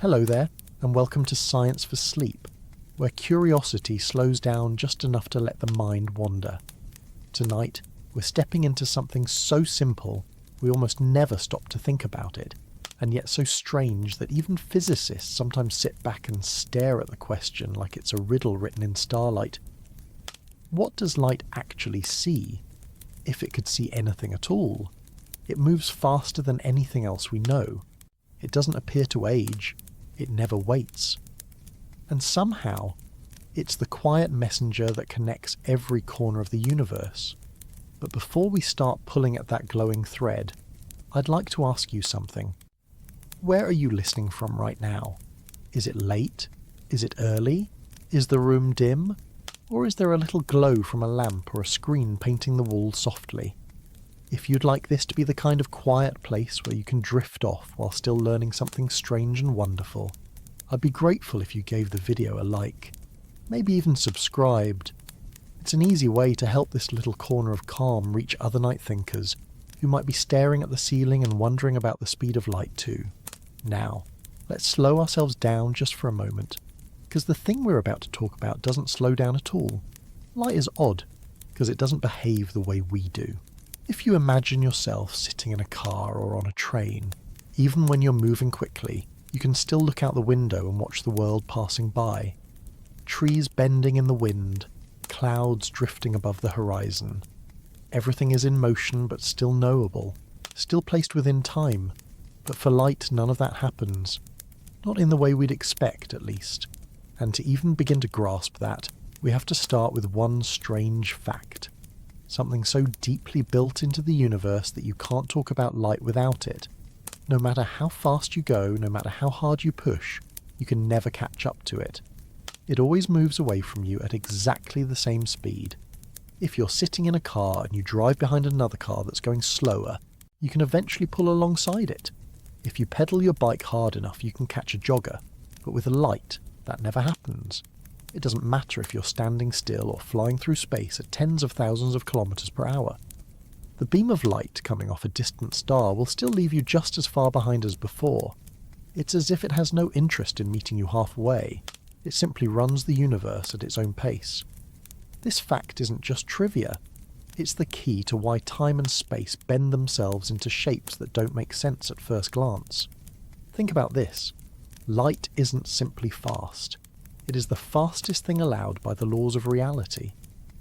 Hello there, and welcome to Science for Sleep, where curiosity slows down just enough to let the mind wander. Tonight, we're stepping into something so simple we almost never stop to think about it, and yet so strange that even physicists sometimes sit back and stare at the question like it's a riddle written in starlight. What does light actually see? If it could see anything at all. It moves faster than anything else we know. It doesn't appear to age. It never waits. And somehow, it's the quiet messenger that connects every corner of the universe. But before we start pulling at that glowing thread, I'd like to ask you something. Where are you listening from right now? Is it late? Is it early? Is the room dim? Or is there a little glow from a lamp or a screen painting the walls softly? If you'd like this to be the kind of quiet place where you can drift off while still learning something strange and wonderful, I'd be grateful if you gave the video a like, maybe even subscribed. It's an easy way to help this little corner of calm reach other night thinkers who might be staring at the ceiling and wondering about the speed of light too. Now, let's slow ourselves down just for a moment, because the thing we're about to talk about doesn't slow down at all. Light is odd, because it doesn't behave the way we do. If you imagine yourself sitting in a car or on a train, even when you're moving quickly, you can still look out the window and watch the world passing by. Trees bending in the wind, clouds drifting above the horizon. Everything is in motion but still knowable, still placed within time. But for light, none of that happens. Not in the way we'd expect, at least. And to even begin to grasp that, we have to start with one strange fact. Something so deeply built into the universe that you can't talk about light without it. No matter how fast you go, no matter how hard you push, you can never catch up to it. It always moves away from you at exactly the same speed. If you're sitting in a car and you drive behind another car that's going slower, you can eventually pull alongside it. If you pedal your bike hard enough, you can catch a jogger. But with a light, that never happens. It doesn't matter if you're standing still or flying through space at tens of thousands of kilometers per hour. The beam of light coming off a distant star will still leave you just as far behind as before. It's as if it has no interest in meeting you halfway. It simply runs the universe at its own pace. This fact isn't just trivia. It's the key to why time and space bend themselves into shapes that don't make sense at first glance. Think about this. Light isn't simply fast. It is the fastest thing allowed by the laws of reality.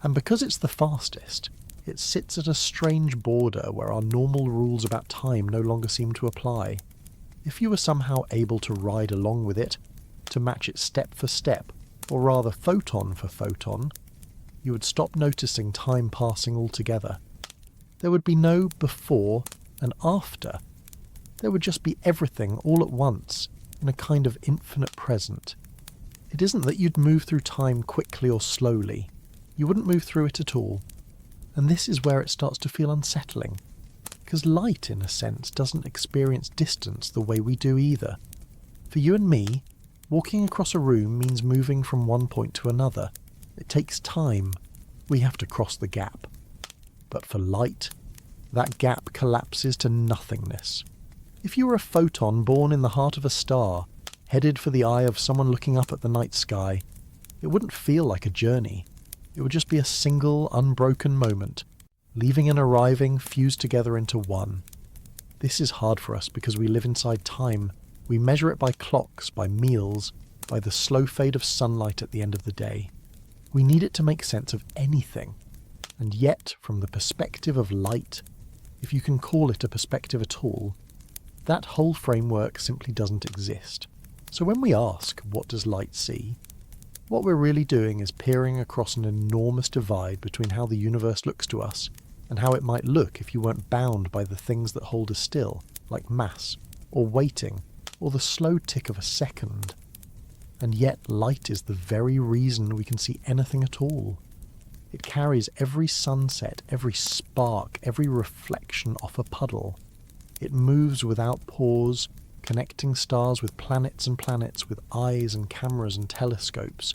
And because it's the fastest, it sits at a strange border where our normal rules about time no longer seem to apply. If you were somehow able to ride along with it, to match it step for step, or rather photon for photon, you would stop noticing time passing altogether. There would be no before and after. There would just be everything all at once, in a kind of infinite present. It isn't that you'd move through time quickly or slowly. You wouldn't move through it at all. And this is where it starts to feel unsettling. Because light, in a sense, doesn't experience distance the way we do either. For you and me, walking across a room means moving from one point to another. It takes time. We have to cross the gap. But for light, that gap collapses to nothingness. If you were a photon born in the heart of a star, headed for the eye of someone looking up at the night sky, it wouldn't feel like a journey. It would just be a single, unbroken moment, leaving and arriving fused together into one. This is hard for us because we live inside time. We measure it by clocks, by meals, by the slow fade of sunlight at the end of the day. We need it to make sense of anything. And yet, from the perspective of light, if you can call it a perspective at all, that whole framework simply doesn't exist. So when we ask, what does light see? What we're really doing is peering across an enormous divide between how the universe looks to us and how it might look if you weren't bound by the things that hold us still, like mass, or waiting, or the slow tick of a second. And yet light is the very reason we can see anything at all. It carries every sunset, every spark, every reflection off a puddle. It moves without pause, connecting stars with planets, with eyes and cameras and telescopes.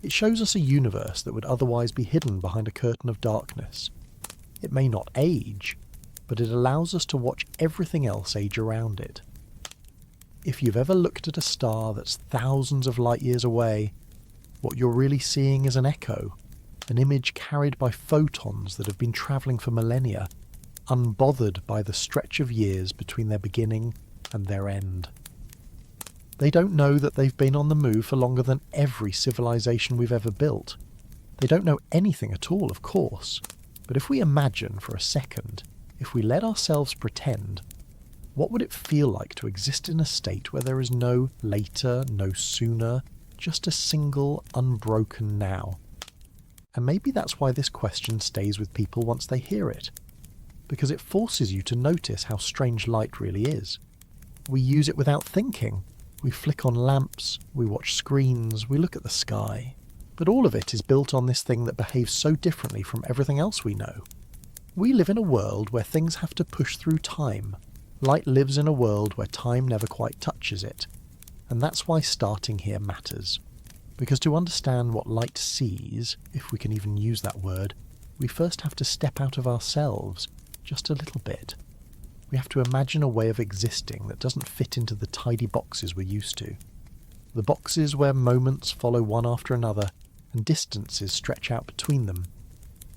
It shows us a universe that would otherwise be hidden behind a curtain of darkness. It may not age, but it allows us to watch everything else age around it. If you've ever looked at a star that's thousands of light years away, what you're really seeing is an echo, an image carried by photons that have been travelling for millennia, unbothered by the stretch of years between their beginning and their end. They don't know that they've been on the move for longer than every civilization we've ever built. They don't know anything at all, of course. But if we imagine for a second, if we let ourselves pretend, what would it feel like to exist in a state where there is no later, no sooner, just a single, unbroken now? And maybe that's why this question stays with people once they hear it, because it forces you to notice how strange light really is. We use it without thinking. We flick on lamps, we watch screens, we look at the sky. But all of it is built on this thing that behaves so differently from everything else we know. We live in a world where things have to push through time. Light lives in a world where time never quite touches it. And that's why starting here matters. Because to understand what light sees, if we can even use that word, we first have to step out of ourselves, just a little bit. We have to imagine a way of existing that doesn't fit into the tidy boxes we're used to. The boxes where moments follow one after another and distances stretch out between them.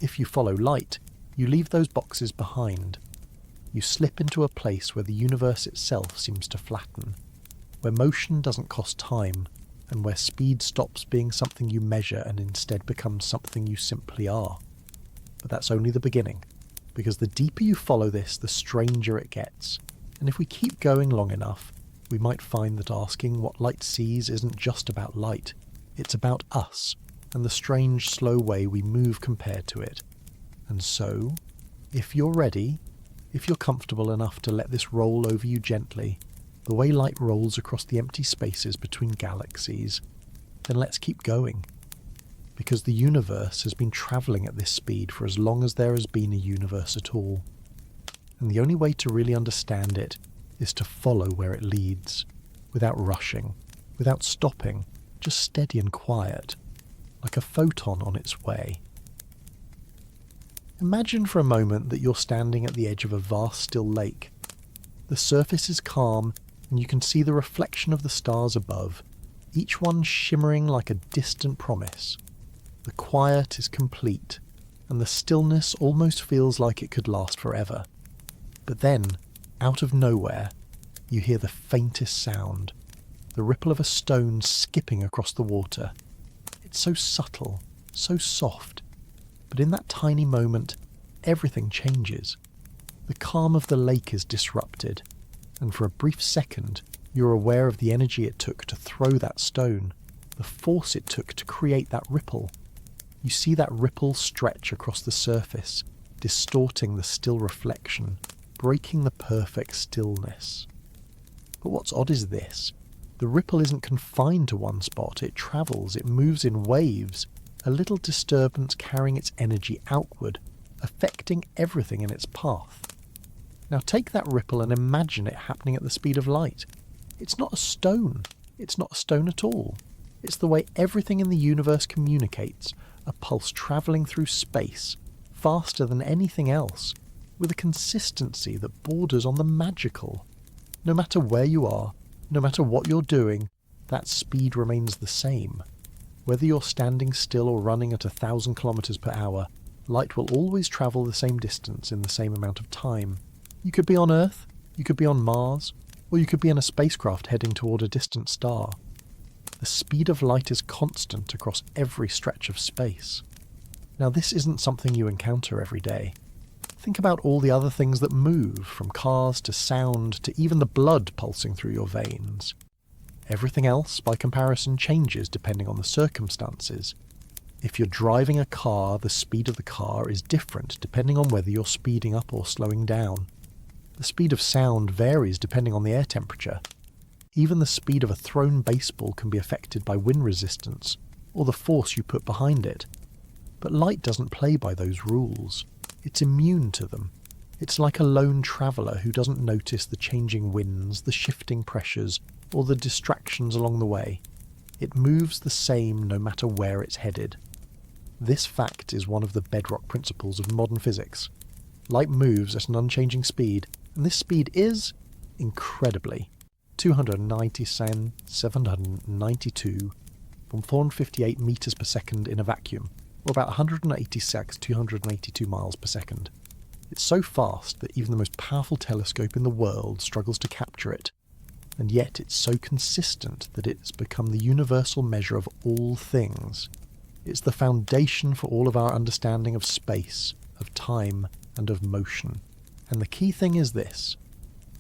If you follow light, you leave those boxes behind. You slip into a place where the universe itself seems to flatten, where motion doesn't cost time, and where speed stops being something you measure and instead becomes something you simply are. But that's only the beginning, because the deeper you follow this, the stranger it gets. And if we keep going long enough, we might find that asking what light sees isn't just about light, it's about us, and the strange, slow way we move compared to it. And so, if you're ready, if you're comfortable enough to let this roll over you gently, the way light rolls across the empty spaces between galaxies, then let's keep going. Because the universe has been travelling at this speed for as long as there has been a universe at all. And the only way to really understand it is to follow where it leads, without rushing, without stopping, just steady and quiet, like a photon on its way. Imagine for a moment that you're standing at the edge of a vast still lake. The surface is calm, and you can see the reflection of the stars above, each one shimmering like a distant promise. The quiet is complete, and the stillness almost feels like it could last forever. But then, out of nowhere, you hear the faintest sound, the ripple of a stone skipping across the water. It's so subtle, so soft, but in that tiny moment, everything changes. The calm of the lake is disrupted, and for a brief second, you're aware of the energy it took to throw that stone, the force it took to create that ripple. You see that ripple stretch across the surface, distorting the still reflection, breaking the perfect stillness. But what's odd is this. The ripple isn't confined to one spot, it travels, it moves in waves, a little disturbance carrying its energy outward, affecting everything in its path. Now take that ripple and imagine it happening at the speed of light. It's not a stone. It's not a stone at all. It's the way everything in the universe communicates, a pulse travelling through space, faster than anything else, with a consistency that borders on the magical. No matter where you are, no matter what you're doing, that speed remains the same. Whether you're standing still or running at 1,000 kilometers per hour, light will always travel the same distance in the same amount of time. You could be on Earth, you could be on Mars, or you could be in a spacecraft heading toward a distant star. The speed of light is constant across every stretch of space. Now this isn't something you encounter every day. Think about all the other things that move, from cars to sound to even the blood pulsing through your veins. Everything else, by comparison, changes depending on the circumstances. If you're driving a car, the speed of the car is different depending on whether you're speeding up or slowing down. The speed of sound varies depending on the air temperature. Even the speed of a thrown baseball can be affected by wind resistance, or the force you put behind it. But light doesn't play by those rules. It's immune to them. It's like a lone traveller who doesn't notice the changing winds, the shifting pressures, or the distractions along the way. It moves the same no matter where it's headed. This fact is one of the bedrock principles of modern physics. Light moves at an unchanging speed, and this speed is, incredibly, 297,792.458 meters per second in a vacuum, or about 186,282 miles per second. It's so fast that even the most powerful telescope in the world struggles to capture it, and yet it's so consistent that it's become the universal measure of all things. It's the foundation for all of our understanding of space, of time, and of motion. And the key thing is this: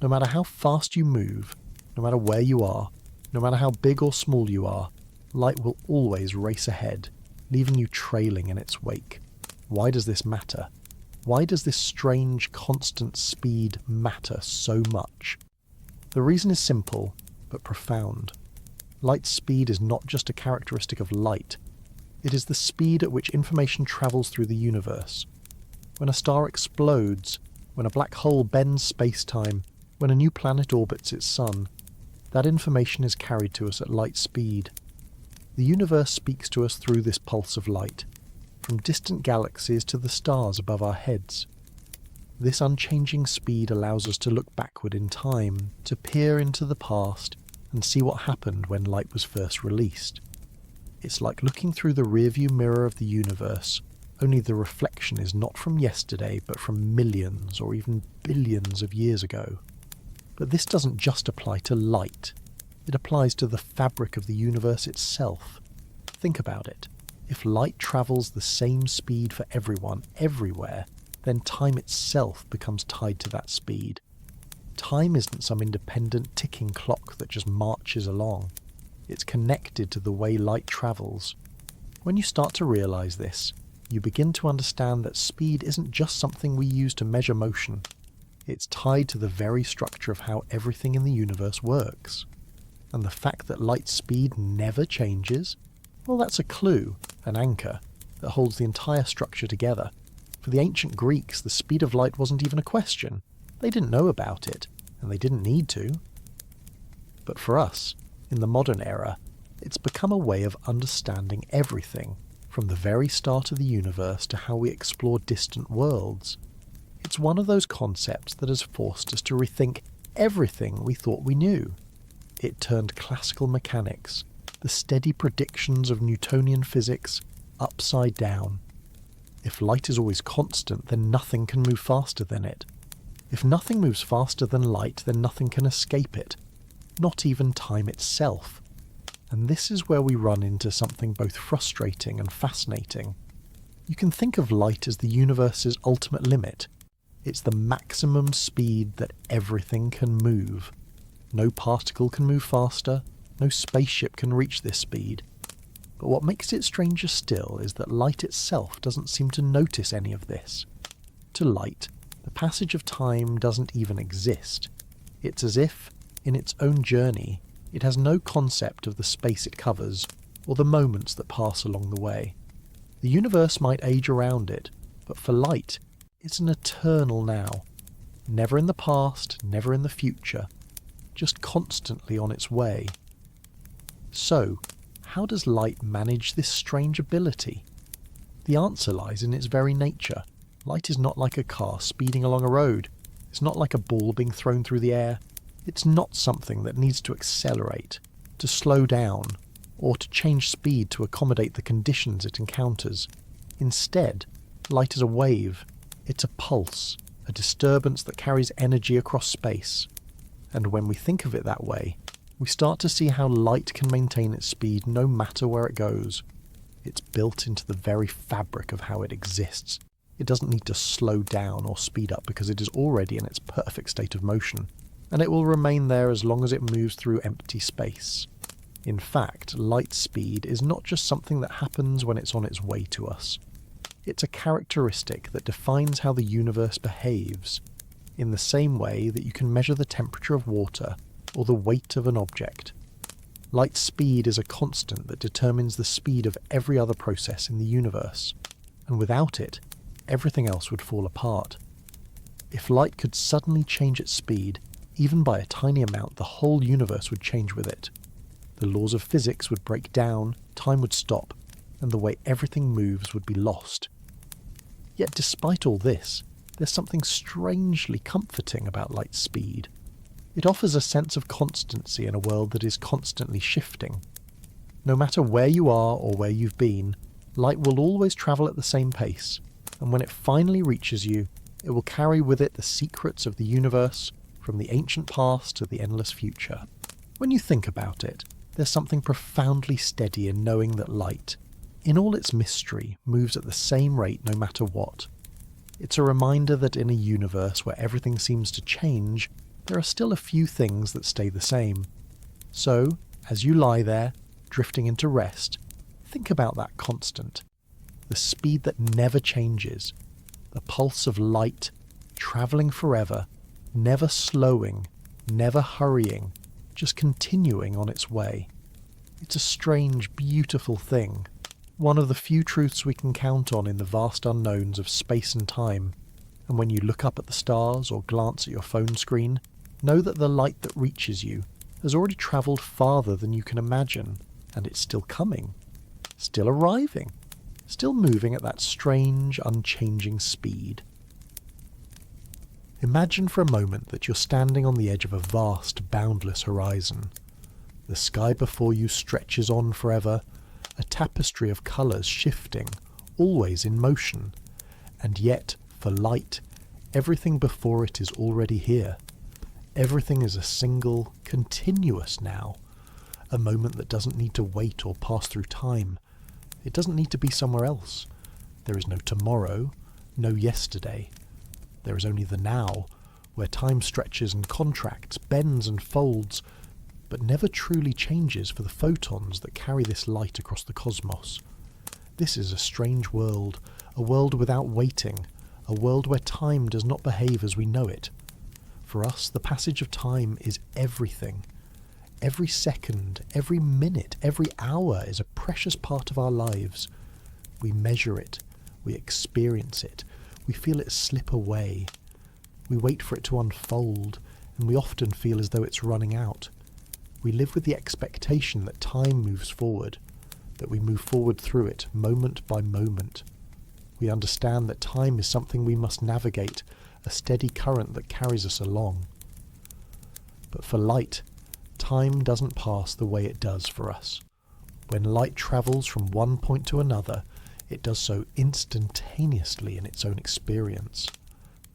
no matter how fast you move, no matter where you are, no matter how big or small you are, light will always race ahead, leaving you trailing in its wake. Why does this matter? Why does this strange, constant speed matter so much? The reason is simple, but profound. Light speed is not just a characteristic of light. It is the speed at which information travels through the universe. When a star explodes, when a black hole bends space-time, when a new planet orbits its sun, that information is carried to us at light speed. The universe speaks to us through this pulse of light, from distant galaxies to the stars above our heads. This unchanging speed allows us to look backward in time, to peer into the past and see what happened when light was first released. It's like looking through the rearview mirror of the universe, only the reflection is not from yesterday but from millions or even billions of years ago. But this doesn't just apply to light. It applies to the fabric of the universe itself. Think about it. If light travels the same speed for everyone, everywhere, then time itself becomes tied to that speed. Time isn't some independent ticking clock that just marches along. It's connected to the way light travels. When you start to realize this, you begin to understand that speed isn't just something we use to measure motion. It's tied to the very structure of how everything in the universe works. And the fact that light speed never changes, well, that's a clue, an anchor, that holds the entire structure together. For the ancient Greeks, the speed of light wasn't even a question. They didn't know about it, and they didn't need to. But for us, in the modern era, it's become a way of understanding everything, from the very start of the universe to how we explore distant worlds. It's one of those concepts that has forced us to rethink everything we thought we knew. It turned classical mechanics, the steady predictions of Newtonian physics, upside down. If light is always constant, then nothing can move faster than it. If nothing moves faster than light, then nothing can escape it, not even time itself. And this is where we run into something both frustrating and fascinating. You can think of light as the universe's ultimate limit. It's the maximum speed that everything can move. No particle can move faster, no spaceship can reach this speed. But what makes it stranger still is that light itself doesn't seem to notice any of this. To light, the passage of time doesn't even exist. It's as if, in its own journey, it has no concept of the space it covers, or the moments that pass along the way. The universe might age around it, but for light, it's an eternal now. Never in the past, never in the future, just constantly on its way. So, how does light manage this strange ability? The answer lies in its very nature. Light is not like a car speeding along a road. It's not like a ball being thrown through the air. It's not something that needs to accelerate, to slow down, or to change speed to accommodate the conditions it encounters. Instead, light is a wave. It's a pulse, a disturbance that carries energy across space. And when we think of it that way, we start to see how light can maintain its speed no matter where it goes. It's built into the very fabric of how it exists. It doesn't need to slow down or speed up because it is already in its perfect state of motion, and it will remain there as long as it moves through empty space. In fact, light speed is not just something that happens when it's on its way to us. It's a characteristic that defines how the universe behaves, in the same way that you can measure the temperature of water or the weight of an object. Light speed is a constant that determines the speed of every other process in the universe, and without it, everything else would fall apart. If light could suddenly change its speed, even by a tiny amount, the whole universe would change with it. The laws of physics would break down, time would stop, and the way everything moves would be lost. Yet despite all this, there's something strangely comforting about light speed. It offers a sense of constancy in a world that is constantly shifting. No matter where you are or where you've been, light will always travel at the same pace, and when it finally reaches you, it will carry with it the secrets of the universe, from the ancient past to the endless future. When you think about it, there's something profoundly steady in knowing that light, in all its mystery, moves at the same rate no matter what. It's a reminder that in a universe where everything seems to change, there are still a few things that stay the same. So, as you lie there, drifting into rest, think about that constant. The speed that never changes. The pulse of light, travelling forever, never slowing, never hurrying, just continuing on its way. It's a strange, beautiful thing. One of the few truths we can count on in the vast unknowns of space and time. And when you look up at the stars or glance at your phone screen, know that the light that reaches you has already travelled farther than you can imagine, and it's still coming, still arriving, still moving at that strange, unchanging speed. Imagine for a moment that you're standing on the edge of a vast, boundless horizon. The sky before you stretches on forever, a tapestry of colours shifting, always in motion, and yet, for light, everything before it is already here. Everything is a single, continuous now, a moment that doesn't need to wait or pass through time. It doesn't need to be somewhere else. There is no tomorrow, no yesterday. There is only the now, where time stretches and contracts, bends and folds, but never truly changes for the photons that carry this light across the cosmos. This is a strange world, a world without waiting, a world where time does not behave as we know it. For us, the passage of time is everything. Every second, every minute, every hour is a precious part of our lives. We measure it, we experience it, we feel it slip away. We wait for it to unfold, and we often feel as though it's running out. We live with the expectation that time moves forward, that we move forward through it, moment by moment. We understand that time is something we must navigate, a steady current that carries us along. But for light, time doesn't pass the way it does for us. When light travels from one point to another, it does so instantaneously in its own experience.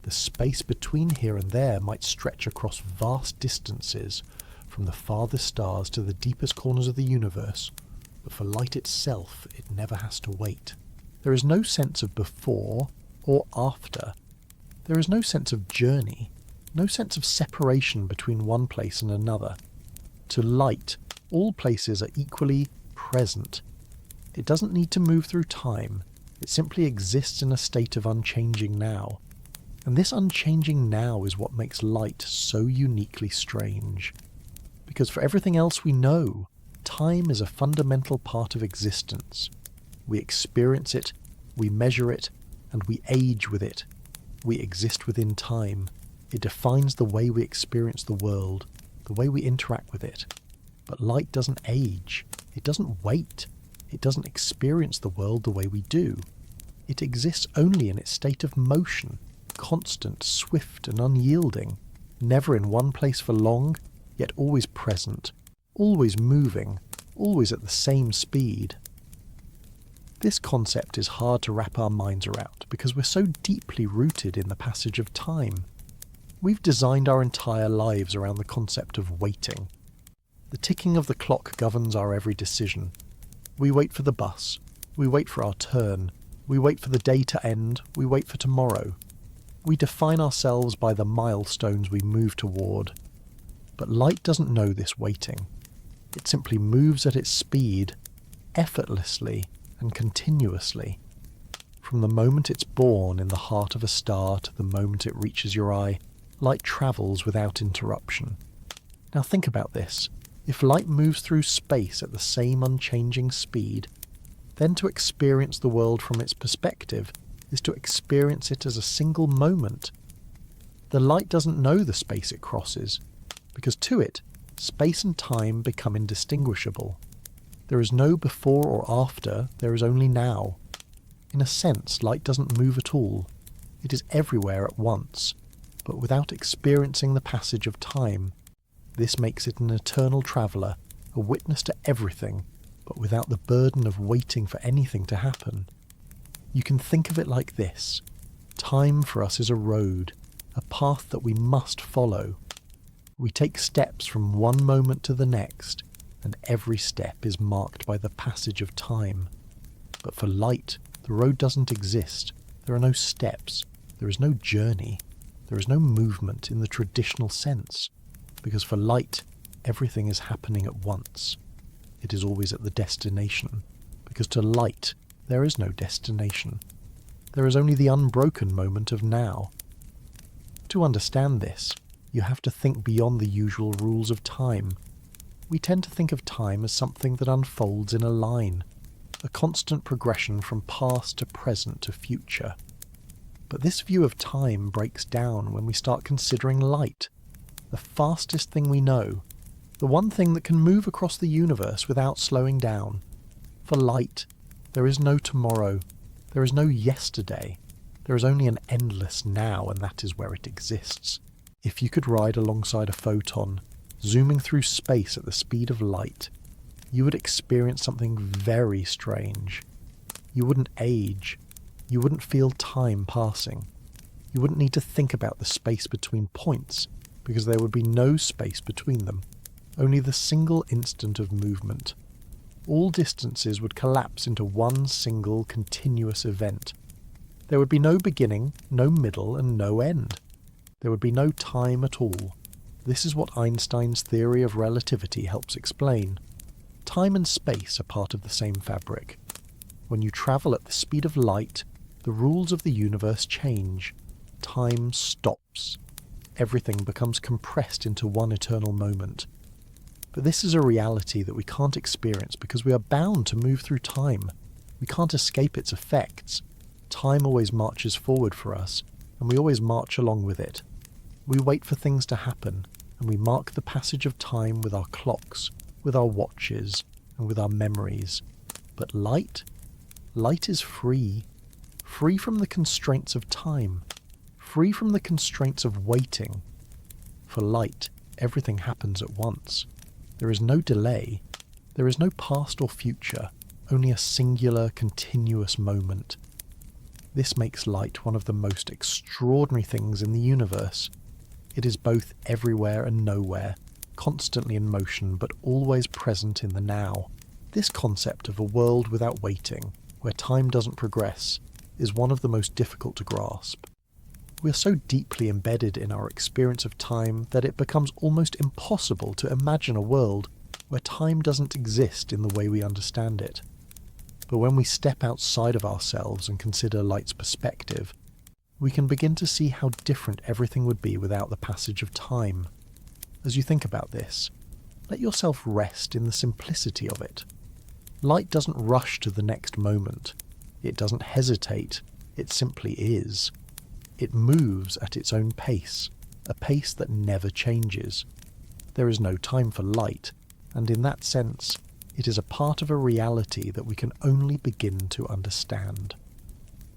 The space between here and there might stretch across vast distances, from the farthest stars to the deepest corners of the universe, but for light itself, it never has to wait. There is no sense of before or after. There is no sense of journey, no sense of separation between one place and another. To light, all places are equally present. It doesn't need to move through time. It simply exists in a state of unchanging now. And this unchanging now is what makes light so uniquely strange. Because for everything else we know, time is a fundamental part of existence. We experience it, we measure it, and we age with it. We exist within time. It defines the way we experience the world, the way we interact with it. But light doesn't age. It doesn't wait. It doesn't experience the world the way we do. It exists only in its state of motion, constant, swift, and unyielding, never in one place for long, yet always present, always moving, always at the same speed. This concept is hard to wrap our minds around because we're so deeply rooted in the passage of time. We've designed our entire lives around the concept of waiting. The ticking of the clock governs our every decision. We wait for the bus, we wait for our turn, we wait for the day to end, we wait for tomorrow. We define ourselves by the milestones we move toward. But light doesn't know this waiting. It simply moves at its speed, effortlessly and continuously. From the moment it's born in the heart of a star to the moment it reaches your eye, light travels without interruption. Now think about this. If light moves through space at the same unchanging speed, then to experience the world from its perspective is to experience it as a single moment. The light doesn't know the space it crosses, because to it, space and time become indistinguishable. There is no before or after, there is only now. In a sense, light doesn't move at all. It is everywhere at once, but without experiencing the passage of time, This makes it an eternal traveller, a witness to everything, but without the burden of waiting for anything to happen. You can think of it like this. Time for us is a road, a path that we must follow. We take steps from one moment to the next, and every step is marked by the passage of time. But for light, the road doesn't exist. There are no steps. There is no journey. There is no movement in the traditional sense. Because for light, everything is happening at once. It is always at the destination. Because to light, there is no destination. There is only the unbroken moment of now. To understand this, you have to think beyond the usual rules of time. We tend to think of time as something that unfolds in a line, a constant progression from past to present to future. But this view of time breaks down when we start considering light, the fastest thing we know, the one thing that can move across the universe without slowing down. For light, there is no tomorrow, there is no yesterday, there is only an endless now, and that is where it exists. If you could ride alongside a photon, zooming through space at the speed of light, you would experience something very strange. You wouldn't age. You wouldn't feel time passing. You wouldn't need to think about the space between points, because there would be no space between them, only the single instant of movement. All distances would collapse into one single continuous event. There would be no beginning, no middle, and no end. There would be no time at all. This is what Einstein's theory of relativity helps explain. Time and space are part of the same fabric. When you travel at the speed of light, the rules of the universe change. Time stops. Everything becomes compressed into one eternal moment. But this is a reality that we can't experience because we are bound to move through time. We can't escape its effects. Time always marches forward for us, and we always march along with it. We wait for things to happen, and we mark the passage of time with our clocks, with our watches, and with our memories. But light? Light is free. Free from the constraints of time. Free from the constraints of waiting. For light, everything happens at once. There is no delay. There is no past or future, only a singular, continuous moment. This makes light one of the most extraordinary things in the universe. It is both everywhere and nowhere, constantly in motion but always present in the now. This concept of a world without waiting, where time doesn't progress, is one of the most difficult to grasp. We are so deeply embedded in our experience of time that it becomes almost impossible to imagine a world where time doesn't exist in the way we understand it. But when we step outside of ourselves and consider light's perspective, we can begin to see how different everything would be without the passage of time. As you think about this, let yourself rest in the simplicity of it. Light doesn't rush to the next moment. It doesn't hesitate. It simply is. It moves at its own pace, a pace that never changes. There is no time for light, and in that sense, it is a part of a reality that we can only begin to understand.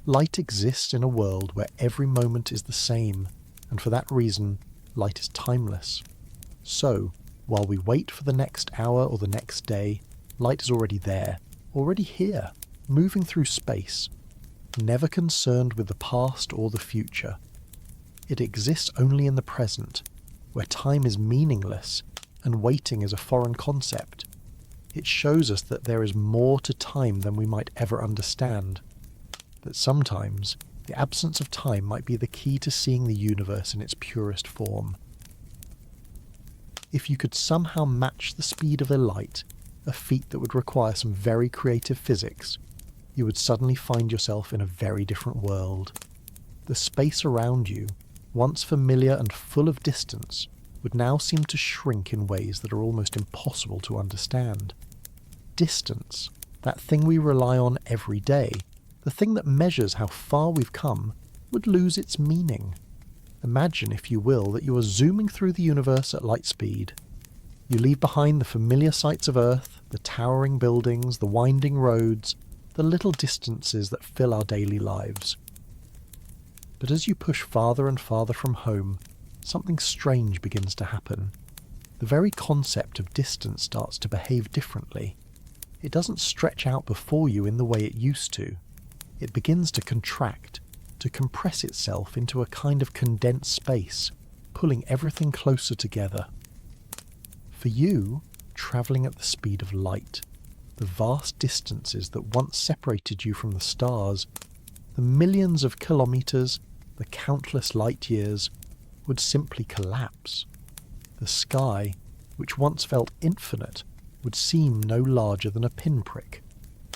Light exists in a world where every moment is the same, and for that reason, light is timeless. So, while we wait for the next hour or the next day, light is already there, already here, moving through space, never concerned with the past or the future. It exists only in the present, where time is meaningless and waiting is a foreign concept. It shows us that there is more to time than we might ever understand. That sometimes the absence of time might be the key to seeing the universe in its purest form. If you could somehow match the speed of a light, a feat that would require some very creative physics, you would suddenly find yourself in a very different world. The space around you, once familiar and full of distance, would now seem to shrink in ways that are almost impossible to understand. Distance, that thing we rely on every day, the thing that measures how far we've come, would lose its meaning. Imagine, if you will, that you are zooming through the universe at light speed. You leave behind the familiar sights of Earth, the towering buildings, the winding roads, the little distances that fill our daily lives. But as you push farther and farther from home, something strange begins to happen. the very concept of distance starts to behave differently. It doesn't stretch out before you in the way it used to. It begins to contract, to compress itself into a kind of condensed space, pulling everything closer together. For you, travelling at the speed of light, the vast distances that once separated you from the stars, the millions of kilometres, the countless light years, would simply collapse. The sky, which once felt infinite, would seem no larger than a pinprick.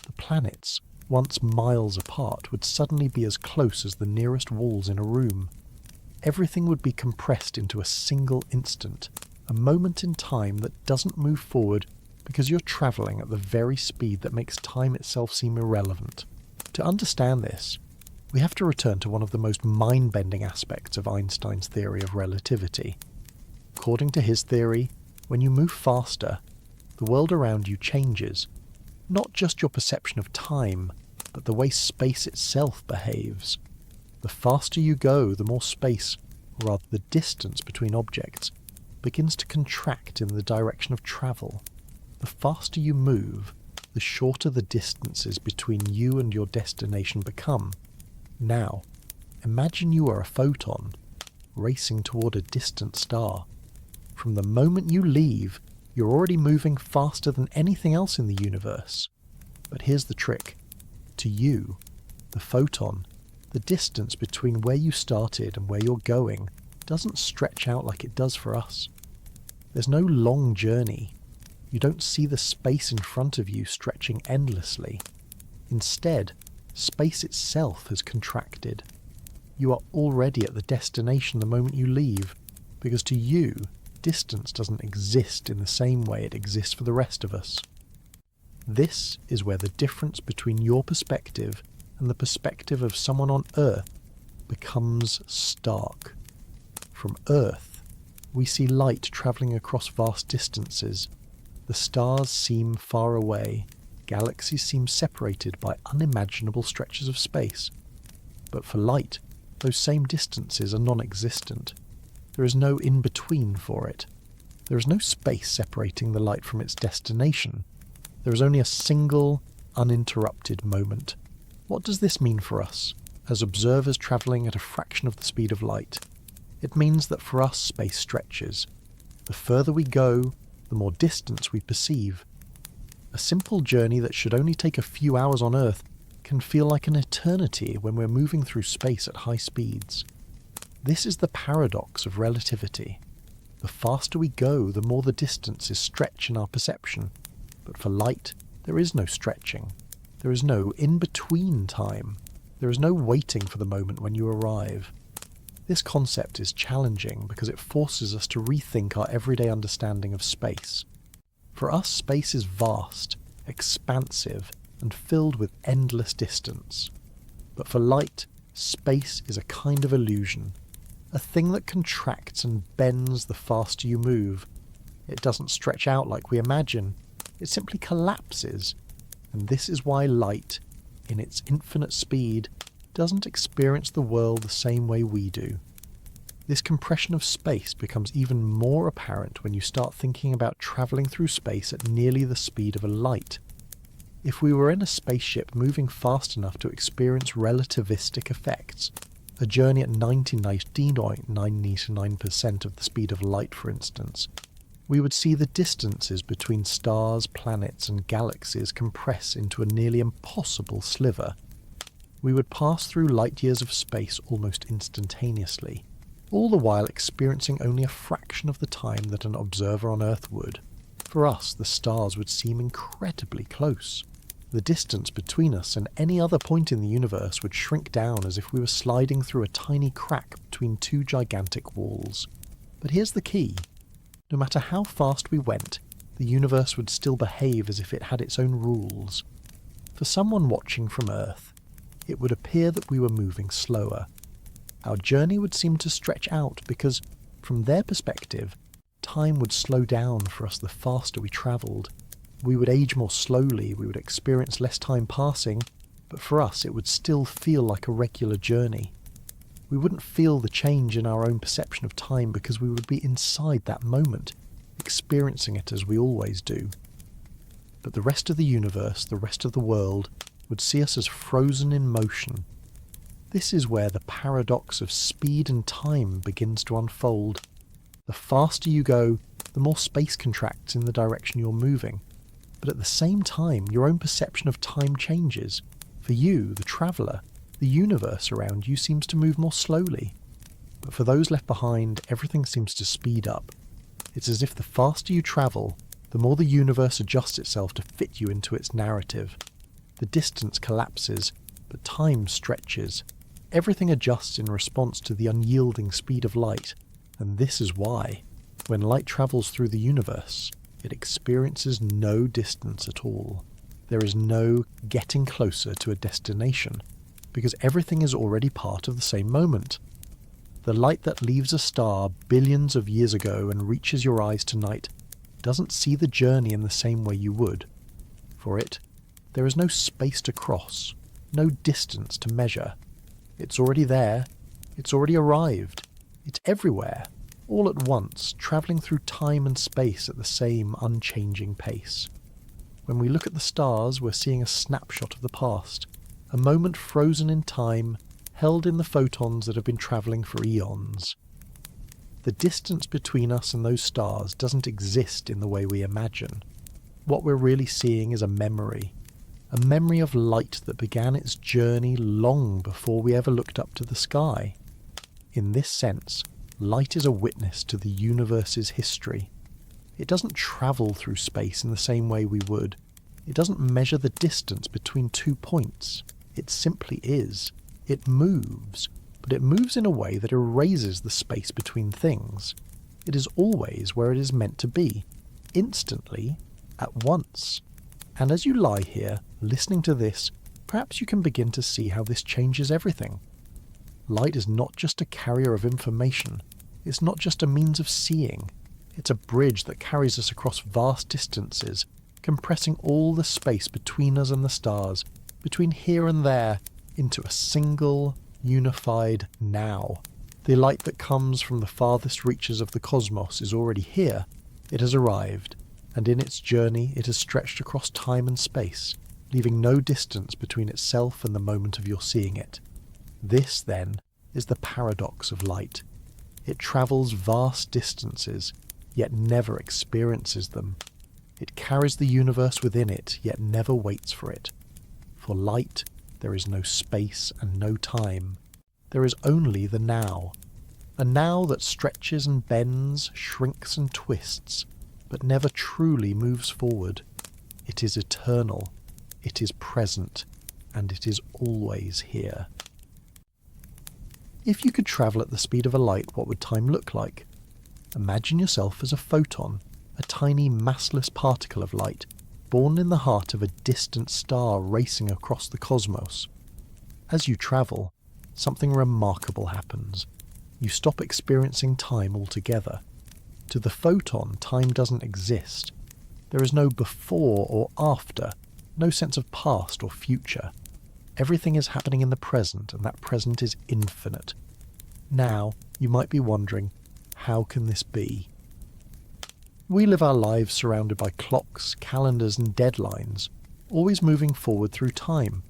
The planets, once miles apart, would suddenly be as close as the nearest walls in a room. Everything would be compressed into a single instant, a moment in time that doesn't move forward because you're travelling at the very speed that makes time itself seem irrelevant. To understand this, we have to return to one of the most mind-bending aspects of Einstein's theory of relativity. According to his theory, when you move faster, the world around you changes. Not just your perception of time, but the way space itself behaves. The faster you go, the more space, or rather the distance between objects, begins to contract in the direction of travel. The faster you move, the shorter the distances between you and your destination become. Now, imagine you are a photon, racing toward a distant star. From the moment you leave, you're already moving faster than anything else in the universe. But here's the trick. To you, the photon, the distance between where you started and where you're going doesn't stretch out like it does for us. There's no long journey. You don't see the space in front of you stretching endlessly. Instead, space itself has contracted. You are already at the destination the moment you leave, because to you, distance doesn't exist in the same way it exists for the rest of us. This is where the difference between your perspective and the perspective of someone on Earth becomes stark. From Earth, we see light travelling across vast distances. The stars seem far away. Galaxies seem separated by unimaginable stretches of space. But for light, those same distances are non-existent. There is no in-between for it. There is no space separating the light from its destination. There is only a single, uninterrupted moment. What does this mean for us, as observers travelling at a fraction of the speed of light? It means that for us space stretches. The further we go, the more distance we perceive. A simple journey that should only take a few hours on Earth can feel like an eternity when we're moving through space at high speeds. This is the paradox of relativity. The faster we go, the more the distances stretch in our perception. But for light, there is no stretching. There is no in-between time. There is no waiting for the moment when you arrive. This concept is challenging because it forces us to rethink our everyday understanding of space. For us, space is vast, expansive, and filled with endless distance. But for light, space is a kind of illusion, a thing that contracts and bends the faster you move. It doesn't stretch out like we imagine, it simply collapses, and this is why light, in its infinite speed, doesn't experience the world the same way we do. This compression of space becomes even more apparent when you start thinking about travelling through space at nearly the speed of a light. If we were in a spaceship moving fast enough to experience relativistic effects, a journey at 99.999% of the speed of light for instance, we would see the distances between stars, planets and galaxies compress into a nearly impossible sliver. We would pass through light years of space almost instantaneously, all the while experiencing only a fraction of the time that an observer on Earth would. For us, the stars would seem incredibly close. The distance between us and any other point in the universe would shrink down as if we were sliding through a tiny crack between two gigantic walls. But here's the key. No matter how fast we went, the universe would still behave as if it had its own rules. For someone watching from Earth, it would appear that we were moving slower. Our journey would seem to stretch out because, from their perspective, time would slow down for us the faster we travelled. We would age more slowly, we would experience less time passing, but for us it would still feel like a regular journey. We wouldn't feel the change in our own perception of time because we would be inside that moment. experiencing it as we always do. But the rest of the universe, the rest of the world, would see us as frozen in motion. This is where the paradox of speed and time begins to unfold. The faster you go, the more space contracts in the direction you're moving. But at the same time, your own perception of time changes. For you, the traveller, the universe around you seems to move more slowly. But for those left behind, everything seems to speed up. It's as if the faster you travel, the more the universe adjusts itself to fit you into its narrative. The distance collapses, but time stretches. Everything adjusts in response to the unyielding speed of light. And this is why, when light travels through the universe, it experiences no distance at all. There is no getting closer to a destination, because everything is already part of the same moment. The light that leaves a star billions of years ago and reaches your eyes tonight doesn't see the journey in the same way you would. For it, there is no space to cross, no distance to measure. It's already there, it's already arrived, it's everywhere, all at once, travelling through time and space at the same unchanging pace. When we look at the stars, we're seeing a snapshot of the past, a moment frozen in time, held in the photons that have been travelling for eons. The distance between us and those stars doesn't exist in the way we imagine. What we're really seeing is a memory of light that began its journey long before we ever looked up to the sky. In this sense, light is a witness to the universe's history. It doesn't travel through space in the same way we would. It doesn't measure the distance between 2 points. It simply is. It moves, but it moves in a way that erases the space between things. It is always where it is meant to be, instantly, at once. And as you lie here, listening to this, perhaps you can begin to see how this changes everything. Light is not just a carrier of information. It's not just a means of seeing. It's a bridge that carries us across vast distances, compressing all the space between us and the stars, between here and there, into a single, unified now. The light that comes from the farthest reaches of the cosmos is already here. It has arrived, and in its journey it has stretched across time and space, leaving no distance between itself and the moment of your seeing it. This, then, is the paradox of light. It travels vast distances, yet never experiences them. It carries the universe within it, yet never waits for it. For light, there is no space and no time. There is only the now. A now that stretches and bends, shrinks and twists, but never truly moves forward. It is eternal, it is present, and it is always here. If you could travel at the speed of a light, what would time look like? Imagine yourself as a photon, a tiny massless particle of light, born in the heart of a distant star racing across the cosmos. As you travel, something remarkable happens. You stop experiencing time altogether. To the photon, time doesn't exist. There is no before or after, no sense of past or future. Everything is happening in the present, and that present is infinite. Now, you might be wondering, how can this be? We live our lives surrounded by clocks, calendars and deadlines, always moving forward through time.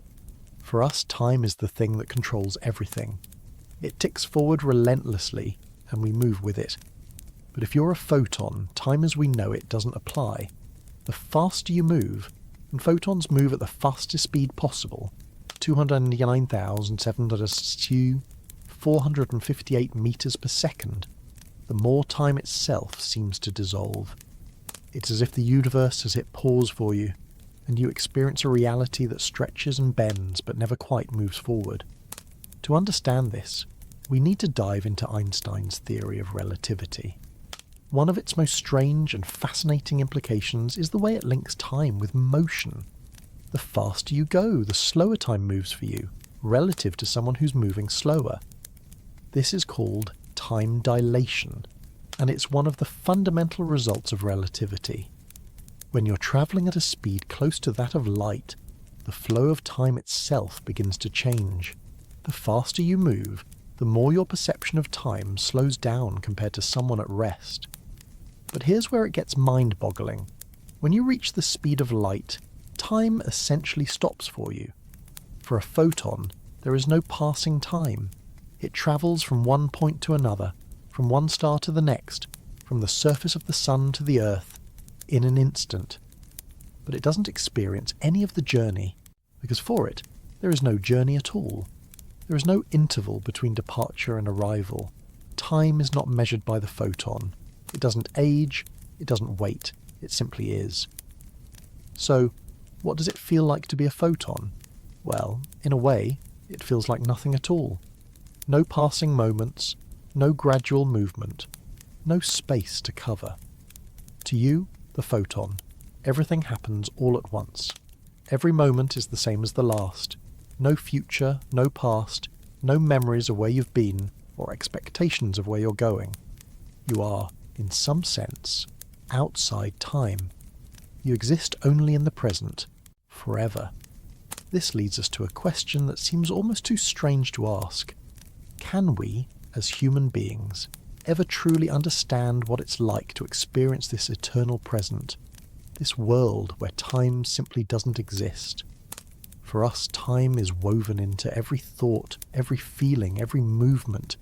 For us, time is the thing that controls everything. It ticks forward relentlessly, and we move with it. But if you're a photon, time as we know it doesn't apply. The faster you move, and photons move at the fastest speed possible, 458 meters per second, the more time itself seems to dissolve. It's as if the universe has hit pause for you, and you experience a reality that stretches and bends but never quite moves forward. To understand this, we need to dive into Einstein's theory of relativity. One of its most strange and fascinating implications is the way it links time with motion. The faster you go, the slower time moves for you, relative to someone who's moving slower. This is called time dilation, and it's one of the fundamental results of relativity. When you're travelling at a speed close to that of light, the flow of time itself begins to change. The faster you move, the more your perception of time slows down compared to someone at rest. But here's where it gets mind-boggling. When you reach the speed of light, time essentially stops for you. For a photon, there is no passing time. It travels from one point to another, from one star to the next, from the surface of the sun to the earth, in an instant. But it doesn't experience any of the journey, because for it, there is no journey at all. There is no interval between departure and arrival. Time is not measured by the photon. It doesn't age, it doesn't wait, it simply is. So, what does it feel like to be a photon? Well, in a way, it feels like nothing at all. No passing moments, no gradual movement, no space to cover. To you, the photon, everything happens all at once. Every moment is the same as the last. No future, no past, no memories of where you've been or expectations of where you're going. You are, in some sense, outside time. You exist only in the present, forever. This leads us to a question that seems almost too strange to ask. Can we, as human beings, ever truly understand what it's like to experience this eternal present, this world where time simply doesn't exist? For us, time is woven into every thought, every feeling, every movement.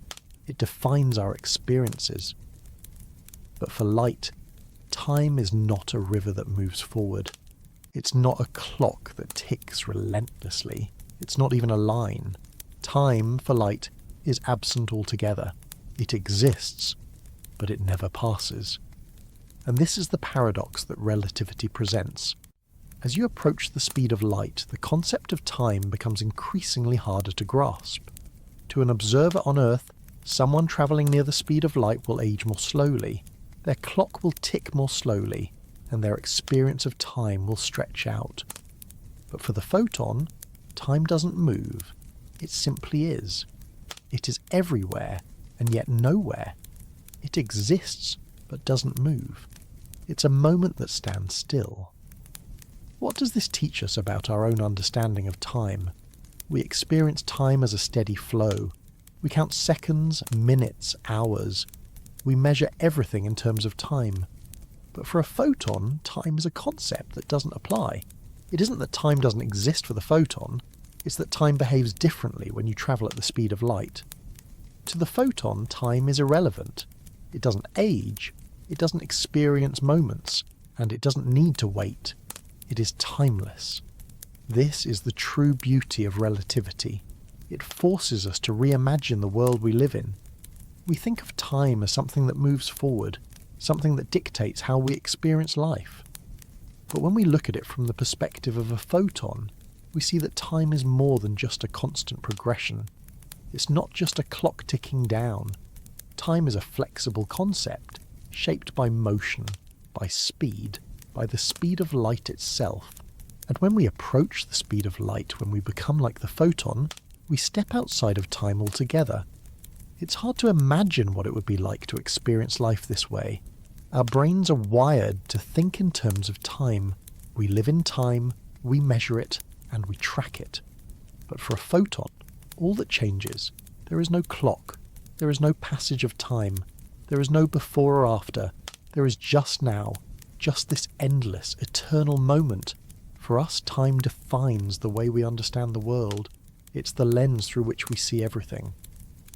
It defines our experiences. But for light, time is not a river that moves forward. It's not a clock that ticks relentlessly. It's not even a line. Time, for light, is absent altogether. It exists, but it never passes. And this is the paradox that relativity presents. As you approach the speed of light, the concept of time becomes increasingly harder to grasp. To an observer on Earth, someone travelling near the speed of light will age more slowly. Their clock will tick more slowly, and their experience of time will stretch out. But for the photon, time doesn't move. It simply is. It is everywhere, and yet nowhere. It exists, but doesn't move. It's a moment that stands still. What does this teach us about our own understanding of time? We experience time as a steady flow. We count seconds, minutes, hours. We measure everything in terms of time. But for a photon, time is a concept that doesn't apply. It isn't that time doesn't exist for the photon, it's that time behaves differently when you travel at the speed of light. To the photon, time is irrelevant. It doesn't age, it doesn't experience moments, and it doesn't need to wait. It is timeless. This is the true beauty of relativity. It forces us to reimagine the world we live in. We think of time as something that moves forward, something that dictates how we experience life. But when we look at it from the perspective of a photon, we see that time is more than just a constant progression. It's not just a clock ticking down. Time is a flexible concept, shaped by motion, by speed, by the speed of light itself. And when we approach the speed of light, when we become like the photon, we step outside of time altogether. It's hard to imagine what it would be like to experience life this way. Our brains are wired to think in terms of time. We live in time, we measure it, and we track it. But for a photon, all that changes, there is no clock, there is no passage of time, there is no before or after, there is just now, just this endless, eternal moment. For us, time defines the way we understand the world. It's the lens through which we see everything.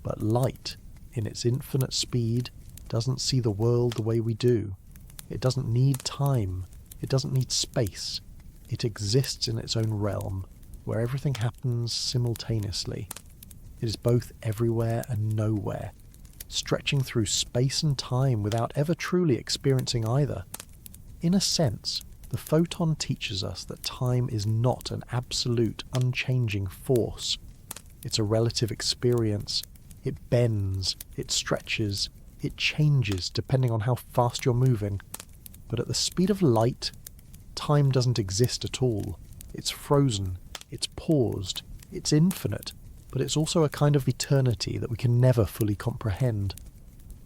But light, in its infinite speed, doesn't see the world the way we do. It doesn't need time. It doesn't need space. It exists in its own realm, where everything happens simultaneously. It is both everywhere and nowhere, stretching through space and time without ever truly experiencing either. In a sense, the photon teaches us that time is not an absolute, unchanging force. It's a relative experience. It bends, it stretches, it changes depending on how fast you're moving. But at the speed of light, time doesn't exist at all. It's frozen, it's paused, it's infinite, but it's also a kind of eternity that we can never fully comprehend.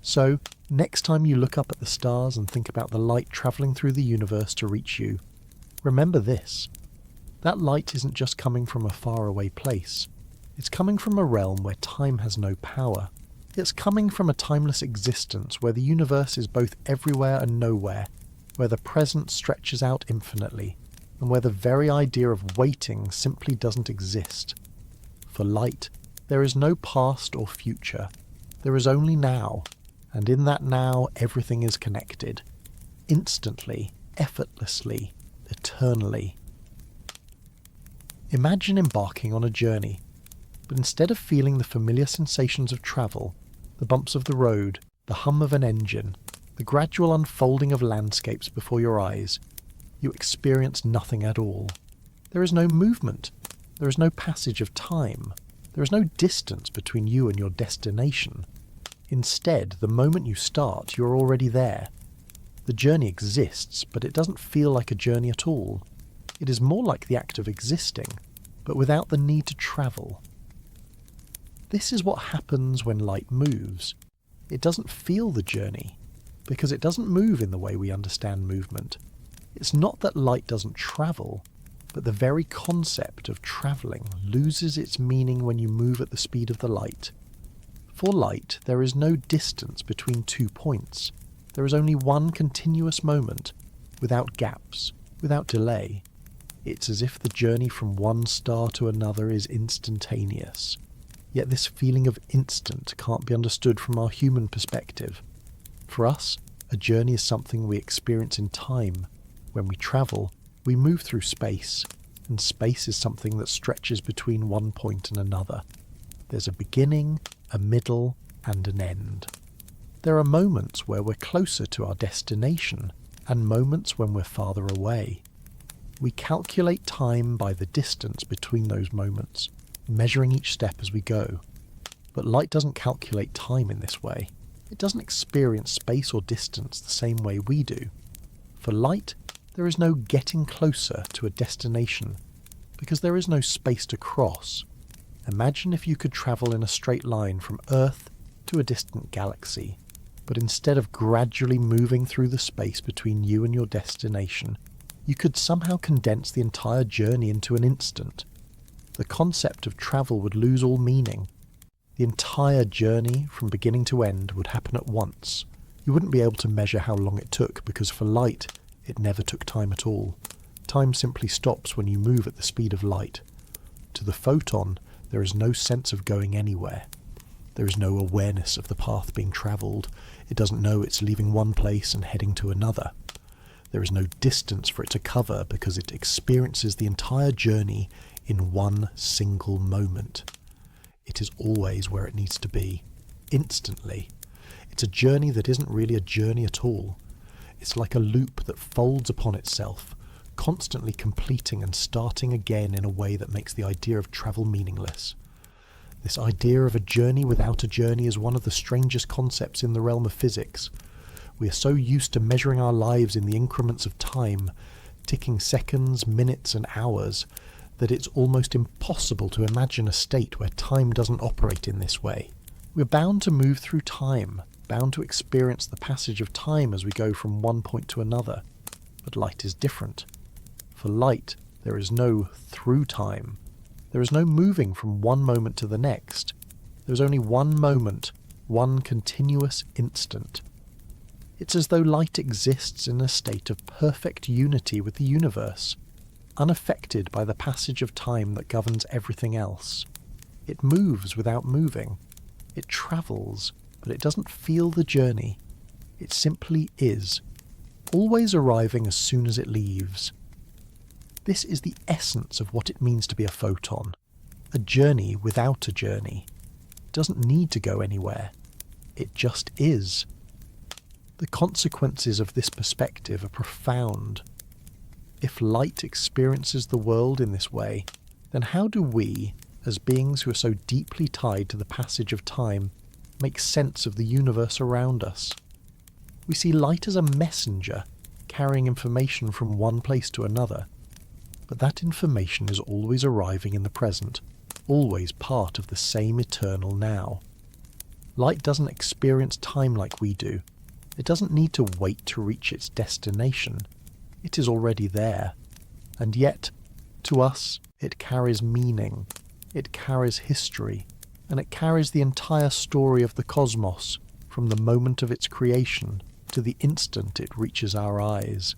So, next time you look up at the stars and think about the light travelling through the universe to reach you, remember this. That light isn't just coming from a faraway place. It's coming from a realm where time has no power. It's coming from a timeless existence where the universe is both everywhere and nowhere, where the present stretches out infinitely, and where the very idea of waiting simply doesn't exist. For light, there is no past or future. There is only now, and in that now everything is connected. Instantly, effortlessly, eternally. Imagine embarking on a journey, but instead of feeling the familiar sensations of travel, the bumps of the road, the hum of an engine, the gradual unfolding of landscapes before your eyes, you experience nothing at all. There is no movement. There is no passage of time. There is no distance between you and your destination. Instead, the moment you start, you're already there. The journey exists, but it doesn't feel like a journey at all. It is more like the act of existing, but without the need to travel. This is what happens when light moves. It doesn't feel the journey, because it doesn't move in the way we understand movement. It's not that light doesn't travel, but the very concept of travelling loses its meaning when you move at the speed of the light. For light, there is no distance between 2 points. There is only one continuous moment, without gaps, without delay. It's as if the journey from one star to another is instantaneous. Yet this feeling of instant can't be understood from our human perspective. For us, a journey is something we experience in time. When we travel, we move through space, and space is something that stretches between one point and another. There's a beginning, a middle, and an end. There are moments where we're closer to our destination, and moments when we're farther away. We calculate time by the distance between those moments, measuring each step as we go. But light doesn't calculate time in this way. It doesn't experience space or distance the same way we do. For light, there is no getting closer to a destination, because there is no space to cross. Imagine if you could travel in a straight line from Earth to a distant galaxy, but instead of gradually moving through the space between you and your destination, you could somehow condense the entire journey into an instant. The concept of travel would lose all meaning. The entire journey, from beginning to end, would happen at once. You wouldn't be able to measure how long it took, because for light, it never took time at all. Time simply stops when you move at the speed of light. To the photon, there is no sense of going anywhere. There is no awareness of the path being travelled. It doesn't know it's leaving one place and heading to another. There is no distance for it to cover because it experiences the entire journey in one single moment. It is always where it needs to be, instantly. It's a journey that isn't really a journey at all. It's like a loop that folds upon itself, constantly completing and starting again in a way that makes the idea of travel meaningless. This idea of a journey without a journey is one of the strangest concepts in the realm of physics. We are so used to measuring our lives in the increments of time, ticking seconds, minutes and hours, that it's almost impossible to imagine a state where time doesn't operate in this way. We're bound to move through time, bound to experience the passage of time as we go from one point to another. But light is different. For light, there is no through time. There is no moving from one moment to the next. There is only one moment, one continuous instant. It's as though light exists in a state of perfect unity with the universe, unaffected by the passage of time that governs everything else. It moves without moving. It travels, but it doesn't feel the journey. It simply is, always arriving as soon as it leaves. This is the essence of what it means to be a photon. A journey without a journey. It doesn't need to go anywhere. It just is. The consequences of this perspective are profound. If light experiences the world in this way, then how do we, as beings who are so deeply tied to the passage of time, make sense of the universe around us? We see light as a messenger, carrying information from one place to another. But that information is always arriving in the present, always part of the same eternal now. Light doesn't experience time like we do. It doesn't need to wait to reach its destination. It is already there. And yet, to us, it carries meaning. It carries history. and it carries the entire story of the cosmos, from the moment of its creation to the instant it reaches our eyes.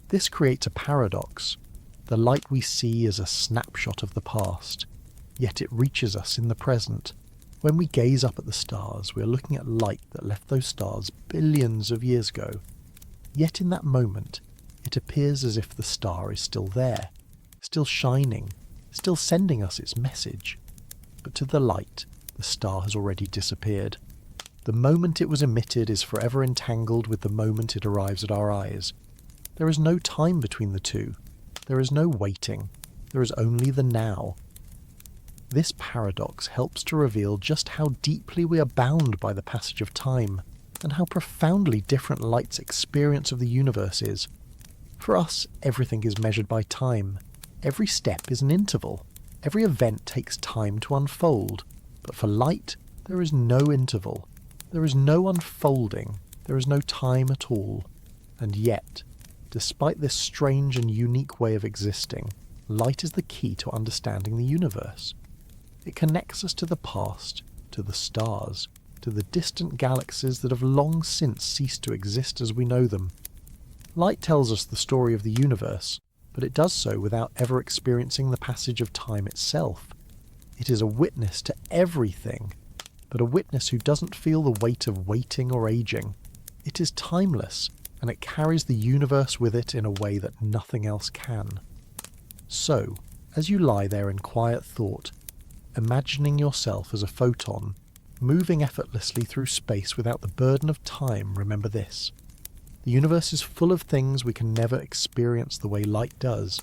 This creates a paradox. The light we see is a snapshot of the past, yet it reaches us in the present. When we gaze up at the stars, we are looking at light that left those stars billions of years ago. Yet in that moment, it appears as if the star is still there, still shining, still sending us its message. But to the light, the star has already disappeared. The moment it was emitted is forever entangled with the moment it arrives at our eyes. There is no time between the two. There is no waiting. There is only the now. This paradox helps to reveal just how deeply we are bound by the passage of time, and how profoundly different light's experience of the universe is. For us, everything is measured by time. Every step is an interval. Every event takes time to unfold. But for light, there is no interval. There is no unfolding. There is no time at all. And yet, despite this strange and unique way of existing, light is the key to understanding the universe. It connects us to the past, to the stars, to the distant galaxies that have long since ceased to exist as we know them. Light tells us the story of the universe, but it does so without ever experiencing the passage of time itself. It is a witness to everything, but a witness who doesn't feel the weight of waiting or aging. It is timeless, and it carries the universe with it in a way that nothing else can. So, as you lie there in quiet thought, imagining yourself as a photon, moving effortlessly through space without the burden of time, remember this. The universe is full of things we can never experience the way light does.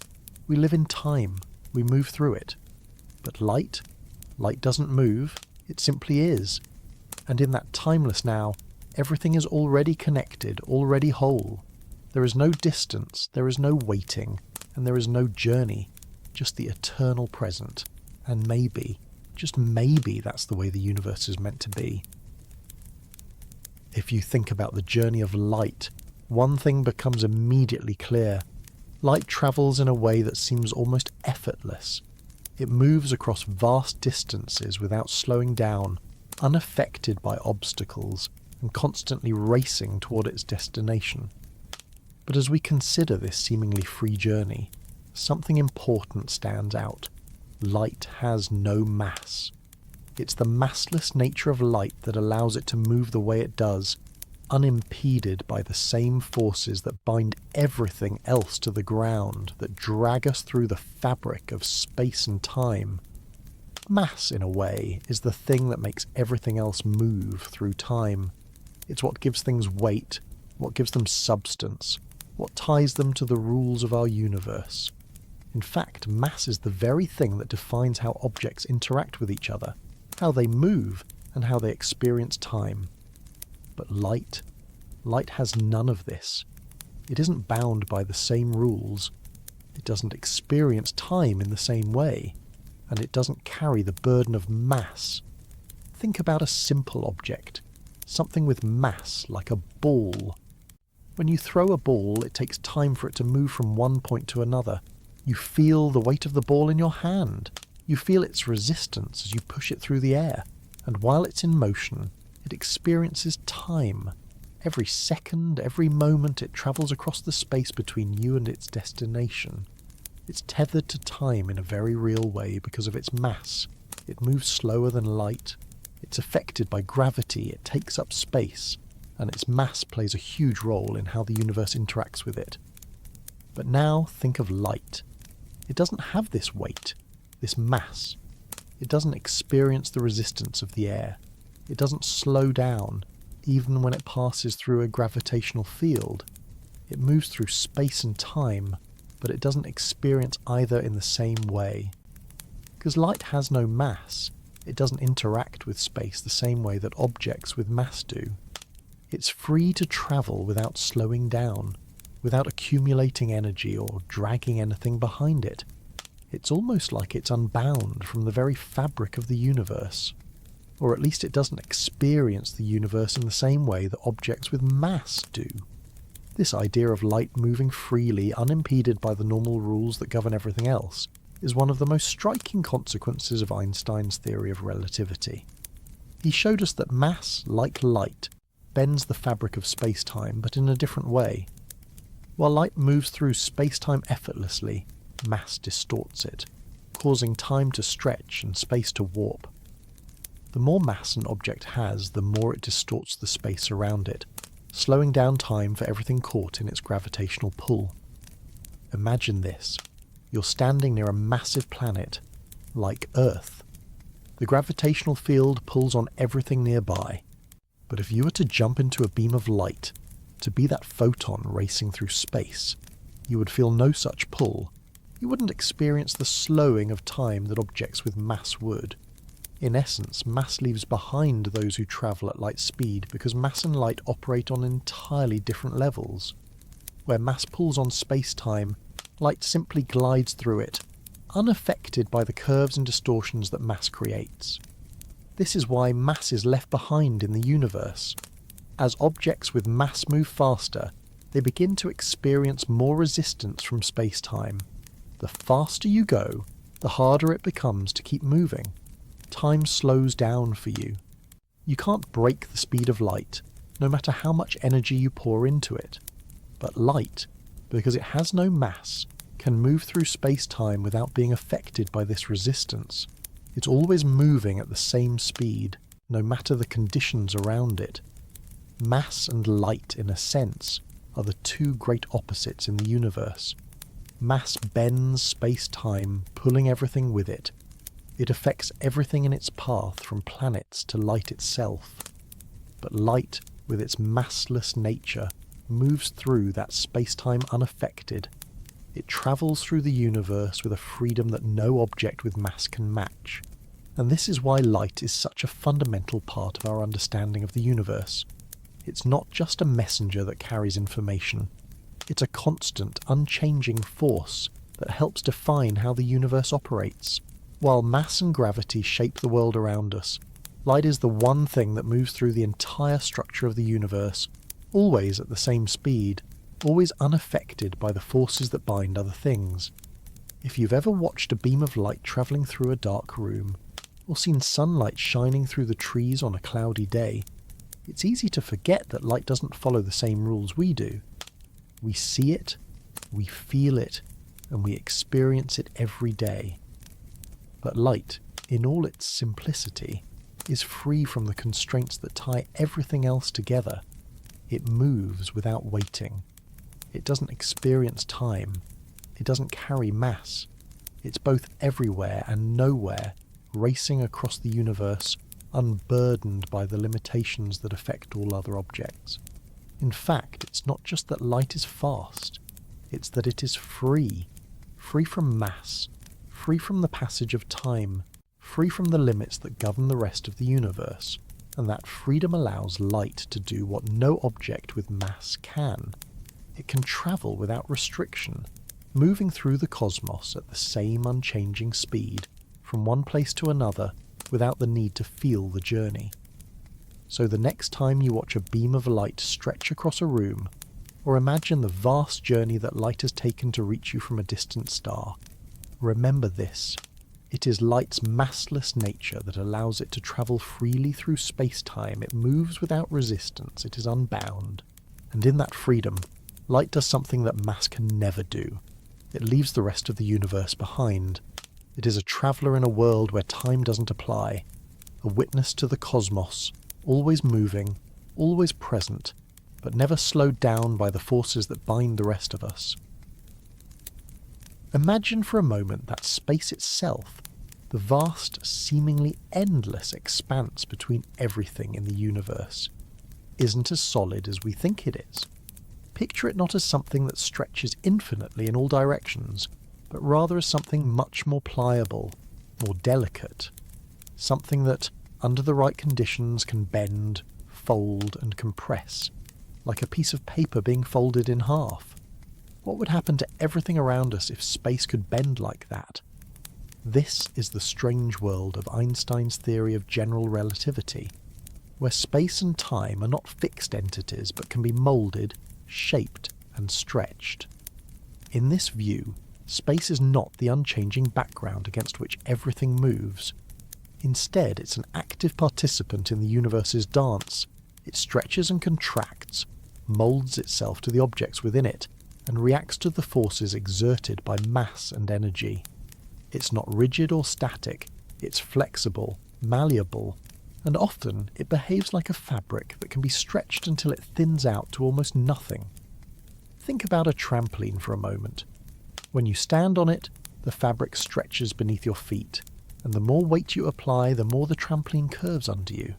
We live in time. We move through it. But light doesn't move. It simply is. And in that timeless now, everything is already connected, already whole. There is no distance, there is no waiting, and there is no journey, just the eternal present. And maybe, just maybe, that's the way the universe is meant to be. If you think about the journey of light, one thing becomes immediately clear. Light travels in a way that seems almost effortless. It moves across vast distances without slowing down, unaffected by obstacles, and constantly racing toward its destination. But as we consider this seemingly free journey, something important stands out. Light has no mass. It's the massless nature of light that allows it to move the way it does, unimpeded by the same forces that bind everything else to the ground, that drag us through the fabric of space and time. Mass, in a way, is the thing that makes everything else move through time. It's what gives things weight, what gives them substance, what ties them to the rules of our universe. In fact, mass is the very thing that defines how objects interact with each other, how they move, and how they experience time. But light has none of this. It isn't bound by the same rules. It doesn't experience time in the same way, and it doesn't carry the burden of mass. Think about a simple object, something with mass like a ball. When you throw a ball, it takes time for it to move from one point to another. You feel the weight of the ball in your hand. You feel its resistance as you push it through the air, and while it's in motion, it experiences time. Every second, every moment it travels across the space between you and its destination. It's tethered to time in a very real way because of its mass. It moves slower than light. It's affected by gravity, it takes up space, and its mass plays a huge role in how the universe interacts with it. But now think of light. It doesn't have this weight, this mass. It doesn't experience the resistance of the air. It doesn't slow down, even when it passes through a gravitational field. It moves through space and time, but it doesn't experience either in the same way. Because light has no mass, it doesn't interact with space the same way that objects with mass do. It's free to travel without slowing down, without accumulating energy or dragging anything behind it. It's almost like it's unbound from the very fabric of the universe. Or at least it doesn't experience the universe in the same way that objects with mass do. This idea of light moving freely, unimpeded by the normal rules that govern everything else, is one of the most striking consequences of Einstein's theory of relativity. He showed us that mass, like light, bends the fabric of space-time, but in a different way. While light moves through space-time effortlessly, mass distorts it, causing time to stretch and space to warp. The more mass an object has, the more it distorts the space around it, slowing down time for everything caught in its gravitational pull. Imagine this. You're standing near a massive planet, like Earth. The gravitational field pulls on everything nearby. But if you were to jump into a beam of light, to be that photon racing through space, you would feel no such pull. You wouldn't experience the slowing of time that objects with mass would. In essence, mass leaves behind those who travel at light speed because mass and light operate on entirely different levels. Where mass pulls on space-time, light simply glides through it, unaffected by the curves and distortions that mass creates. This is why mass is left behind in the universe. As objects with mass move faster, they begin to experience more resistance from space-time. The faster you go, the harder it becomes to keep moving. Time slows down for you. You can't break the speed of light, no matter how much energy you pour into it. But light, because it has no mass, can move through space-time without being affected by this resistance. It's always moving at the same speed, no matter the conditions around it. Mass and light, in a sense, are the two great opposites in the universe. Mass bends space-time, pulling everything with it. It affects everything in its path, from planets to light itself. But light, with its massless nature, moves through that space-time unaffected. It travels through the universe with a freedom that no object with mass can match. And this is why light is such a fundamental part of our understanding of the universe. It's not just a messenger that carries information. It's a constant, unchanging force that helps define how the universe operates. While mass and gravity shape the world around us, light is the one thing that moves through the entire structure of the universe, always at the same speed, always unaffected by the forces that bind other things. If you've ever watched a beam of light travelling through a dark room, or seen sunlight shining through the trees on a cloudy day, it's easy to forget that light doesn't follow the same rules we do. We see it, we feel it, and we experience it every day. But light, in all its simplicity, is free from the constraints that tie everything else together. It moves without waiting. It doesn't experience time. It doesn't carry mass. It's both everywhere and nowhere, racing across the universe, unburdened by the limitations that affect all other objects. In fact, it's not just that light is fast, it's that it is free. Free from mass, free from the passage of time, free from the limits that govern the rest of the universe, and that freedom allows light to do what no object with mass can. It can travel without restriction, moving through the cosmos at the same unchanging speed, from one place to another, without the need to feel the journey. So the next time you watch a beam of light stretch across a room, or imagine the vast journey that light has taken to reach you from a distant star, remember this. It is light's massless nature that allows it to travel freely through space-time. It moves without resistance. It is unbound. And in that freedom, light does something that mass can never do. It leaves the rest of the universe behind. It is a traveller in a world where time doesn't apply, a witness to the cosmos, always moving, always present, but never slowed down by the forces that bind the rest of us. Imagine for a moment that space itself, the vast, seemingly endless expanse between everything in the universe, isn't as solid as we think it is. Picture it not as something that stretches infinitely in all directions, but rather as something much more pliable, more delicate, something that, under the right conditions, can bend, fold, and compress, like a piece of paper being folded in half. What would happen to everything around us if space could bend like that? This is the strange world of Einstein's theory of general relativity, where space and time are not fixed entities but can be moulded, shaped, and stretched. In this view, Space is not the unchanging background against which everything moves. Instead, it's an active participant in the universe's dance. It stretches and contracts, moulds itself to the objects within it, and reacts to the forces exerted by mass and energy. It's not rigid or static, it's flexible, malleable, and often it behaves like a fabric that can be stretched until it thins out to almost nothing. Think about a trampoline for a moment. When you stand on it, the fabric stretches beneath your feet, and the more weight you apply, the more the trampoline curves under you.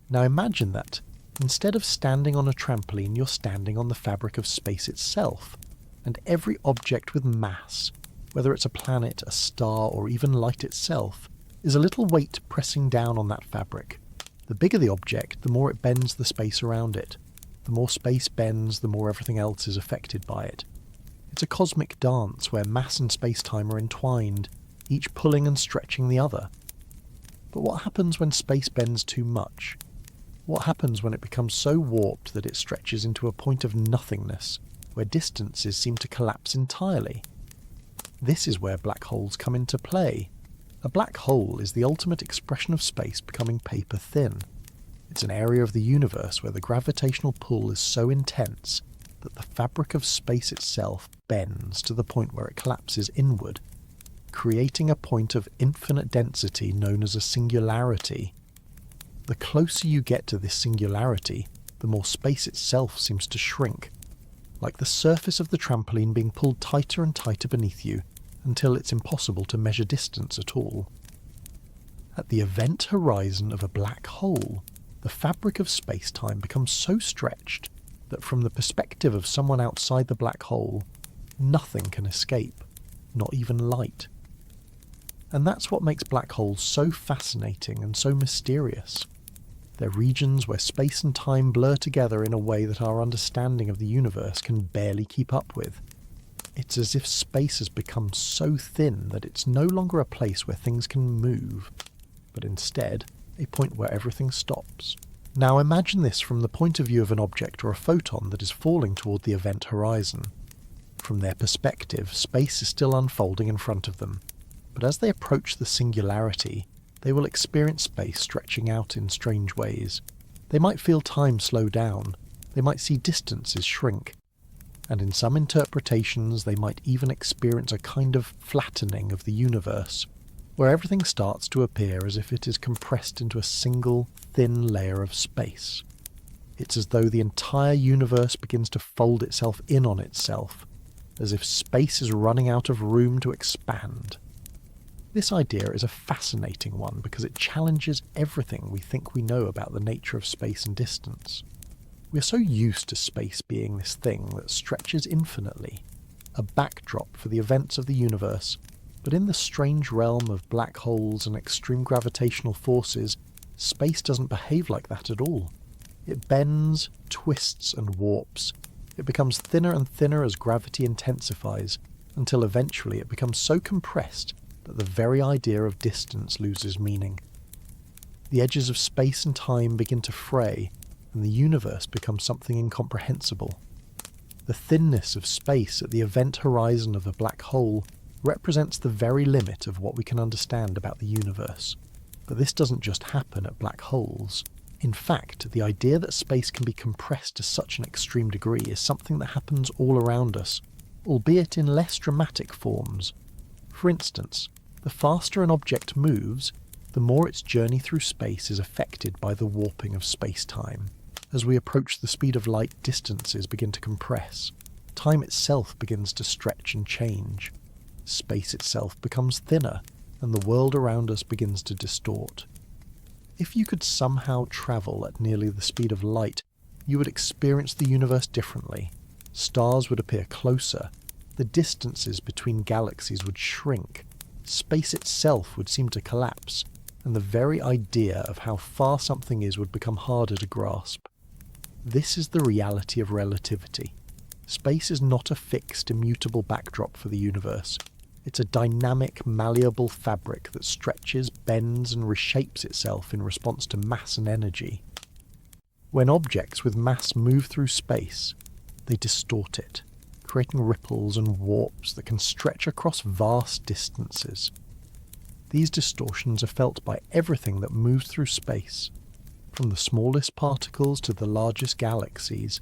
Now imagine that, instead of standing on a trampoline, you're standing on the fabric of space itself, and every object with mass, whether it's a planet, a star, or even light itself, is a little weight pressing down on that fabric. The bigger the object, the more it bends the space around it. The more space bends, the more everything else is affected by it. It's a cosmic dance where mass and space-time are entwined, each pulling and stretching the other. But what happens when space bends too much? What happens when it becomes so warped that it stretches into a point of nothingness, where distances seem to collapse entirely? This is where black holes come into play. A black hole is the ultimate expression of space becoming paper thin. It's an area of the universe where the gravitational pull is so intense that the fabric of space itself bends to the point where it collapses inward, creating a point of infinite density known as a singularity. The closer you get to this singularity, the more space itself seems to shrink, like the surface of the trampoline being pulled tighter and tighter beneath you until it's impossible to measure distance at all. At the event horizon of a black hole, the fabric of space-time becomes so stretched that from the perspective of someone outside the black hole, nothing can escape, not even light. And that's what makes black holes so fascinating and so mysterious. They're regions where space and time blur together in a way that our understanding of the universe can barely keep up with. It's as if space has become so thin that it's no longer a place where things can move, but instead a point where everything stops. Now imagine this from the point of view of an object or a photon that is falling toward the event horizon. From their perspective, space is still unfolding in front of them, but as they approach the singularity, they will experience space stretching out in strange ways. They might feel time slow down, they might see distances shrink, and in some interpretations they might even experience a kind of flattening of the universe, where everything starts to appear as if it is compressed into a single, thin layer of space. It's as though the entire universe begins to fold itself in on itself, as if space is running out of room to expand. This idea is a fascinating one because it challenges everything we think we know about the nature of space and distance. We are so used to space being this thing that stretches infinitely, a backdrop for the events of the universe, but in the strange realm of black holes and extreme gravitational forces, space doesn't behave like that at all. It bends, twists and warps. It becomes thinner and thinner as gravity intensifies, until eventually it becomes so compressed that the very idea of distance loses meaning. The edges of space and time begin to fray, and the universe becomes something incomprehensible. The thinness of space at the event horizon of a black hole represents the very limit of what we can understand about the universe. But this doesn't just happen at black holes. In fact, the idea that space can be compressed to such an extreme degree is something that happens all around us, albeit in less dramatic forms. For instance, the faster an object moves, the more its journey through space is affected by the warping of space-time. As we approach the speed of light, distances begin to compress. Time itself begins to stretch and change. Space itself becomes thinner, and the world around us begins to distort. If you could somehow travel at nearly the speed of light, you would experience the universe differently. Stars would appear closer. The distances between galaxies would shrink. Space itself would seem to collapse, and the very idea of how far something is would become harder to grasp. This is the reality of relativity. Space is not a fixed, immutable backdrop for the universe. It's a dynamic, malleable fabric that stretches, bends, and reshapes itself in response to mass and energy. When objects with mass move through space, they distort it, creating ripples and warps that can stretch across vast distances. These distortions are felt by everything that moves through space, from the smallest particles to the largest galaxies.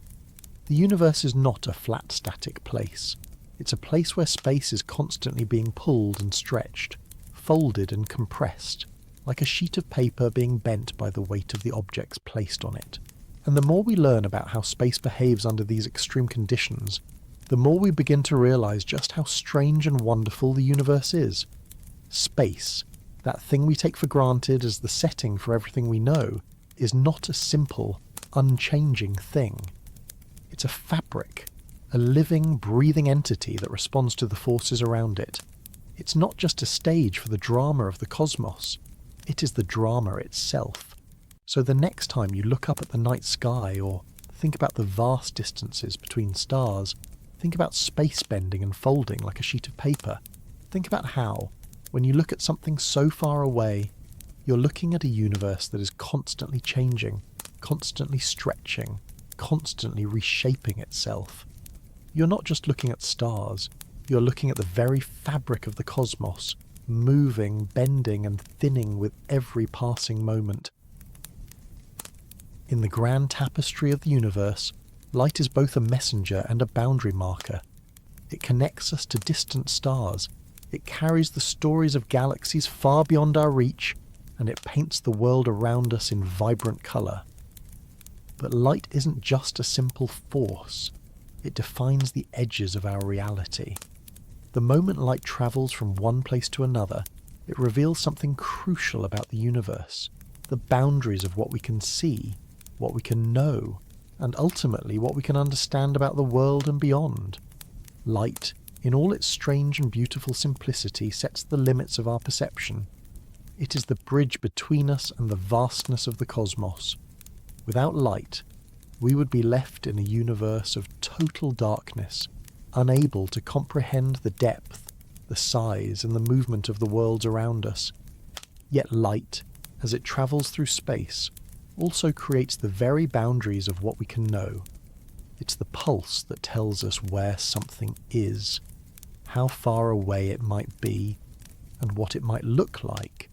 The universe is not a flat, static place. It's a place where space is constantly being pulled and stretched, folded and compressed, like a sheet of paper being bent by the weight of the objects placed on it. And the more we learn about how space behaves under these extreme conditions, the more we begin to realize just how strange and wonderful the universe is. Space, that thing we take for granted as the setting for everything we know, is not a simple, unchanging thing. It's a fabric, a living, breathing entity that responds to the forces around it. It's not just a stage for the drama of the cosmos, it is the drama itself. So the next time you look up at the night sky or think about the vast distances between stars, think about space bending and folding like a sheet of paper. Think about how, when you look at something so far away, you're looking at a universe that is constantly changing, constantly stretching, constantly reshaping itself. You're not just looking at stars, you're looking at the very fabric of the cosmos, moving, bending and thinning with every passing moment. In the grand tapestry of the universe, light is both a messenger and a boundary marker. It connects us to distant stars, it carries the stories of galaxies far beyond our reach, and it paints the world around us in vibrant colour. But light isn't just a simple force, it defines the edges of our reality. The moment light travels from one place to another, it reveals something crucial about the universe, the boundaries of what we can see, what we can know, and ultimately what we can understand about the world and beyond. Light, in all its strange and beautiful simplicity, sets the limits of our perception. It is the bridge between us and the vastness of the cosmos. Without light, we would be left in a universe of total darkness, unable to comprehend the depth, the size, and the movement of the worlds around us. Yet light, as it travels through space, also creates the very boundaries of what we can know. It's the pulse that tells us where something is, how far away it might be, and what it might look like.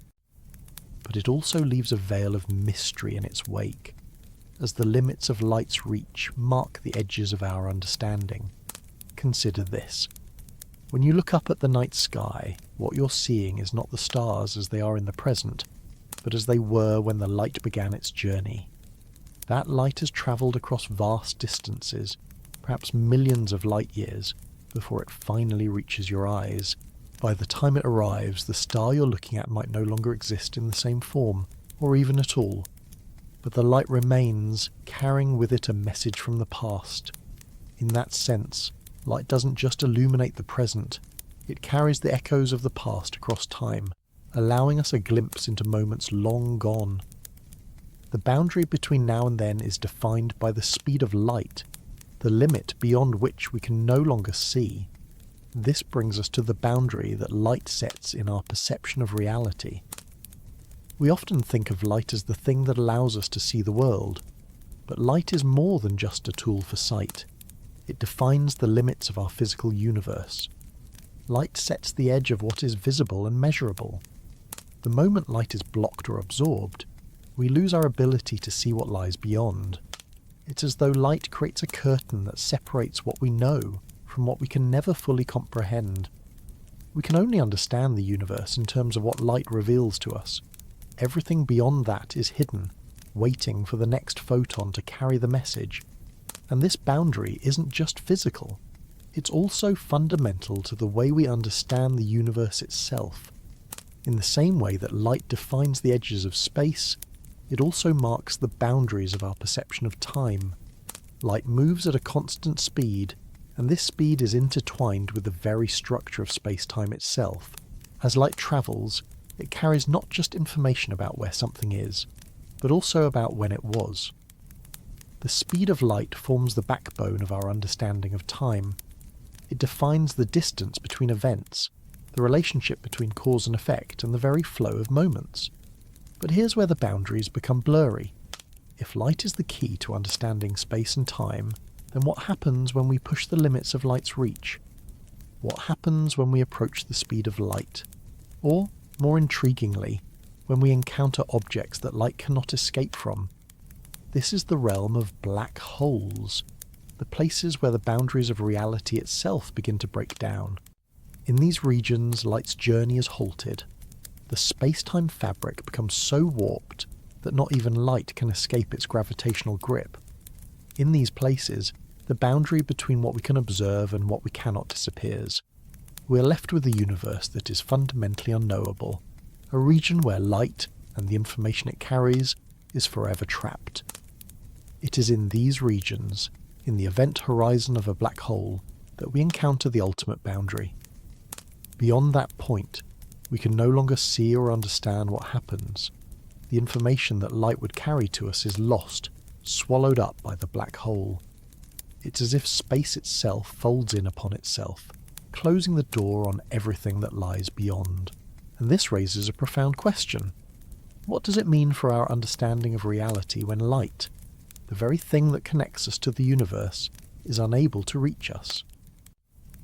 But it also leaves a veil of mystery in its wake, as the limits of light's reach mark the edges of our understanding. Consider this. When you look up at the night sky, what you're seeing is not the stars as they are in the present, but as they were when the light began its journey. That light has travelled across vast distances, perhaps millions of light years, before it finally reaches your eyes. By the time it arrives, the star you're looking at might no longer exist in the same form, or even at all. But the light remains, carrying with it a message from the past. In that sense, light doesn't just illuminate the present, it carries the echoes of the past across time, allowing us a glimpse into moments long gone. The boundary between now and then is defined by the speed of light, the limit beyond which we can no longer see. This brings us to the boundary that light sets in our perception of reality. We often think of light as the thing that allows us to see the world, but light is more than just a tool for sight. It defines the limits of our physical universe. Light sets the edge of what is visible and measurable. The moment light is blocked or absorbed, we lose our ability to see what lies beyond. It's as though light creates a curtain that separates what we know from what we can never fully comprehend. We can only understand the universe in terms of what light reveals to us. Everything beyond that is hidden, waiting for the next photon to carry the message. And this boundary isn't just physical, it's also fundamental to the way we understand the universe itself. In the same way that light defines the edges of space, it also marks the boundaries of our perception of time. Light moves at a constant speed, and this speed is intertwined with the very structure of space-time itself. As light travels, it carries not just information about where something is, but also about when it was. The speed of light forms the backbone of our understanding of time. It defines the distance between events, the relationship between cause and effect, and the very flow of moments. But here's where the boundaries become blurry. If light is the key to understanding space and time, then what happens when we push the limits of light's reach? What happens when we approach the speed of light? Or, more intriguingly, when we encounter objects that light cannot escape from? This is the realm of black holes, the places where the boundaries of reality itself begin to break down. In these regions, light's journey is halted. The space-time fabric becomes so warped that not even light can escape its gravitational grip. In these places, the boundary between what we can observe and what we cannot disappears. We are left with a universe that is fundamentally unknowable, a region where light, and the information it carries, is forever trapped. It is in these regions, in the event horizon of a black hole, that we encounter the ultimate boundary. Beyond that point, we can no longer see or understand what happens. The information that light would carry to us is lost, swallowed up by the black hole. It's as if space itself folds in upon itself, closing the door on everything that lies beyond. And this raises a profound question. What does it mean for our understanding of reality when light, the very thing that connects us to the universe, is unable to reach us?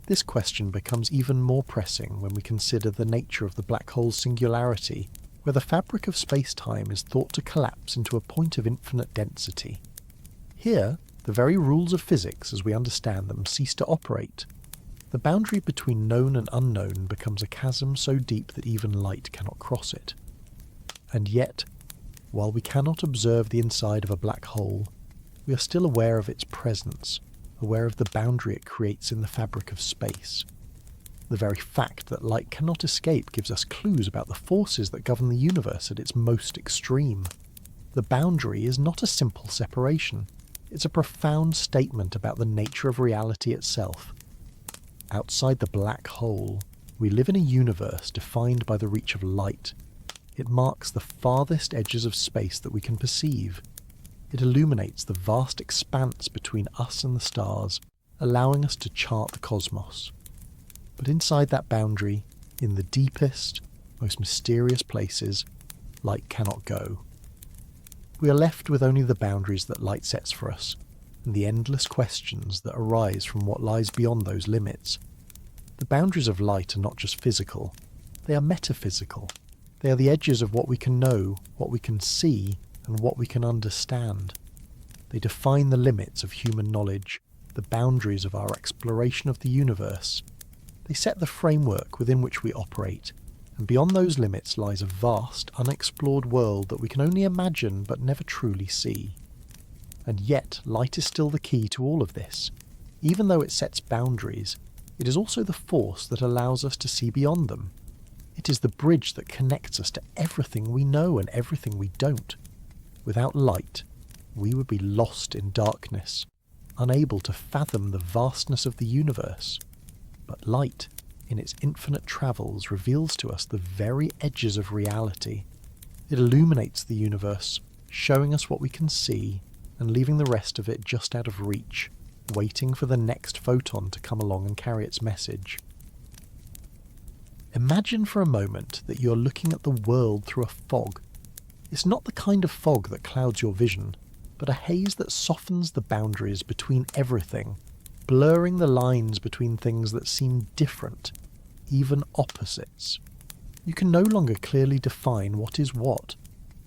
This question becomes even more pressing when we consider the nature of the black hole's singularity, where the fabric of space-time is thought to collapse into a point of infinite density. Here, the very rules of physics as we understand them cease to operate. The boundary between known and unknown becomes a chasm so deep that even light cannot cross it. And yet, while we cannot observe the inside of a black hole, we are still aware of its presence, aware of the boundary it creates in the fabric of space. The very fact that light cannot escape gives us clues about the forces that govern the universe at its most extreme. The boundary is not a simple separation. It's a profound statement about the nature of reality itself. Outside the black hole, we live in a universe defined by the reach of light. It marks the farthest edges of space that we can perceive. It illuminates the vast expanse between us and the stars, allowing us to chart the cosmos. But inside that boundary, in the deepest, most mysterious places, light cannot go. We are left with only the boundaries that light sets for us, and the endless questions that arise from what lies beyond those limits. The boundaries of light are not just physical, they are metaphysical. They are the edges of what we can know, what we can see, and what we can understand. They define the limits of human knowledge, the boundaries of our exploration of the universe. They set the framework within which we operate, and beyond those limits lies a vast, unexplored world that we can only imagine but never truly see. And yet, light is still the key to all of this. Even though it sets boundaries, it is also the force that allows us to see beyond them. It is the bridge that connects us to everything we know and everything we don't. Without light, we would be lost in darkness, unable to fathom the vastness of the universe. But light, in its infinite travels, reveals to us the very edges of reality. It illuminates the universe, showing us what we can see, and leaving the rest of it just out of reach, waiting for the next photon to come along and carry its message. Imagine for a moment that you're looking at the world through a fog. It's not the kind of fog that clouds your vision, but a haze that softens the boundaries between everything, blurring the lines between things that seem different, even opposites. You can no longer clearly define what is what,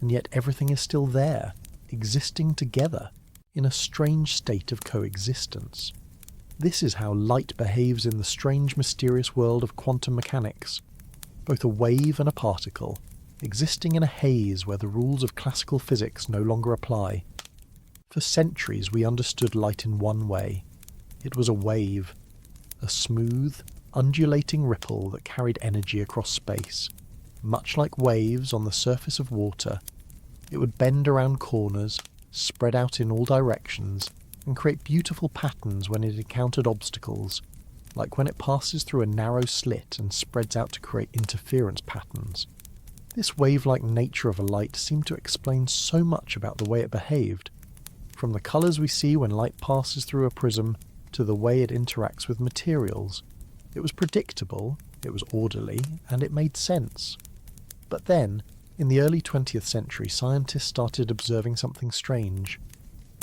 and yet everything is still there, existing together, in a strange state of coexistence. This is how light behaves in the strange, mysterious world of quantum mechanics. Both a wave and a particle, existing in a haze where the rules of classical physics no longer apply. For centuries we understood light in one way. It was a wave, a smooth, undulating ripple that carried energy across space. Much like waves on the surface of water, it would bend around corners, spread out in all directions, and create beautiful patterns when it encountered obstacles, like when it passes through a narrow slit and spreads out to create interference patterns. This wave-like nature of a light seemed to explain so much about the way it behaved, from the colours we see when light passes through a prism to the way it interacts with materials. It was predictable, it was orderly, and it made sense. But then, in the early 20th century, scientists started observing something strange.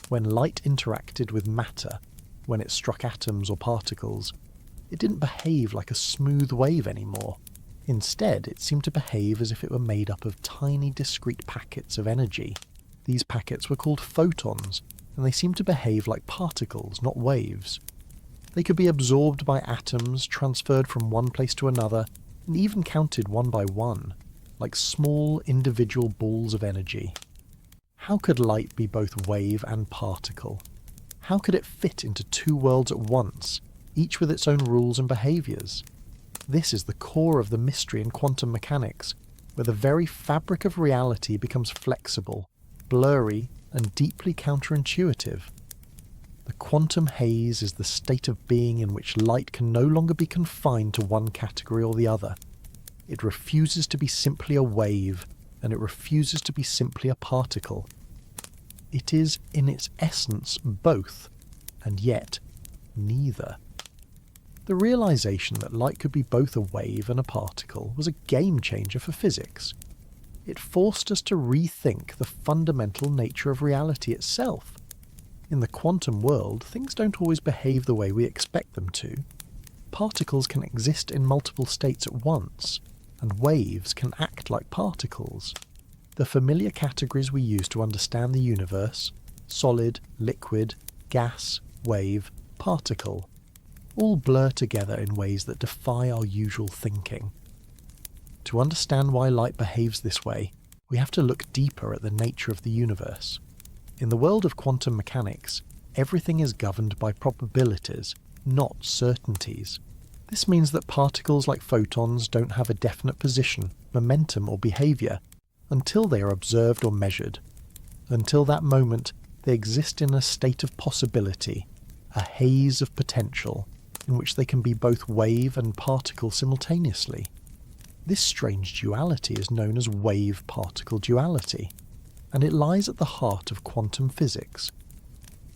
When light interacted with matter, when it struck atoms or particles, it didn't behave like a smooth wave anymore. Instead, it seemed to behave as if it were made up of tiny discrete packets of energy. These packets were called photons, and they seemed to behave like particles, not waves. They could be absorbed by atoms, transferred from one place to another, and even counted one by one, like small individual balls of energy. How could light be both wave and particle? How could it fit into two worlds at once, each with its own rules and behaviours? This is the core of the mystery in quantum mechanics, where the very fabric of reality becomes flexible, blurry, and deeply counterintuitive. The quantum haze is the state of being in which light can no longer be confined to one category or the other. It refuses to be simply a wave, and it refuses to be simply a particle. It is, in its essence, both, and yet neither. The realization that light could be both a wave and a particle was a game changer for physics. It forced us to rethink the fundamental nature of reality itself. In the quantum world, things don't always behave the way we expect them to. Particles can exist in multiple states at once, and waves can act like particles. The familiar categories we use to understand the universe — solid, liquid, gas, wave, particle — all blur together in ways that defy our usual thinking. To understand why light behaves this way, we have to look deeper at the nature of the universe. In the world of quantum mechanics, everything is governed by probabilities, not certainties. This means that particles like photons don't have a definite position, momentum, or behaviour until they are observed or measured. Until that moment, they exist in a state of possibility, a haze of potential, in which they can be both wave and particle simultaneously. This strange duality is known as wave-particle duality, and it lies at the heart of quantum physics.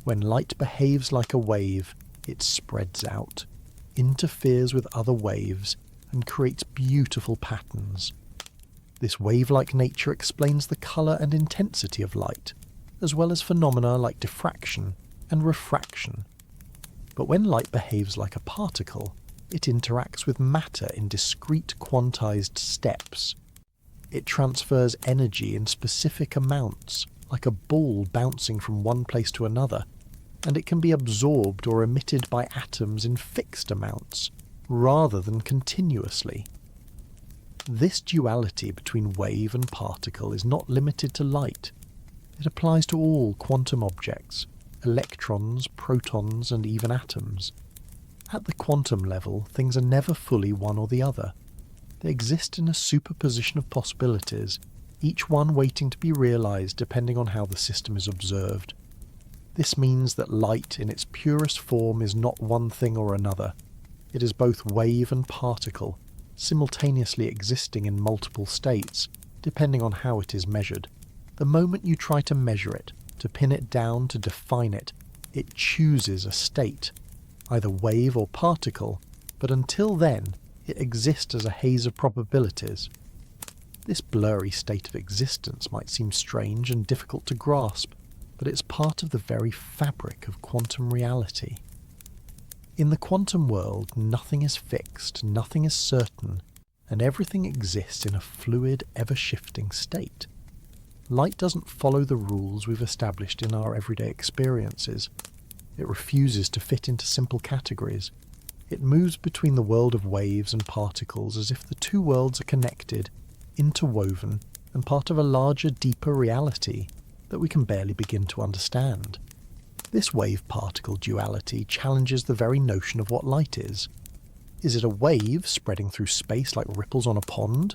When light behaves like a wave, it spreads out, interferes with other waves, and creates beautiful patterns. This wave-like nature explains the colour and intensity of light, as well as phenomena like diffraction and refraction. But when light behaves like a particle, it interacts with matter in discrete quantized steps. It transfers energy in specific amounts, like a ball bouncing from one place to another, and it can be absorbed or emitted by atoms in fixed amounts, rather than continuously. This duality between wave and particle is not limited to light. It applies to all quantum objects, electrons, protons, and even atoms. At the quantum level, things are never fully one or the other. They exist in a superposition of possibilities, each one waiting to be realized depending on how the system is observed. This means that light in its purest form is not one thing or another. It is both wave and particle, simultaneously existing in multiple states, depending on how it is measured. The moment you try to measure it, to pin it down, to define it, it chooses a state, either wave or particle, but until then, it exists as a haze of probabilities. This blurry state of existence might seem strange and difficult to grasp, but it's part of the very fabric of quantum reality. In the quantum world, nothing is fixed, nothing is certain, and everything exists in a fluid, ever-shifting state. Light doesn't follow the rules we've established in our everyday experiences. It refuses to fit into simple categories. It moves between the world of waves and particles as if the two worlds are connected, interwoven, and part of a larger, deeper reality that we can barely begin to understand. This wave-particle duality challenges the very notion of what light is. Is it a wave spreading through space like ripples on a pond?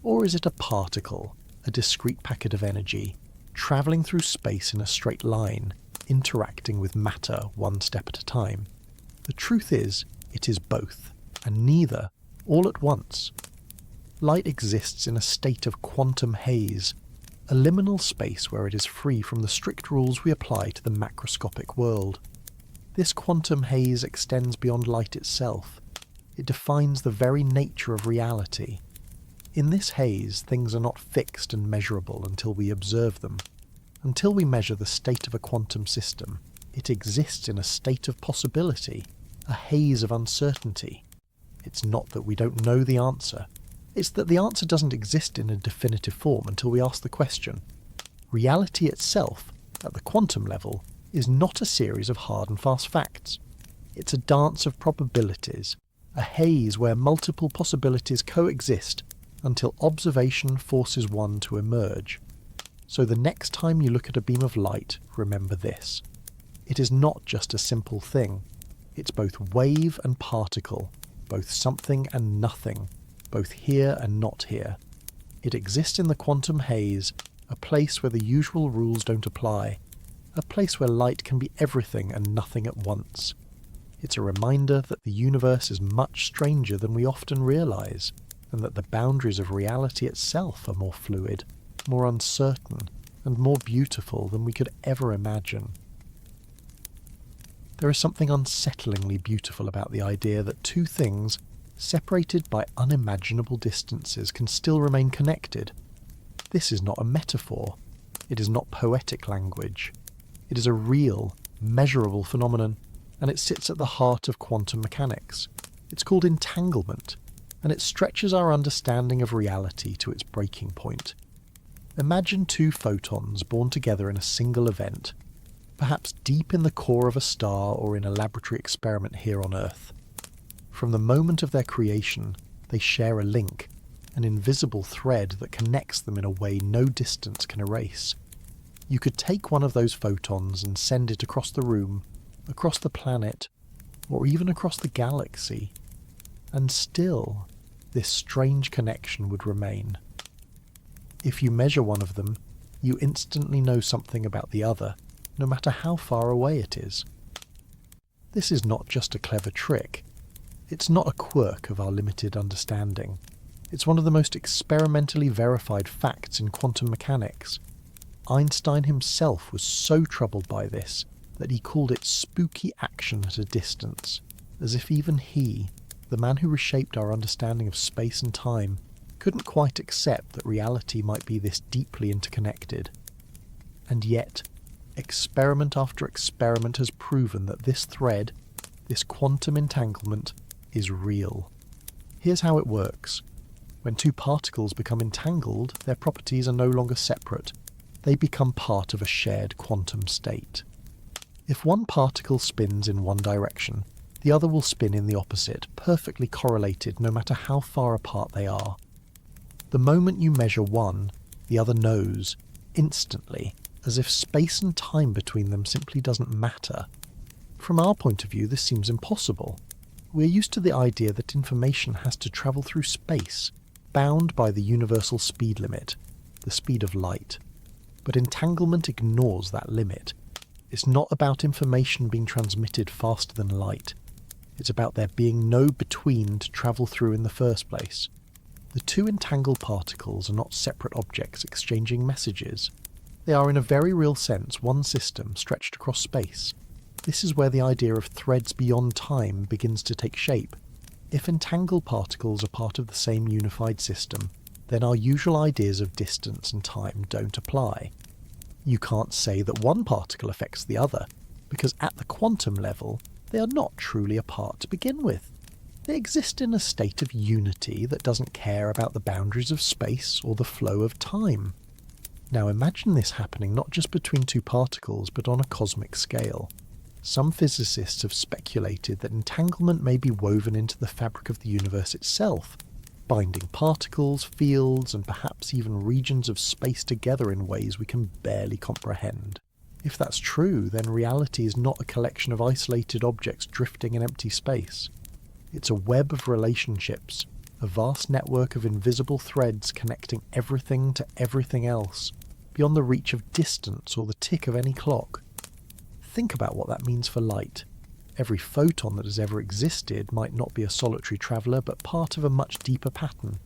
Or is it a particle, a discrete packet of energy, travelling through space in a straight line, interacting with matter one step at a time? The truth is, it is both, and neither, all at once. Light exists in a state of quantum haze, a liminal space where it is free from the strict rules we apply to the macroscopic world. This quantum haze extends beyond light itself. It defines the very nature of reality. In this haze, things are not fixed and measurable until we observe them. Until we measure the state of a quantum system, It exists in a state of possibility, a haze of uncertainty. It's not that we don't know the answer. It's that the answer doesn't exist in a definitive form until we ask the question. Reality itself, at the quantum level, is not a series of hard and fast facts. It's a dance of probabilities, a haze where multiple possibilities coexist until observation forces one to emerge. So the next time you look at a beam of light, remember this. It is not just a simple thing. It's both wave and particle, both something and nothing, both here and not here. It exists in the quantum haze, a place where the usual rules don't apply, a place where light can be everything and nothing at once. It's a reminder that the universe is much stranger than we often realise, and that the boundaries of reality itself are more fluid, more uncertain, and more beautiful than we could ever imagine. There is something unsettlingly beautiful about the idea that two things, separated by unimaginable distances, can still remain connected. This is not a metaphor. It is not poetic language. It is a real, measurable phenomenon, and it sits at the heart of quantum mechanics. It's called entanglement, and it stretches our understanding of reality to its breaking point. Imagine two photons born together in a single event, perhaps deep in the core of a star or in a laboratory experiment here on Earth. From the moment of their creation, they share a link, an invisible thread that connects them in a way no distance can erase. You could take one of those photons and send it across the room, across the planet, or even across the galaxy, and still, this strange connection would remain. If you measure one of them, you instantly know something about the other, no matter how far away it is. This is not just a clever trick. It's not a quirk of our limited understanding. It's one of the most experimentally verified facts in quantum mechanics. Einstein himself was so troubled by this that he called it spooky action at a distance, as if even he, the man who reshaped our understanding of space and time, couldn't quite accept that reality might be this deeply interconnected. And yet, experiment after experiment has proven that this thread, this quantum entanglement, is real. Here's how it works. When two particles become entangled, their properties are no longer separate. They become part of a shared quantum state. If one particle spins in one direction, the other will spin in the opposite, perfectly correlated no matter how far apart they are. The moment you measure one, the other knows, instantly, as if space and time between them simply doesn't matter. From our point of view, this seems impossible. We're used to the idea that information has to travel through space, bound by the universal speed limit, the speed of light. But entanglement ignores that limit. It's not about information being transmitted faster than light. It's about there being no between to travel through in the first place. The two entangled particles are not separate objects exchanging messages. They are in a very real sense one system stretched across space. This is where the idea of threads beyond time begins to take shape. If entangled particles are part of the same unified system, then our usual ideas of distance and time don't apply. You can't say that one particle affects the other, because at the quantum level, they are not truly apart to begin with. They exist in a state of unity that doesn't care about the boundaries of space or the flow of time. Now imagine this happening not just between two particles, but on a cosmic scale. Some physicists have speculated that entanglement may be woven into the fabric of the universe itself, binding particles, fields, and perhaps even regions of space together in ways we can barely comprehend. If that's true, then reality is not a collection of isolated objects drifting in empty space. It's a web of relationships, a vast network of invisible threads connecting everything to everything else, beyond the reach of distance or the tick of any clock. Think about what that means for light. Every photon that has ever existed might not be a solitary traveller, but part of a much deeper pattern.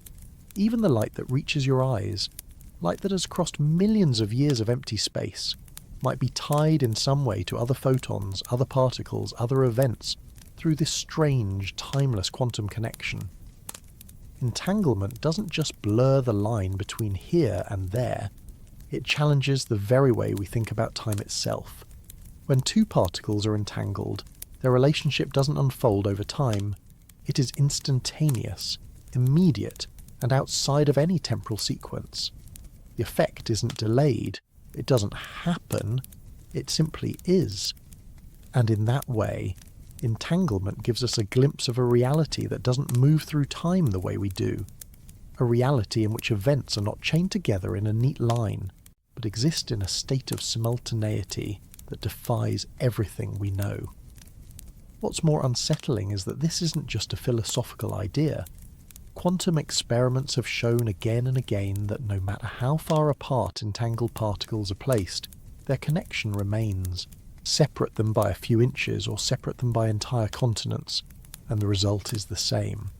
Even the light that reaches your eyes, light that has crossed millions of years of empty space, might be tied in some way to other photons, other particles, other events, through this strange, timeless quantum connection. Entanglement doesn't just blur the line between here and there, it challenges the very way we think about time itself. When two particles are entangled, their relationship doesn't unfold over time. It is instantaneous, immediate, and outside of any temporal sequence. The effect isn't delayed, it doesn't happen, it simply is. And in that way, entanglement gives us a glimpse of a reality that doesn't move through time the way we do. A reality in which events are not chained together in a neat line, but exist in a state of simultaneity that defies everything we know. What's more unsettling is that this isn't just a philosophical idea. Quantum experiments have shown again and again that no matter how far apart entangled particles are placed, their connection remains. Separate them by a few inches or separate them by entire continents, and the result is the same.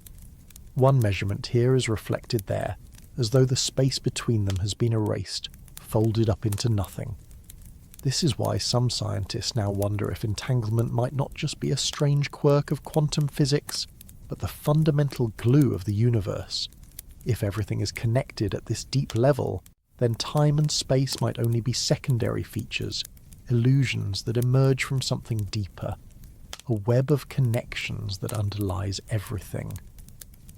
One measurement here is reflected there, as though the space between them has been erased, folded up into nothing. This is why some scientists now wonder if entanglement might not just be a strange quirk of quantum physics, but the fundamental glue of the universe. If everything is connected at this deep level, then time and space might only be secondary features, illusions that emerge from something deeper, a web of connections that underlies everything.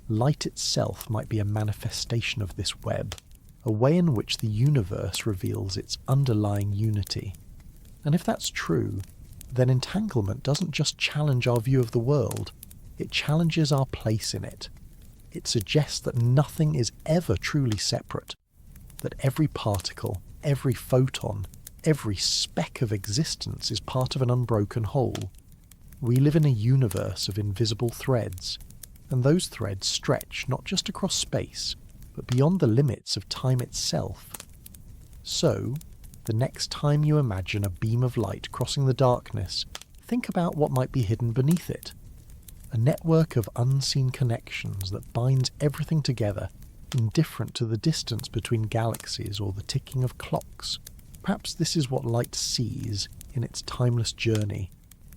Light itself might be a manifestation of this web, a way in which the universe reveals its underlying unity. And if that's true, then entanglement doesn't just challenge our view of the world, it challenges our place in it. It suggests that nothing is ever truly separate, that every particle, every photon, every speck of existence is part of an unbroken whole. We live in a universe of invisible threads, and those threads stretch not just across space, but beyond the limits of time itself. So, the next time you imagine a beam of light crossing the darkness, think about what might be hidden beneath it. A network of unseen connections that binds everything together, indifferent to the distance between galaxies or the ticking of clocks. Perhaps this is what light sees in its timeless journey,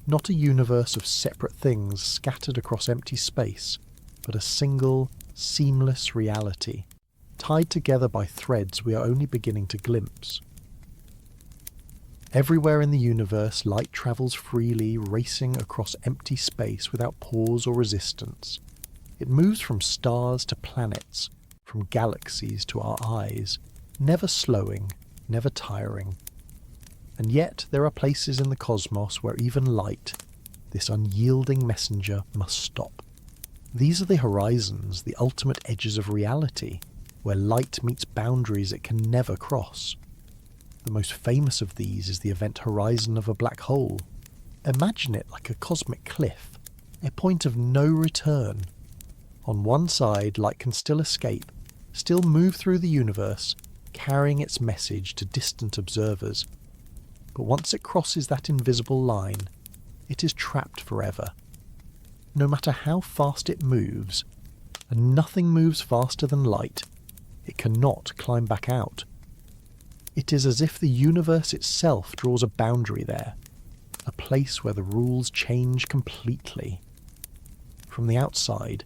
not a universe of separate things scattered across empty space, but a single, seamless reality, tied together by threads we are only beginning to glimpse. Everywhere in the universe, light travels freely, racing across empty space without pause or resistance. It moves from stars to planets, from galaxies to our eyes, never slowing, never tiring. And yet there are places in the cosmos where even light, this unyielding messenger, must stop. These are the horizons, the ultimate edges of reality, where light meets boundaries it can never cross. The most famous of these is the event horizon of a black hole. Imagine it like a cosmic cliff, a point of no return. On one side, light can still escape, still move through the universe, carrying its message to distant observers. But once it crosses that invisible line, it is trapped forever. No matter how fast it moves, and nothing moves faster than light, it cannot climb back out. It is as if the universe itself draws a boundary there, a place where the rules change completely. From the outside,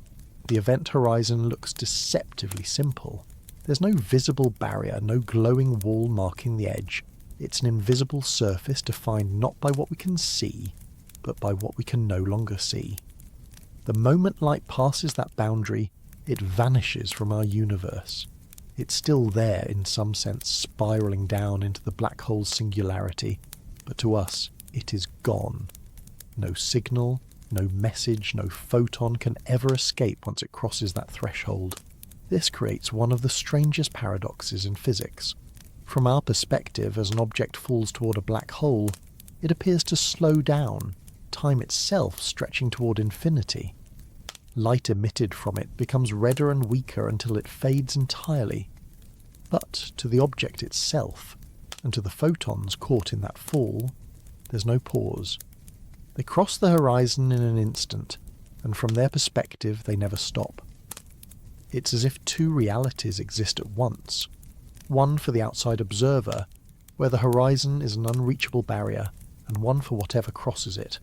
the event horizon looks deceptively simple. There's no visible barrier, no glowing wall marking the edge. It's an invisible surface defined not by what we can see, but by what we can no longer see. The moment light passes that boundary, it vanishes from our universe. It's still there in some sense, spiralling down into the black hole's singularity, but to us, it is gone. No signal, no message, no photon can ever escape once it crosses that threshold. This creates one of the strangest paradoxes in physics. From our perspective, as an object falls toward a black hole, it appears to slow down, time itself stretching toward infinity. Light emitted from it becomes redder and weaker until it fades entirely. But to the object itself, and to the photons caught in that fall, there's no pause. They cross the horizon in an instant, and from their perspective they never stop. It's as if two realities exist at once. One for the outside observer, where the horizon is an unreachable barrier, and one for whatever crosses it,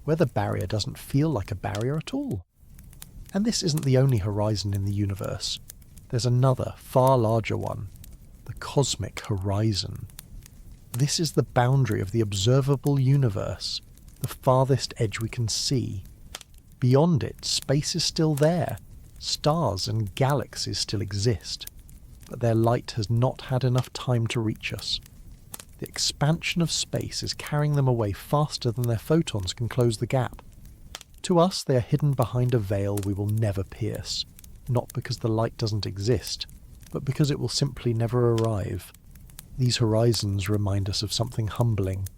where the barrier doesn't feel like a barrier at all. And this isn't the only horizon in the universe. There's another, far larger one, the cosmic horizon. This is the boundary of the observable universe, the farthest edge we can see. Beyond it, space is still there. Stars and galaxies still exist, but their light has not had enough time to reach us. The expansion of space is carrying them away faster than their photons can close the gap. To us, they are hidden behind a veil we will never pierce, not because the light doesn't exist, but because it will simply never arrive. These horizons remind us of something humbling.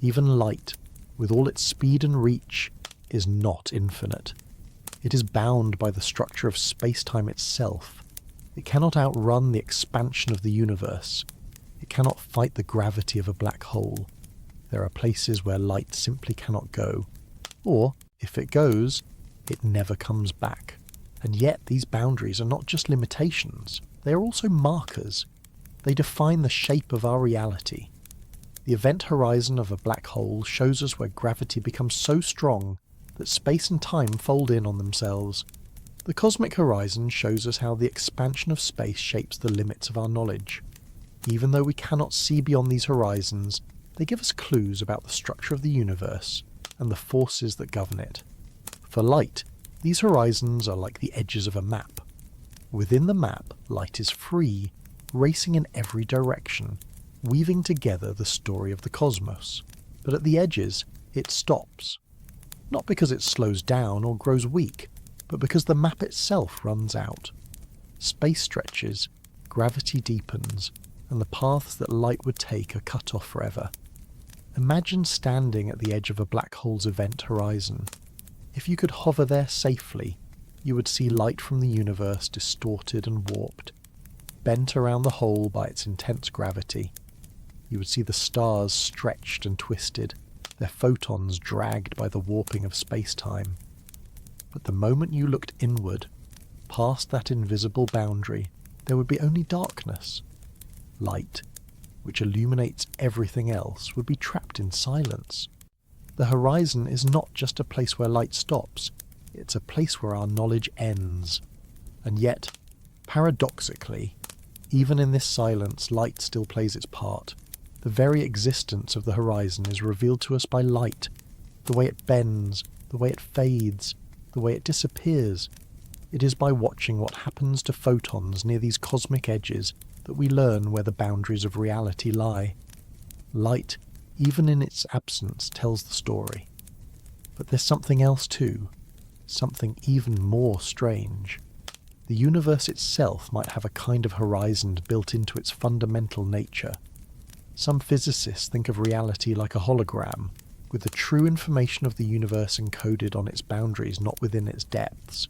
Even light, with all its speed and reach, is not infinite. It is bound by the structure of space-time itself. It cannot outrun the expansion of the universe. It cannot fight the gravity of a black hole. There are places where light simply cannot go. Or, if it goes, it never comes back. And yet these boundaries are not just limitations, they are also markers. They define the shape of our reality. The event horizon of a black hole shows us where gravity becomes so strong that space and time fold in on themselves. The cosmic horizon shows us how the expansion of space shapes the limits of our knowledge. Even though we cannot see beyond these horizons, they give us clues about the structure of the universe and the forces that govern it. For light, these horizons are like the edges of a map. Within the map, light is free, racing in every direction, weaving together the story of the cosmos. But at the edges, it stops. Not because it slows down or grows weak, but because the map itself runs out. Space stretches, gravity deepens, and the paths that light would take are cut off forever. Imagine standing at the edge of a black hole's event horizon. If you could hover there safely, you would see light from the universe distorted and warped, bent around the hole by its intense gravity. You would see the stars stretched and twisted, their photons dragged by the warping of space-time. But the moment you looked inward, past that invisible boundary, there would be only darkness. Light, which illuminates everything else, would be trapped in silence. The horizon is not just a place where light stops, it's a place where our knowledge ends. And yet, paradoxically, even in this silence, light still plays its part. The very existence of the horizon is revealed to us by light, the way it bends, the way it fades, the way it disappears. It is by watching what happens to photons near these cosmic edges that we learn where the boundaries of reality lie. Light, even in its absence, tells the story. But there's something else too, something even more strange. The universe itself might have a kind of horizon built into its fundamental nature. Some physicists think of reality like a hologram, with the true information of the universe encoded on its boundaries, not within its depths.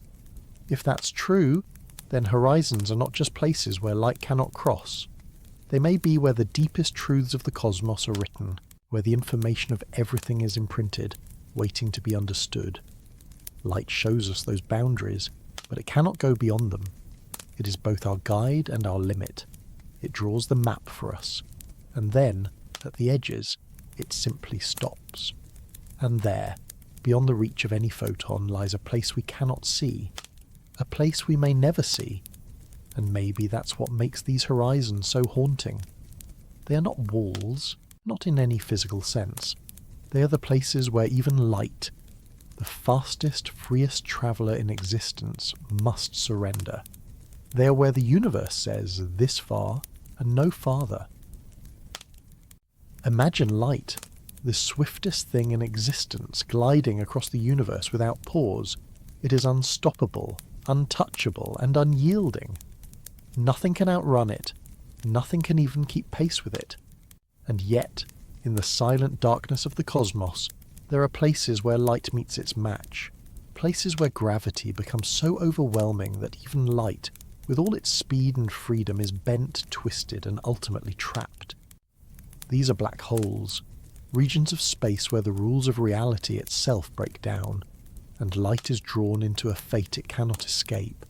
If that's true, then horizons are not just places where light cannot cross. They may be where the deepest truths of the cosmos are written, where the information of everything is imprinted, waiting to be understood. Light shows us those boundaries, but it cannot go beyond them. It is both our guide and our limit. It draws the map for us. And then, at the edges, it simply stops. And there, beyond the reach of any photon, lies a place we cannot see. A place we may never see. And maybe that's what makes these horizons so haunting. They are not walls, not in any physical sense. They are the places where even light, the fastest, freest traveller in existence, must surrender. They are where the universe says this far and no farther. Imagine light, the swiftest thing in existence, gliding across the universe without pause. It is unstoppable, untouchable, and unyielding. Nothing can outrun it. Nothing can even keep pace with it. And yet, in the silent darkness of the cosmos, there are places where light meets its match. Places where gravity becomes so overwhelming that even light, with all its speed and freedom, is bent, twisted, and ultimately trapped. These are black holes, regions of space where the rules of reality itself break down, and light is drawn into a fate it cannot escape.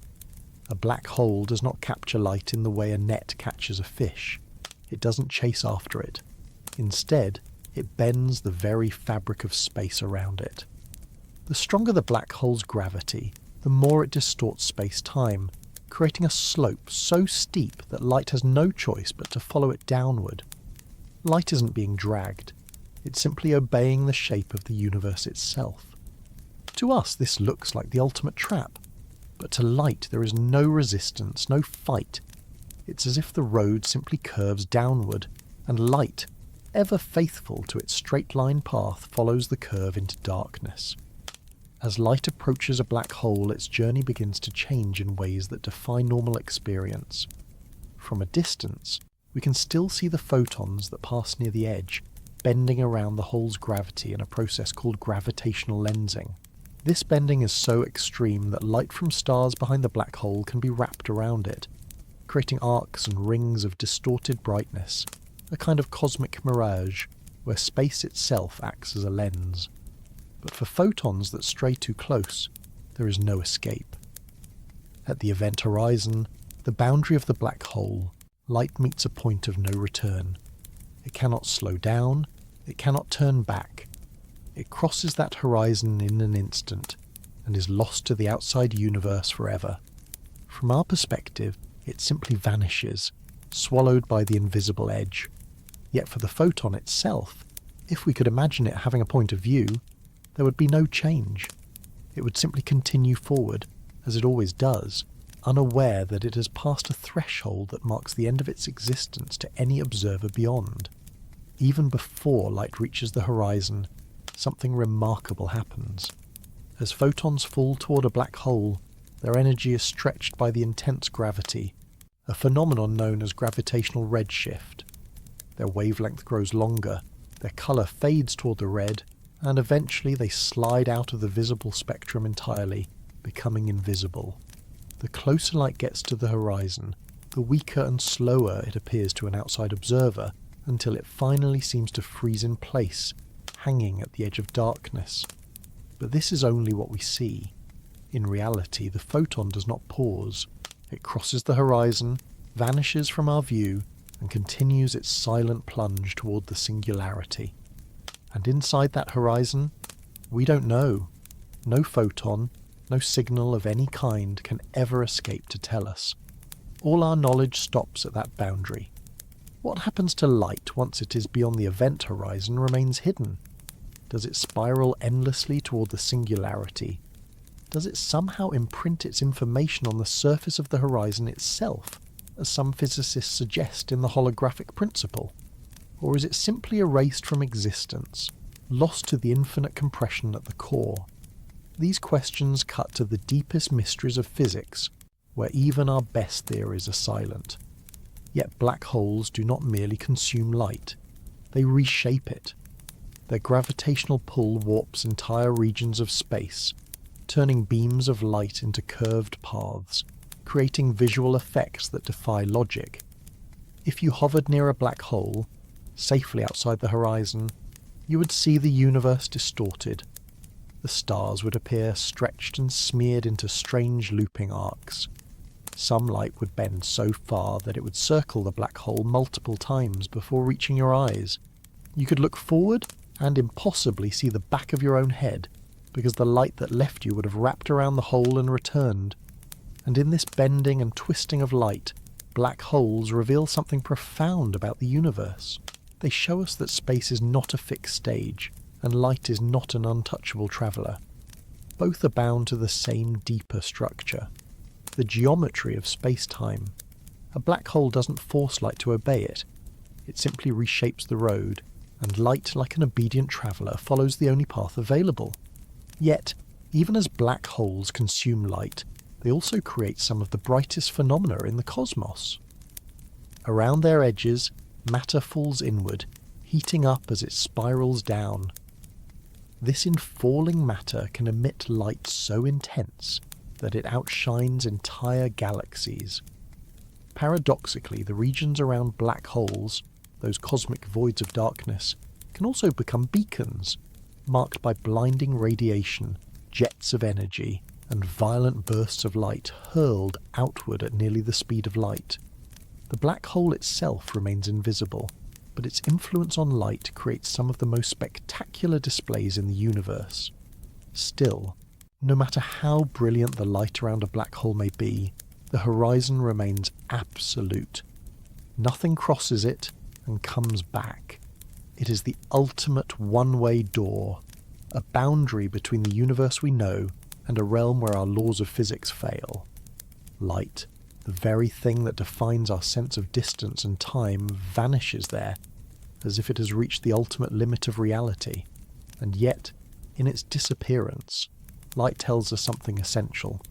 A black hole does not capture light in the way a net catches a fish. It doesn't chase after it. Instead, it bends the very fabric of space around it. The stronger the black hole's gravity, the more it distorts space-time, creating a slope so steep that light has no choice but to follow it downward. Light isn't being dragged. It's simply obeying the shape of the universe itself. To us, this looks like the ultimate trap. But to light, there is no resistance, no fight. It's as if the road simply curves downward, and light, ever faithful to its straight-line path, follows the curve into darkness. As light approaches a black hole, its journey begins to change in ways that defy normal experience. From a distance, we can still see the photons that pass near the edge, bending around the hole's gravity in a process called gravitational lensing. This bending is so extreme that light from stars behind the black hole can be wrapped around it, creating arcs and rings of distorted brightness, a kind of cosmic mirage where space itself acts as a lens. But for photons that stray too close, there is no escape. At the event horizon, the boundary of the black hole, light meets a point of no return. It cannot slow down, it cannot turn back. It crosses that horizon in an instant and is lost to the outside universe forever. From our perspective, it simply vanishes, swallowed by the invisible edge. Yet for the photon itself, if we could imagine it having a point of view, there would be no change. It would simply continue forward, as it always does, unaware that it has passed a threshold that marks the end of its existence to any observer beyond. Even before light reaches the horizon, something remarkable happens. As photons fall toward a black hole, their energy is stretched by the intense gravity, a phenomenon known as gravitational redshift. Their wavelength grows longer, their colour fades toward the red, and eventually they slide out of the visible spectrum entirely, becoming invisible. The closer light gets to the horizon, the weaker and slower it appears to an outside observer, until it finally seems to freeze in place, hanging at the edge of darkness. But this is only what we see. In reality, the photon does not pause. It crosses the horizon, vanishes from our view, and continues its silent plunge toward the singularity. And inside that horizon, we don't know. No photon, no signal of any kind can ever escape to tell us. All our knowledge stops at that boundary. What happens to light once it is beyond the event horizon remains hidden. Does it spiral endlessly toward the singularity? Does it somehow imprint its information on the surface of the horizon itself, as some physicists suggest in the holographic principle? Or is it simply erased from existence, lost to the infinite compression at the core? These questions cut to the deepest mysteries of physics, where even our best theories are silent. Yet black holes do not merely consume light, they reshape it. Their gravitational pull warps entire regions of space, turning beams of light into curved paths, creating visual effects that defy logic. If you hovered near a black hole, safely outside the horizon, you would see the universe distorted. The stars would appear stretched and smeared into strange looping arcs. Some light would bend so far that it would circle the black hole multiple times before reaching your eyes. You could look forward and impossibly see the back of your own head, because the light that left you would have wrapped around the hole and returned. And in this bending and twisting of light, black holes reveal something profound about the universe. They show us that space is not a fixed stage, and light is not an untouchable traveller. Both are bound to the same deeper structure, the geometry of space-time. A black hole doesn't force light to obey it. It simply reshapes the road, and light, like an obedient traveller, follows the only path available. Yet, even as black holes consume light, they also create some of the brightest phenomena in the cosmos. Around their edges, matter falls inward, heating up as it spirals down. This in falling matter can emit light so intense that it outshines entire galaxies. Paradoxically, the regions around black holes, those cosmic voids of darkness, can also become beacons, marked by blinding radiation, jets of energy, and violent bursts of light hurled outward at nearly the speed of light. The black hole itself remains invisible, but its influence on light creates some of the most spectacular displays in the universe. Still, no matter how brilliant the light around a black hole may be, the horizon remains absolute. Nothing crosses it, and comes back. It is the ultimate one-way door, a boundary between the universe we know and a realm where our laws of physics fail. Light, the very thing that defines our sense of distance and time, vanishes there, as if it has reached the ultimate limit of reality. And yet, in its disappearance, light tells us something essential.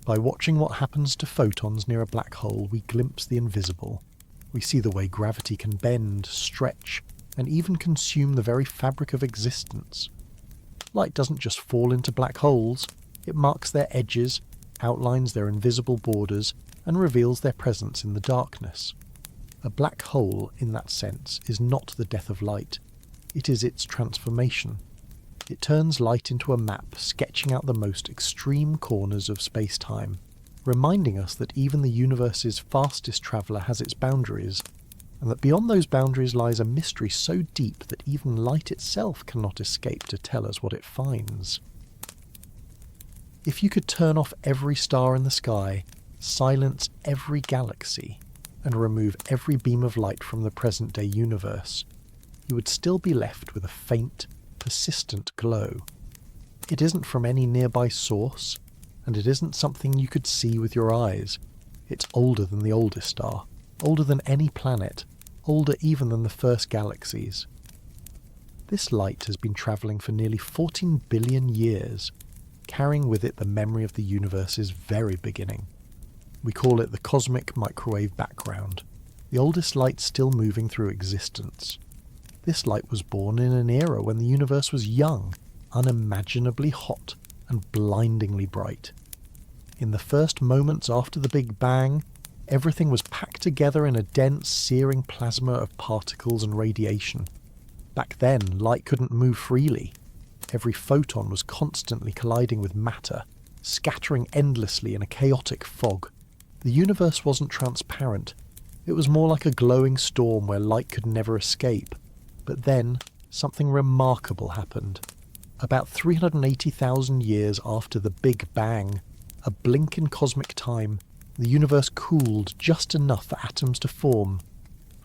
By watching what happens to photons near a black hole, we glimpse the invisible. We see the way gravity can bend, stretch, and even consume the very fabric of existence. Light doesn't just fall into black holes, it marks their edges, outlines their invisible borders, and reveals their presence in the darkness. A black hole, in that sense, is not the death of light. It is its transformation. It turns light into a map, sketching out the most extreme corners of space-time, reminding us that even the universe's fastest traveller has its boundaries, and that beyond those boundaries lies a mystery so deep that even light itself cannot escape to tell us what it finds. If you could turn off every star in the sky, silence every galaxy, and remove every beam of light from the present-day universe, you would still be left with a faint, persistent glow. It isn't from any nearby source, and it isn't something you could see with your eyes. It's older than the oldest star, older than any planet, older even than the first galaxies. This light has been travelling for nearly 14 billion years, carrying with it the memory of the universe's very beginning. We call it the cosmic microwave background, the oldest light still moving through existence. This light was born in an era when the universe was young, unimaginably hot, and blindingly bright. In the first moments after the Big Bang, everything was packed together in a dense, searing plasma of particles and radiation. Back then, light couldn't move freely. Every photon was constantly colliding with matter, scattering endlessly in a chaotic fog. The universe wasn't transparent. It was more like a glowing storm where light could never escape. But then, something remarkable happened. About 380,000 years after the Big Bang, a blink in cosmic time, the universe cooled just enough for atoms to form.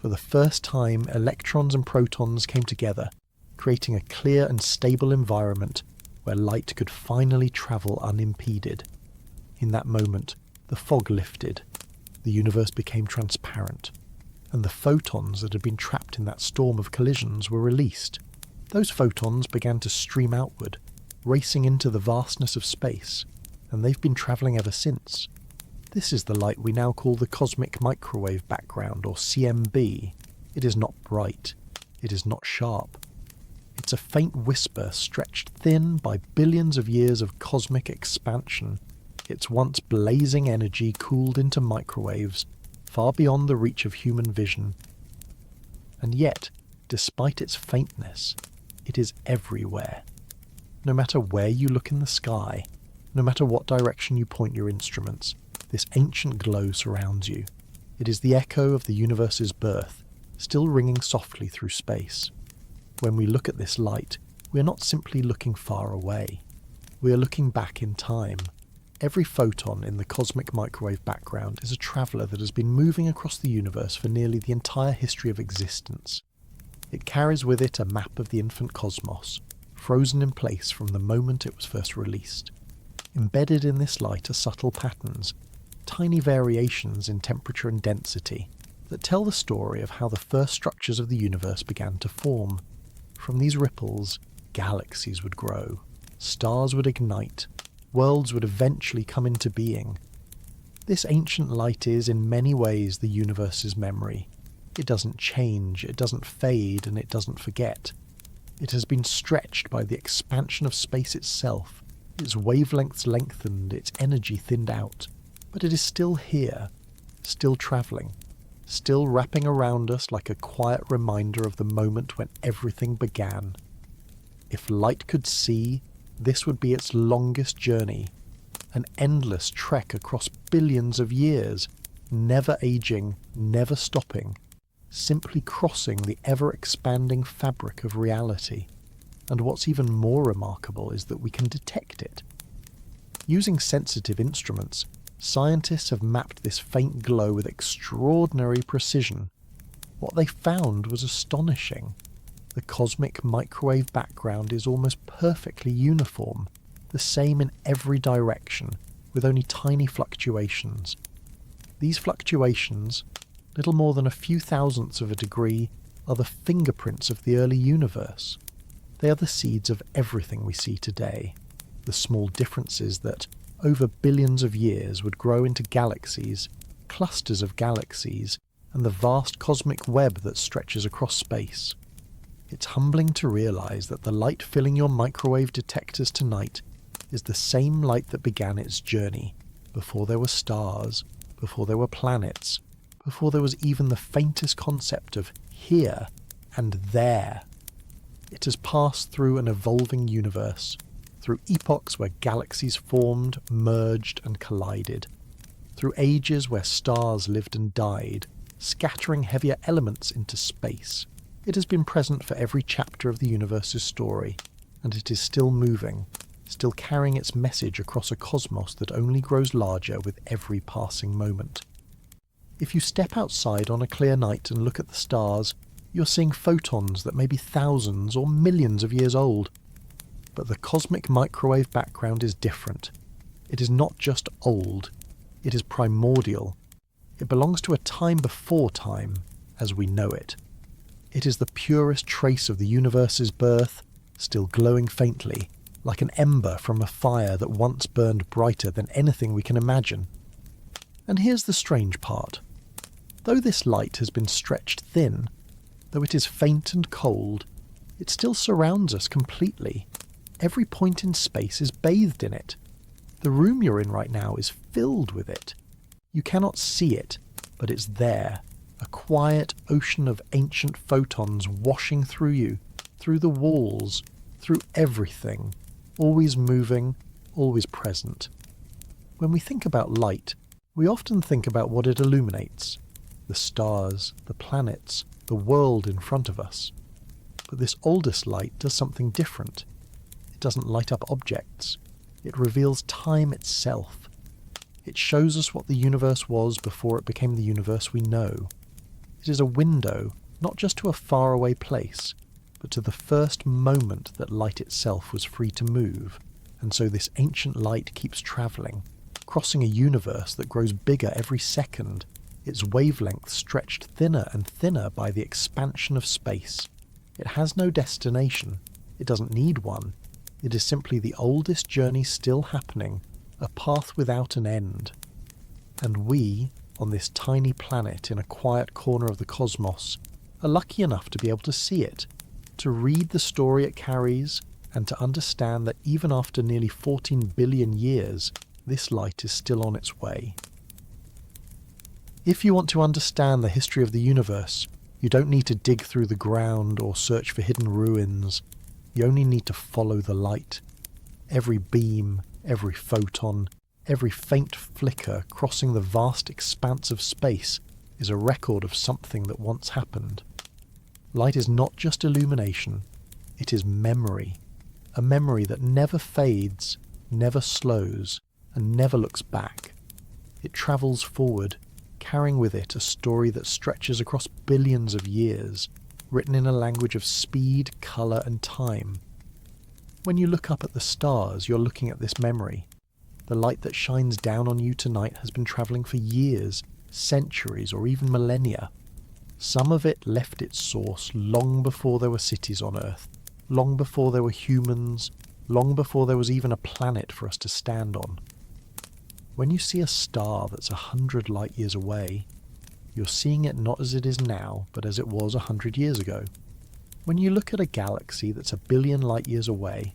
For the first time, electrons and protons came together, creating a clear and stable environment where light could finally travel unimpeded. In that moment, the fog lifted, the universe became transparent, and the photons that had been trapped in that storm of collisions were released. Those photons began to stream outward, racing into the vastness of space, and they've been travelling ever since. This is the light we now call the cosmic microwave background, or CMB. It is not bright. It is not sharp. It's a faint whisper stretched thin by billions of years of cosmic expansion. Its once blazing energy cooled into microwaves, far beyond the reach of human vision. And yet, despite its faintness, it is everywhere. No matter where you look in the sky, no matter what direction you point your instruments, this ancient glow surrounds you. It is the echo of the universe's birth, still ringing softly through space. When we look at this light, we are not simply looking far away. We are looking back in time. Every photon in the cosmic microwave background is a traveller that has been moving across the universe for nearly the entire history of existence. It carries with it a map of the infant cosmos, frozen in place from the moment it was first released. Embedded in this light are subtle patterns, tiny variations in temperature and density, that tell the story of how the first structures of the universe began to form. From these ripples, galaxies would grow, stars would ignite, worlds would eventually come into being. This ancient light is, in many ways, the universe's memory. It doesn't change, it doesn't fade, and it doesn't forget. It has been stretched by the expansion of space itself, its wavelengths lengthened, its energy thinned out. But it is still here, still travelling, still wrapping around us like a quiet reminder of the moment when everything began. If light could see, this would be its longest journey, an endless trek across billions of years, never aging, never stopping, simply crossing the ever-expanding fabric of reality. And what's even more remarkable is that we can detect it. Using sensitive instruments, scientists have mapped this faint glow with extraordinary precision. What they found was astonishing. The cosmic microwave background is almost perfectly uniform, the same in every direction, with only tiny fluctuations. These fluctuations, little more than a few thousandths of a degree, are the fingerprints of the early universe. They are the seeds of everything we see today, the small differences that, over billions of years, would grow into galaxies, clusters of galaxies, and the vast cosmic web that stretches across space. It's humbling to realize that the light filling your microwave detectors tonight is the same light that began its journey, before there were stars, before there were planets, before there was even the faintest concept of here and there. It has passed through an evolving universe, through epochs where galaxies formed, merged and collided, through ages where stars lived and died, scattering heavier elements into space. It has been present for every chapter of the universe's story, and it is still moving, still carrying its message across a cosmos that only grows larger with every passing moment. If you step outside on a clear night and look at the stars, you're seeing photons that may be thousands or millions of years old. But the cosmic microwave background is different. It is not just old, it is primordial. It belongs to a time before time, as we know it. It is the purest trace of the universe's birth, still glowing faintly, like an ember from a fire that once burned brighter than anything we can imagine. And here's the strange part. Though this light has been stretched thin, though it is faint and cold, it still surrounds us completely. Every point in space is bathed in it. The room you're in right now is filled with it. You cannot see it, but it's there. A quiet ocean of ancient photons washing through you, through the walls, through everything, always moving, always present. When we think about light, we often think about what it illuminates, the stars, the planets, the world in front of us. But this oldest light does something different. It doesn't light up objects. It reveals time itself. It shows us what the universe was before it became the universe we know. It is a window, not just to a faraway place, but to the first moment that light itself was free to move, and so this ancient light keeps travelling, crossing a universe that grows bigger every second, its wavelength stretched thinner and thinner by the expansion of space. It has no destination. It doesn't need one. It is simply the oldest journey still happening, a path without an end. And we, on this tiny planet in a quiet corner of the cosmos, are lucky enough to be able to see it, to read the story it carries, and to understand that even after nearly 14 billion years, this light is still on its way. If you want to understand the history of the universe, you don't need to dig through the ground or search for hidden ruins. You only need to follow the light. Every beam, every photon, every faint flicker crossing the vast expanse of space is a record of something that once happened. Light is not just illumination, it is memory. A memory that never fades, never slows, and never looks back. It travels forward, carrying with it a story that stretches across billions of years, written in a language of speed, colour and time. When you look up at the stars, you're looking at this memory. The light that shines down on you tonight has been travelling for years, centuries or even millennia. Some of it left its source long before there were cities on Earth, long before there were humans, long before there was even a planet for us to stand on. When you see a star that's 100 light years away, you're seeing it not as it is now, but as it was 100 years ago. When you look at a galaxy that's 1 billion light years away,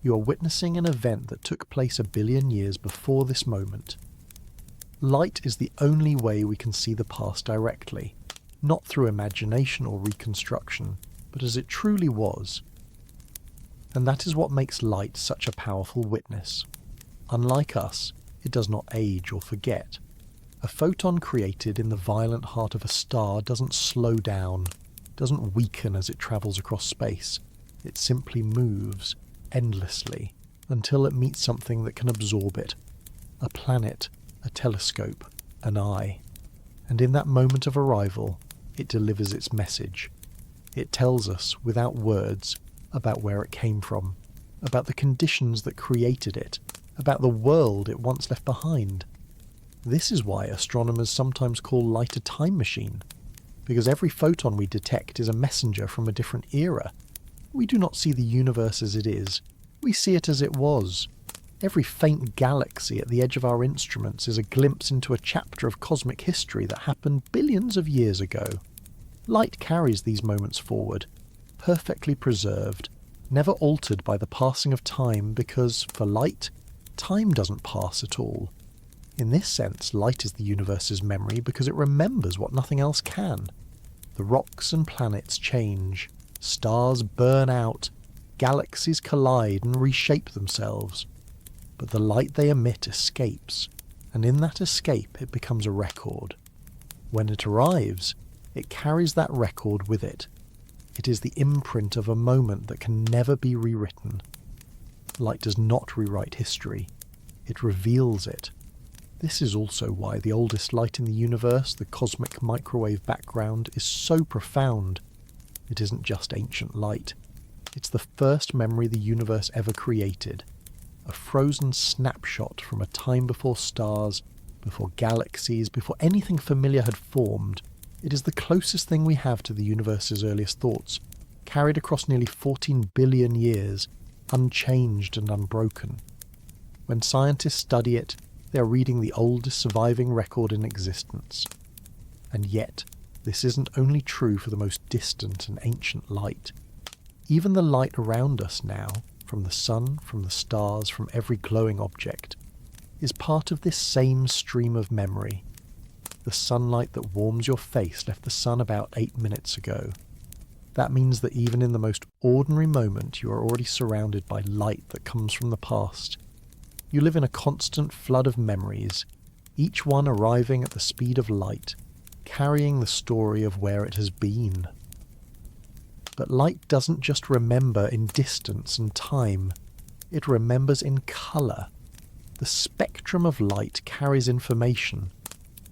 you are witnessing an event that took place 1 billion years before this moment. Light is the only way we can see the past directly, not through imagination or reconstruction, but as it truly was. And that is what makes light such a powerful witness. Unlike us, it does not age or forget. A photon created in the violent heart of a star doesn't slow down, doesn't weaken as it travels across space. It simply moves, endlessly, until it meets something that can absorb it. A planet, a telescope, an eye. And in that moment of arrival, it delivers its message. It tells us, without words, about where it came from, about the conditions that created it, about the world it once left behind. This is why astronomers sometimes call light a time machine, because every photon we detect is a messenger from a different era. We do not see the universe as it is, we see it as it was. Every faint galaxy at the edge of our instruments is a glimpse into a chapter of cosmic history that happened billions of years ago. Light carries these moments forward, perfectly preserved, never altered by the passing of time because, for light, time doesn't pass at all. In this sense, light is the universe's memory because it remembers what nothing else can. The rocks and planets change, stars burn out, galaxies collide and reshape themselves. But the light they emit escapes, and in that escape it becomes a record. When it arrives, it carries that record with it. It is the imprint of a moment that can never be rewritten. Light does not rewrite history. It reveals it. This is also why the oldest light in the universe, the cosmic microwave background, is so profound. It isn't just ancient light. It's the first memory the universe ever created. A frozen snapshot from a time before stars, before galaxies, before anything familiar had formed. It is the closest thing we have to the universe's earliest thoughts, carried across nearly 14 billion years, unchanged and unbroken. When scientists study it, they are reading the oldest surviving record in existence. And yet, this isn't only true for the most distant and ancient light. Even the light around us now, from the sun, from the stars, from every glowing object, is part of this same stream of memory. The sunlight that warms your face left the sun about 8 minutes ago. That means that even in the most ordinary moment you are already surrounded by light that comes from the past. You live in a constant flood of memories, each one arriving at the speed of light, carrying the story of where it has been. But light doesn't just remember in distance and time, it remembers in colour. The spectrum of light carries information.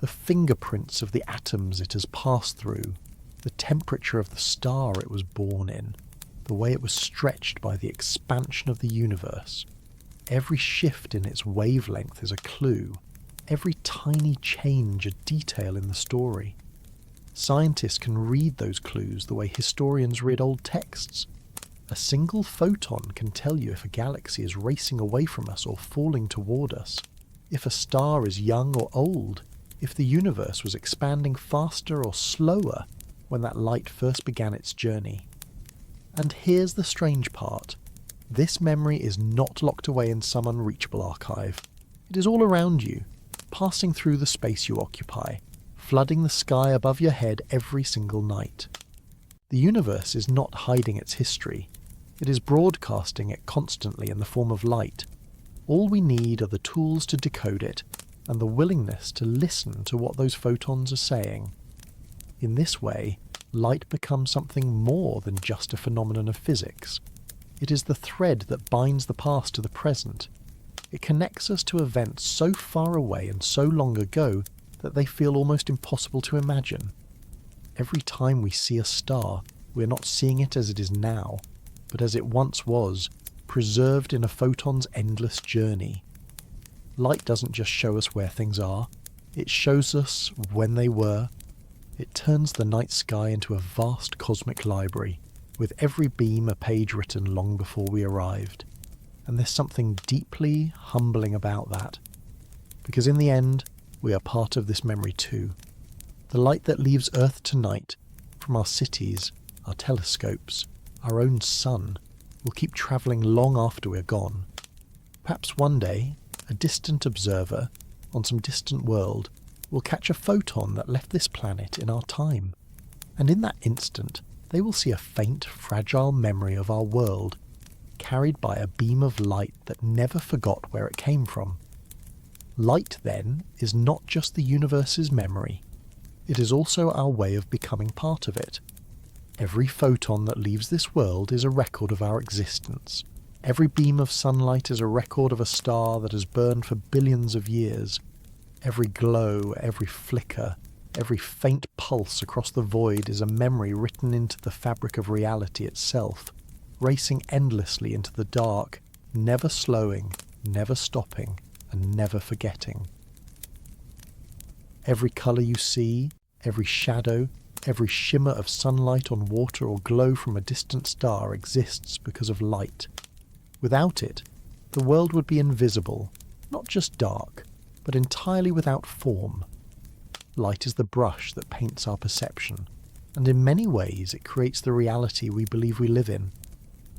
The fingerprints of the atoms it has passed through, the temperature of the star it was born in, the way it was stretched by the expansion of the universe. Every shift in its wavelength is a clue, every tiny change a detail in the story. Scientists can read those clues the way historians read old texts. A single photon can tell you if a galaxy is racing away from us or falling toward us, if a star is young or old, if the universe was expanding faster or slower when that light first began its journey. And here's the strange part. This memory is not locked away in some unreachable archive. It is all around you, passing through the space you occupy, flooding the sky above your head every single night. The universe is not hiding its history. It is broadcasting it constantly in the form of light. All we need are the tools to decode it, and the willingness to listen to what those photons are saying. In this way, light becomes something more than just a phenomenon of physics. It is the thread that binds the past to the present. It connects us to events so far away and so long ago that they feel almost impossible to imagine. Every time we see a star, we are not seeing it as it is now, but as it once was, preserved in a photon's endless journey. Light doesn't just show us where things are, it shows us when they were. It turns the night sky into a vast cosmic library, with every beam a page written long before we arrived. And there's something deeply humbling about that, because in the end, we are part of this memory too. The light that leaves Earth tonight, from our cities, our telescopes, our own sun, will keep travelling long after we're gone. Perhaps one day, a distant observer, on some distant world, will catch a photon that left this planet in our time. And in that instant, they will see a faint, fragile memory of our world, carried by a beam of light that never forgot where it came from. Light, then, is not just the universe's memory. It is also our way of becoming part of it. Every photon that leaves this world is a record of our existence. Every beam of sunlight is a record of a star that has burned for billions of years. Every glow, every flicker, Every faint pulse across the void is a memory written into the fabric of reality itself, racing endlessly into the dark, never slowing, never stopping, and never forgetting. Every colour you see, every shadow, every shimmer of sunlight on water or glow from a distant star exists because of light. Without it, the world would be invisible, not just dark, but entirely without form. Light is the brush that paints our perception, and in many ways it creates the reality we believe we live in.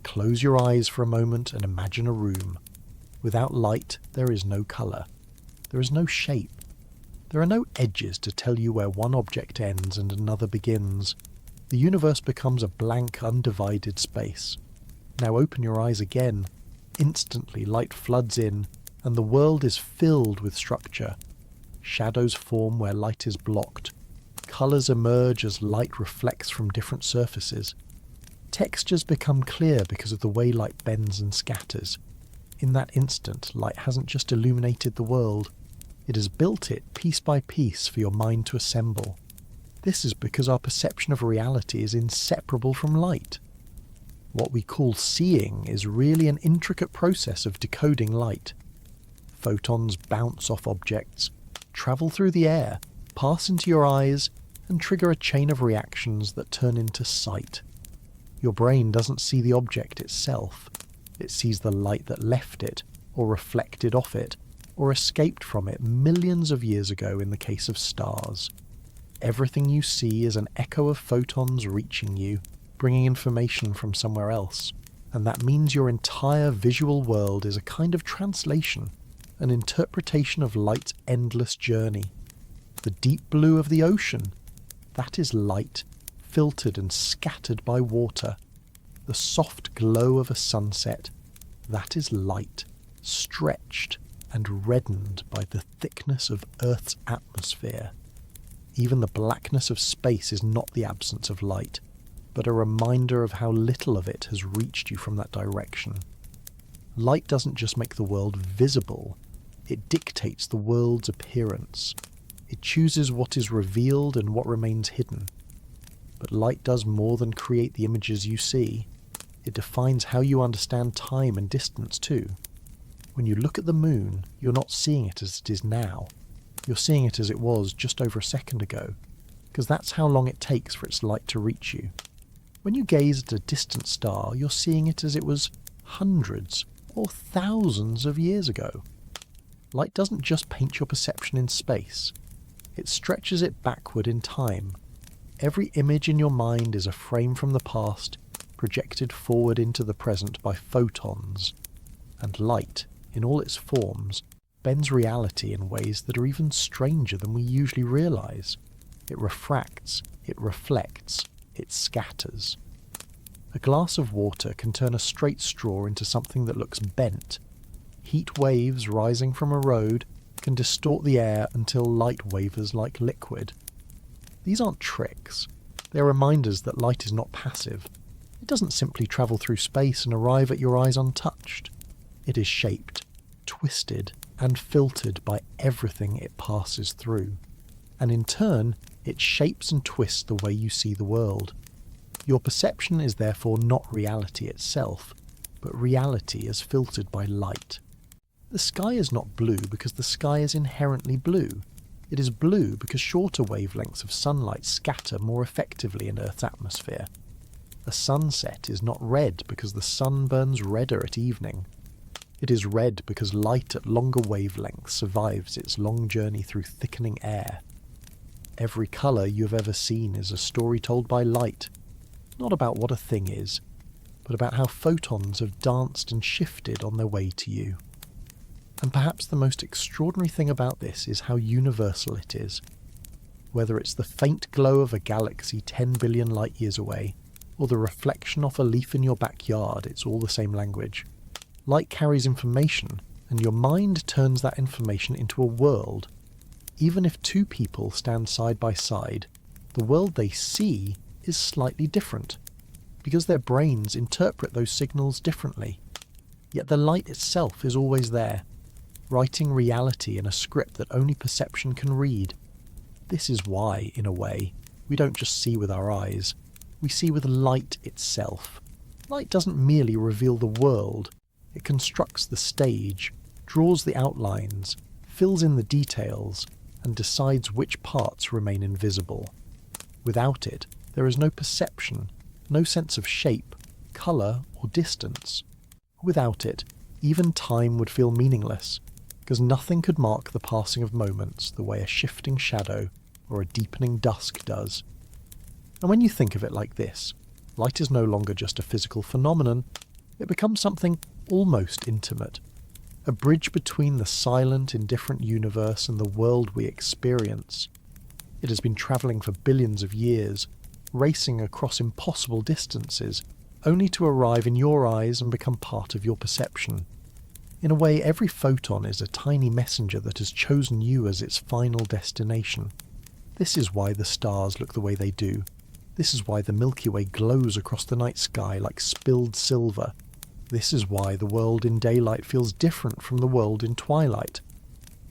Close your eyes for a moment and imagine a room. Without light, there is no colour. There is no shape. There are no edges to tell you where one object ends and another begins. The universe becomes a blank, undivided space. Now open your eyes again. Instantly light floods in, and the world is filled with structure. Shadows form where light is blocked. Colours emerge as light reflects from different surfaces. Textures become clear because of the way light bends and scatters. In that instant, light hasn't just illuminated the world, it has built it piece by piece for your mind to assemble. This is because our perception of reality is inseparable from light. What we call seeing is really an intricate process of decoding light. Photons bounce off objects, travel through the air, pass into your eyes, and trigger a chain of reactions that turn into sight. Your brain doesn't see the object itself. It sees the light that left it, or reflected off it, or escaped from it millions of years ago in the case of stars. Everything you see is an echo of photons reaching you, bringing information from somewhere else, and that means your entire visual world is a kind of translation, an interpretation of light's endless journey. The deep blue of the ocean, that is light, filtered and scattered by water. The soft glow of a sunset, that is light, stretched and reddened by the thickness of Earth's atmosphere. Even the blackness of space is not the absence of light, but a reminder of how little of it has reached you from that direction. Light doesn't just make the world visible, it dictates the world's appearance. It chooses what is revealed and what remains hidden. But light does more than create the images you see. It defines how you understand time and distance too. When you look at the moon, you're not seeing it as it is now. You're seeing it as it was just over a second ago, because that's how long it takes for its light to reach you. When you gaze at a distant star, you're seeing it as it was hundreds or thousands of years ago. Light doesn't just paint your perception in space. It stretches it backward in time. Every image in your mind is a frame from the past, projected forward into the present by photons. And light, in all its forms, bends reality in ways that are even stranger than we usually realize. It refracts, it reflects, it scatters. A glass of water can turn a straight straw into something that looks bent. Heat waves rising from a road can distort the air until light wavers like liquid. These aren't tricks. They're reminders that light is not passive. It doesn't simply travel through space and arrive at your eyes untouched. It is shaped, twisted, and filtered by everything it passes through. And in turn, it shapes and twists the way you see the world. Your perception is therefore not reality itself, but reality as filtered by light. The sky is not blue because the sky is inherently blue. It is blue because shorter wavelengths of sunlight scatter more effectively in Earth's atmosphere. A sunset is not red because the sun burns redder at evening. It is red because light at longer wavelengths survives its long journey through thickening air. Every colour you have ever seen is a story told by light, not about what a thing is, but about how photons have danced and shifted on their way to you. And perhaps the most extraordinary thing about this is how universal it is. Whether it's the faint glow of a galaxy 10 billion light years away, or the reflection off a leaf in your backyard, it's all the same language. Light carries information, and your mind turns that information into a world. Even if two people stand side by side, the world they see is slightly different, because their brains interpret those signals differently. Yet the light itself is always there, writing reality in a script that only perception can read. This is why, in a way, we don't just see with our eyes, we see with light itself. Light doesn't merely reveal the world, it constructs the stage, draws the outlines, fills in the details, and decides which parts remain invisible. Without it, there is no perception, no sense of shape, colour, or distance. Without it, even time would feel meaningless, because nothing could mark the passing of moments the way a shifting shadow or a deepening dusk does. And when you think of it like this, light is no longer just a physical phenomenon, it becomes something almost intimate, a bridge between the silent, indifferent universe and the world we experience. It has been travelling for billions of years, racing across impossible distances, only to arrive in your eyes and become part of your perception. In a way, every photon is a tiny messenger that has chosen you as its final destination. This is why the stars look the way they do. This is why the Milky Way glows across the night sky like spilled silver. This is why the world in daylight feels different from the world in twilight.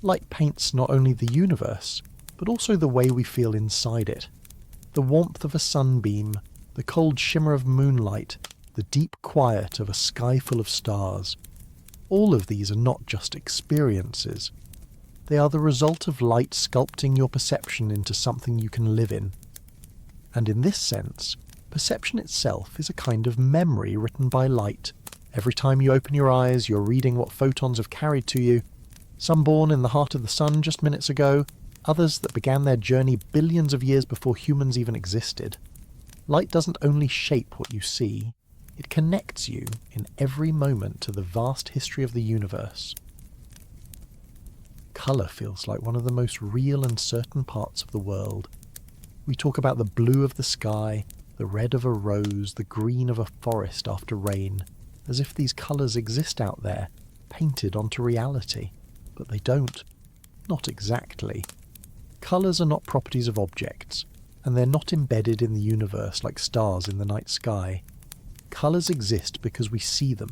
Light paints not only the universe, but also the way we feel inside it. The warmth of a sunbeam, the cold shimmer of moonlight, the deep quiet of a sky full of stars. All of these are not just experiences. They are the result of light sculpting your perception into something you can live in. And in this sense, perception itself is a kind of memory written by light. Every time you open your eyes, you're reading what photons have carried to you, some born in the heart of the sun just minutes ago, others that began their journey billions of years before humans even existed. Light doesn't only shape what you see, it connects you in every moment to the vast history of the universe. Colour feels like one of the most real and certain parts of the world. We talk about the blue of the sky, the red of a rose, the green of a forest after rain, as if these colours exist out there, painted onto reality. But they don't. Not exactly. Colours are not properties of objects, and they're not embedded in the universe like stars in the night sky. Colours exist because we see them.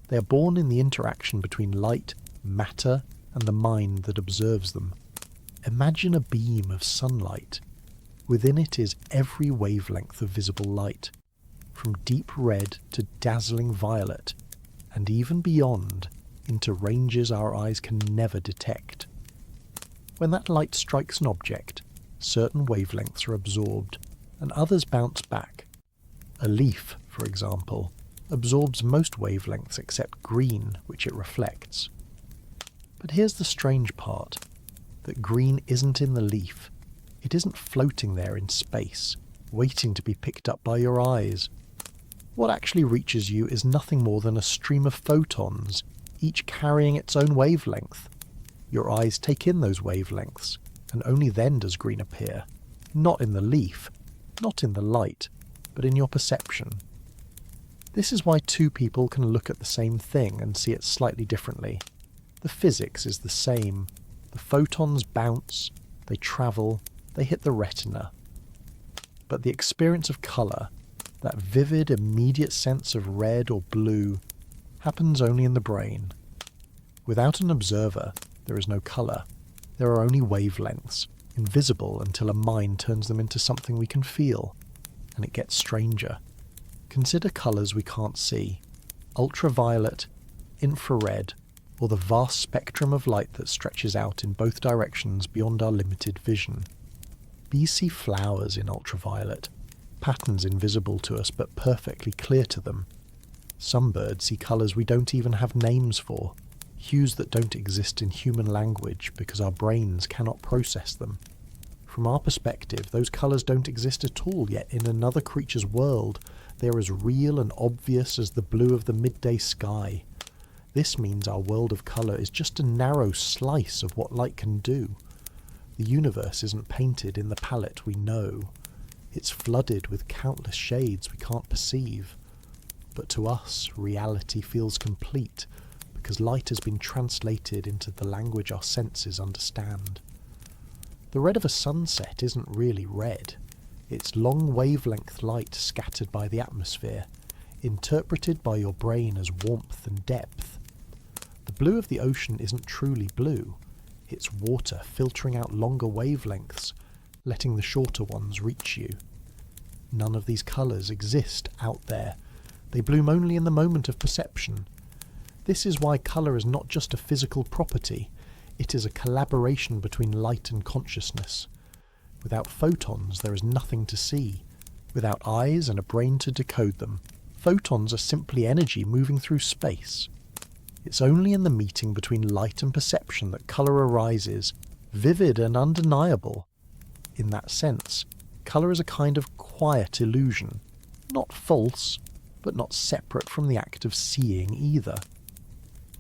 They are born in the interaction between light, matter, and the mind that observes them. Imagine a beam of sunlight. Within it is every wavelength of visible light, from deep red to dazzling violet, and even beyond, into ranges our eyes can never detect. When that light strikes an object, certain wavelengths are absorbed, and others bounce back. A leaf, for example, absorbs most wavelengths except green, which it reflects. But here's the strange part, that green isn't in the leaf. It isn't floating there in space, waiting to be picked up by your eyes. What actually reaches you is nothing more than a stream of photons, each carrying its own wavelength. Your eyes take in those wavelengths, and only then does green appear. Not in the leaf, not in the light, but in your perception. This is why two people can look at the same thing and see it slightly differently. The physics is the same. The photons bounce, they travel, they hit the retina. But the experience of colour, that vivid, immediate sense of red or blue, happens only in the brain. Without an observer, there is no colour. There are only wavelengths, invisible until a mind turns them into something we can feel. And it gets stranger. Consider colours we can't see. Ultraviolet, infrared, or the vast spectrum of light that stretches out in both directions beyond our limited vision. Bees see flowers in ultraviolet, patterns invisible to us but perfectly clear to them. Some birds see colours we don't even have names for, hues that don't exist in human language because our brains cannot process them. From our perspective, those colours don't exist at all, yet in another creature's world, they are as real and obvious as the blue of the midday sky. This means our world of colour is just a narrow slice of what light can do. The universe isn't painted in the palette we know. It's flooded with countless shades we can't perceive. But to us, reality feels complete, because light has been translated into the language our senses understand. The red of a sunset isn't really red. It's long wavelength light scattered by the atmosphere, interpreted by your brain as warmth and depth. The blue of the ocean isn't truly blue. It's water filtering out longer wavelengths, letting the shorter ones reach you. None of these colours exist out there. They bloom only in the moment of perception. This is why colour is not just a physical property, it is a collaboration between light and consciousness. Without photons, there is nothing to see. Without eyes and a brain to decode them, photons are simply energy moving through space. It's only in the meeting between light and perception that colour arises, vivid and undeniable. In that sense, colour is a kind of quiet illusion, not false, but not separate from the act of seeing either.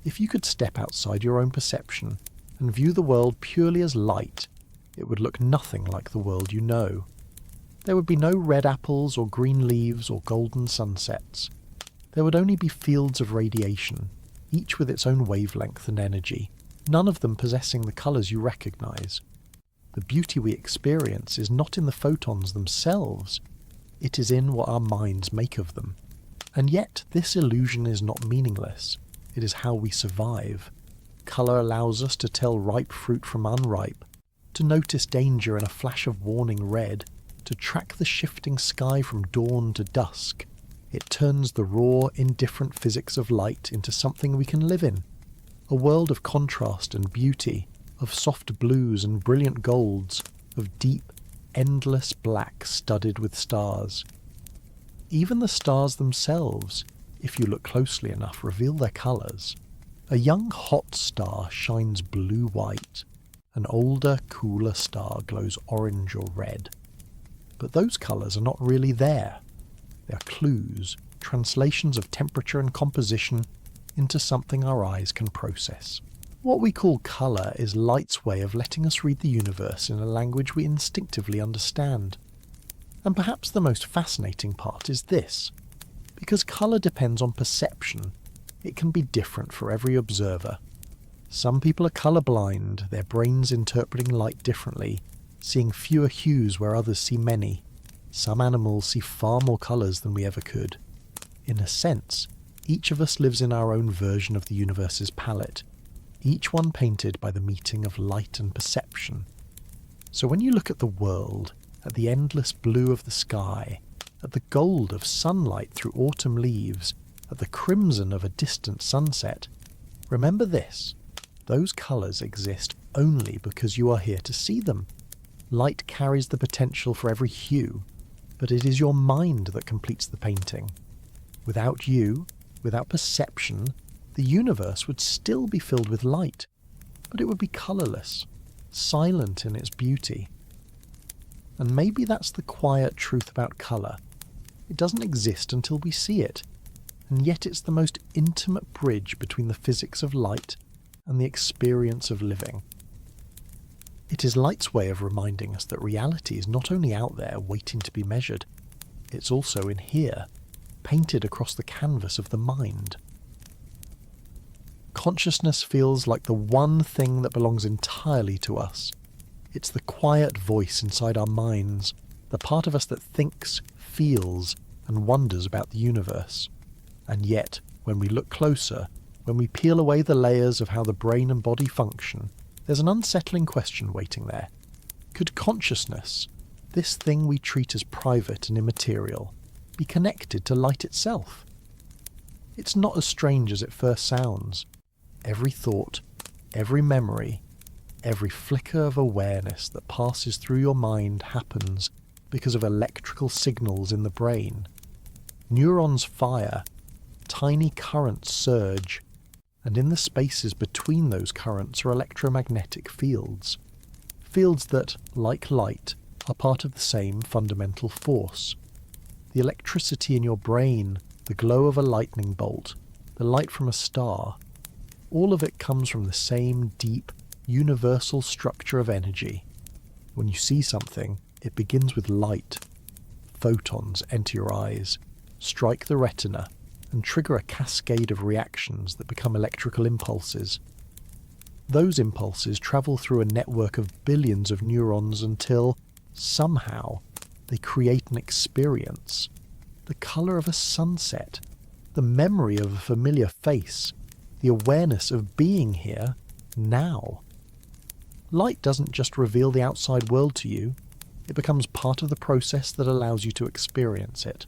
If you could step outside your own perception and view the world purely as light, it would look nothing like the world you know. There would be no red apples or green leaves or golden sunsets. There would only be fields of radiation, each with its own wavelength and energy, none of them possessing the colours you recognise. The beauty we experience is not in the photons themselves, it is in what our minds make of them. And yet this illusion is not meaningless. It is how we survive. Colour allows us to tell ripe fruit from unripe, to notice danger in a flash of warning red, to track the shifting sky from dawn to dusk. It turns the raw, indifferent physics of light into something we can live in. A world of contrast and beauty, of soft blues and brilliant golds, of deep, endless black studded with stars. Even the stars themselves, if you look closely enough, reveal their colours. A young hot star shines blue-white. An older, cooler star glows orange or red. But those colours are not really there. They are clues, translations of temperature and composition into something our eyes can process. What we call colour is light's way of letting us read the universe in a language we instinctively understand. And perhaps the most fascinating part is this. Because colour depends on perception, it can be different for every observer. Some people are colourblind, their brains interpreting light differently, seeing fewer hues where others see many. Some animals see far more colours than we ever could. In a sense, each of us lives in our own version of the universe's palette, each one painted by the meeting of light and perception. So when you look at the world, at the endless blue of the sky, at the gold of sunlight through autumn leaves, at the crimson of a distant sunset, remember this: those colours exist only because you are here to see them. Light carries the potential for every hue, but it is your mind that completes the painting. Without you, without perception, the universe would still be filled with light, but it would be colourless, silent in its beauty. And maybe that's the quiet truth about colour. It doesn't exist until we see it, and yet it's the most intimate bridge between the physics of light and the experience of living. It is light's way of reminding us that reality is not only out there waiting to be measured, it's also in here, painted across the canvas of the mind. Consciousness feels like the one thing that belongs entirely to us. It's the quiet voice inside our minds, the part of us that thinks, feels, and wonders about the universe. And yet, when we look closer, when we peel away the layers of how the brain and body function, there's an unsettling question waiting there. Could consciousness, this thing we treat as private and immaterial, be connected to light itself? It's not as strange as it first sounds. Every thought, every memory, every flicker of awareness that passes through your mind happens because of electrical signals in the brain. Neurons fire, tiny currents surge, and in the spaces between those currents are electromagnetic fields. Fields that, like light, are part of the same fundamental force. The electricity in your brain, the glow of a lightning bolt, the light from a star, all of it comes from the same deep, universal structure of energy. When you see something, it begins with light. Photons enter your eyes, strike the retina, and trigger a cascade of reactions that become electrical impulses. Those impulses travel through a network of billions of neurons until, somehow, they create an experience. The colour of a sunset, the memory of a familiar face, the awareness of being here, now. Light doesn't just reveal the outside world to you, It becomes part of the process that allows you to experience it.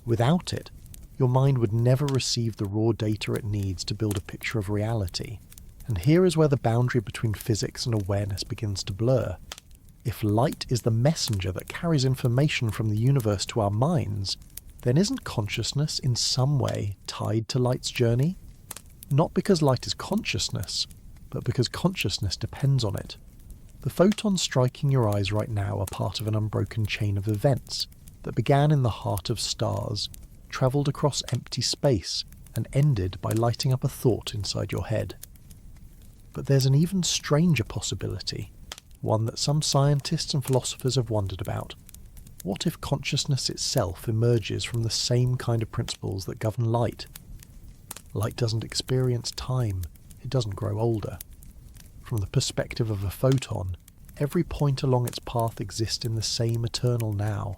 Without it, your mind would never receive the raw data it needs to build a picture of reality. And here is where the boundary between physics and awareness begins to blur. If light is the messenger that carries information from the universe to our minds, then isn't consciousness in some way tied to light's journey? Not because light is consciousness, but because consciousness depends on it. The photons striking your eyes right now are part of an unbroken chain of events that began in the heart of stars, travelled across empty space, and ended by lighting up a thought inside your head. But there's an even stranger possibility, one that some scientists and philosophers have wondered about. What if consciousness itself emerges from the same kind of principles that govern light? Light doesn't experience time, it doesn't grow older. From the perspective of a photon, every point along its path exists in the same eternal now.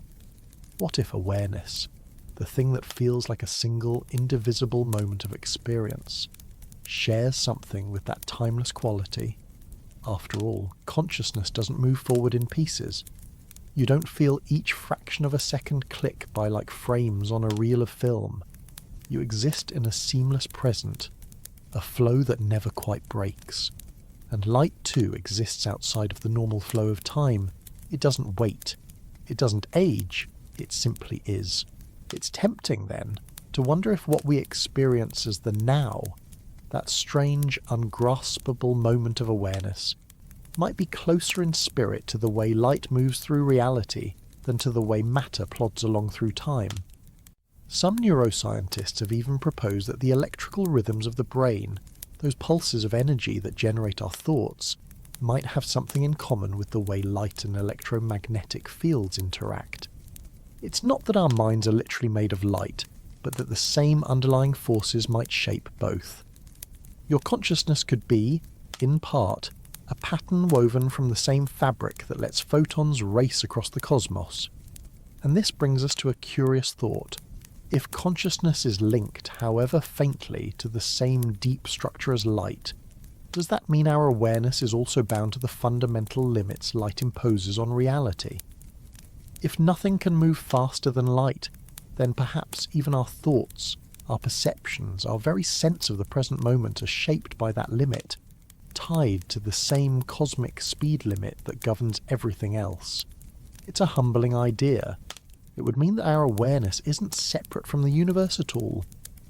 What if awareness, the thing that feels like a single, indivisible moment of experience, shares something with that timeless quality? After all, consciousness doesn't move forward in pieces. You don't feel each fraction of a second click by like frames on a reel of film. You exist in a seamless present, a flow that never quite breaks. And light too exists outside of the normal flow of time. It doesn't wait. It doesn't age. It simply is. It's tempting, then, to wonder if what we experience as the now, that strange, ungraspable moment of awareness, might be closer in spirit to the way light moves through reality than to the way matter plods along through time. Some neuroscientists have even proposed that the electrical rhythms of the brain, those pulses of energy that generate our thoughts, might have something in common with the way light and electromagnetic fields interact. It's not that our minds are literally made of light, but that the same underlying forces might shape both. Your consciousness could be, in part, a pattern woven from the same fabric that lets photons race across the cosmos. And this brings us to a curious thought. If consciousness is linked, however faintly, to the same deep structure as light, does that mean our awareness is also bound to the fundamental limits light imposes on reality? If nothing can move faster than light, then perhaps even our thoughts, our perceptions, our very sense of the present moment are shaped by that limit, tied to the same cosmic speed limit that governs everything else. It's a humbling idea. It would mean that our awareness isn't separate from the universe at all.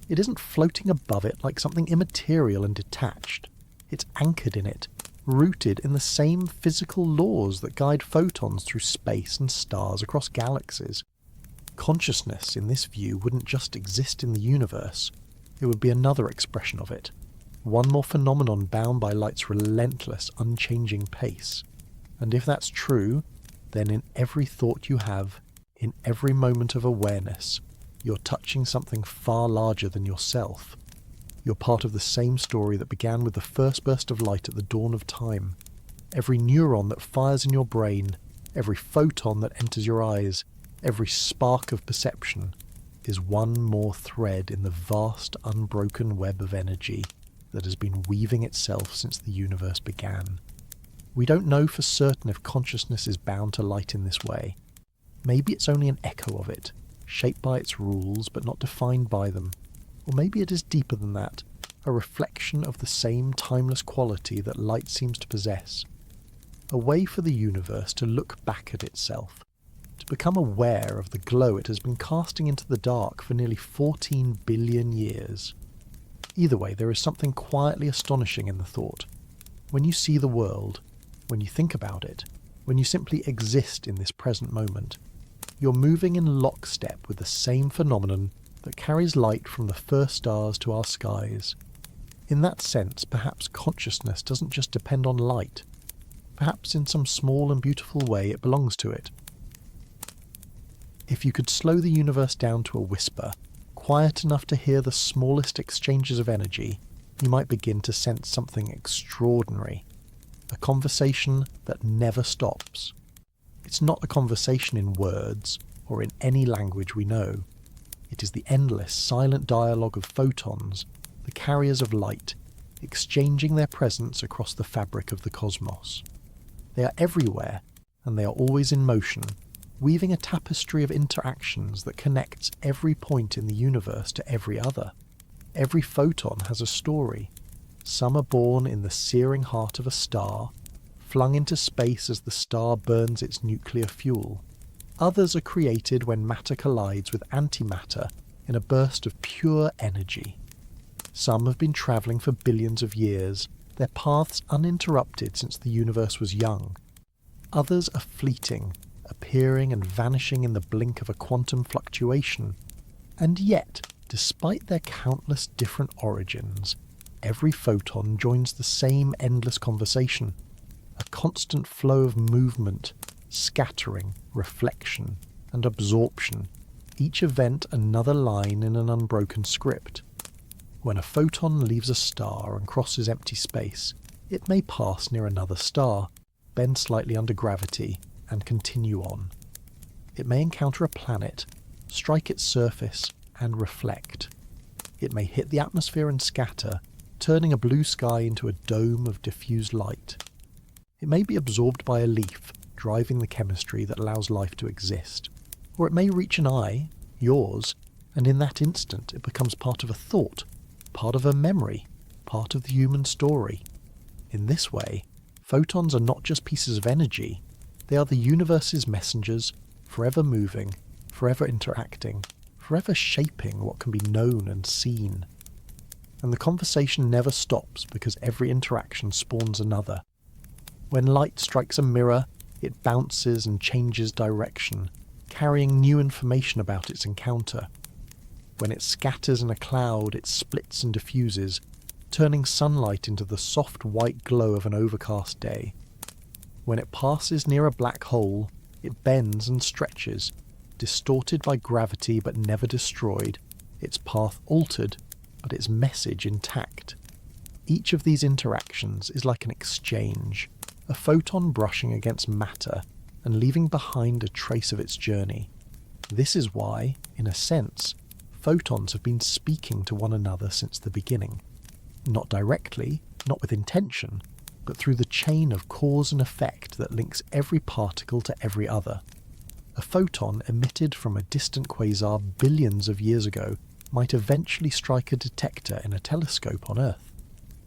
It isn't floating above it like something immaterial and detached. It's anchored in it, rooted in the same physical laws that guide photons through space and stars across galaxies. Consciousness, in this view, wouldn't just exist in the universe. It would be another expression of it. One more phenomenon bound by light's relentless, unchanging pace. And if that's true, then in every thought you have, in every moment of awareness, you're touching something far larger than yourself. You're part of the same story that began with the first burst of light at the dawn of time. Every neuron that fires in your brain, every photon that enters your eyes, every spark of perception, is one more thread in the vast, unbroken web of energy that has been weaving itself since the universe began. We don't know for certain if consciousness is bound to light in this way. Maybe it's only an echo of it, shaped by its rules but not defined by them. Or maybe it is deeper than that, a reflection of the same timeless quality that light seems to possess. A way for the universe to look back at itself, to become aware of the glow it has been casting into the dark for nearly 14 billion years. Either way, there is something quietly astonishing in the thought. When you see the world, when you think about it, when you simply exist in this present moment, you're moving in lockstep with the same phenomenon that carries light from the first stars to our skies. In that sense, perhaps consciousness doesn't just depend on light. Perhaps in some small and beautiful way it belongs to it. If you could slow the universe down to a whisper, quiet enough to hear the smallest exchanges of energy, you might begin to sense something extraordinary. A conversation that never stops. It's not a conversation in words, or in any language we know. It is the endless, silent dialogue of photons, the carriers of light, exchanging their presence across the fabric of the cosmos. They are everywhere, and they are always in motion, weaving a tapestry of interactions that connects every point in the universe to every other. Every photon has a story. Some are born in the searing heart of a star, flung into space as the star burns its nuclear fuel. Others are created when matter collides with antimatter in a burst of pure energy. Some have been travelling for billions of years, their paths uninterrupted since the universe was young. Others are fleeting, appearing and vanishing in the blink of a quantum fluctuation. And yet, despite their countless different origins, every photon joins the same endless conversation, a constant flow of movement, scattering, reflection, and absorption, each event another line in an unbroken script. When a photon leaves a star and crosses empty space, it may pass near another star, bend slightly under gravity, and continue on. It may encounter a planet, strike its surface, and reflect. It may hit the atmosphere and scatter, turning a blue sky into a dome of diffused light. It may be absorbed by a leaf, driving the chemistry that allows life to exist. Or it may reach an eye, yours, and in that instant it becomes part of a thought, part of a memory, part of the human story. In this way, photons are not just pieces of energy, they are the universe's messengers, forever moving, forever interacting, forever shaping what can be known and seen. And the conversation never stops because every interaction spawns another. When light strikes a mirror, it bounces and changes direction, carrying new information about its encounter. When it scatters in a cloud, it splits and diffuses, turning sunlight into the soft white glow of an overcast day. When it passes near a black hole, it bends and stretches, distorted by gravity but never destroyed, its path altered, but its message intact. Each of these interactions is like an exchange, a photon brushing against matter and leaving behind a trace of its journey. This is why, in a sense, photons have been speaking to one another since the beginning. Not directly, not with intention, but through the chain of cause and effect that links every particle to every other. A photon emitted from a distant quasar billions of years ago might eventually strike a detector in a telescope on Earth.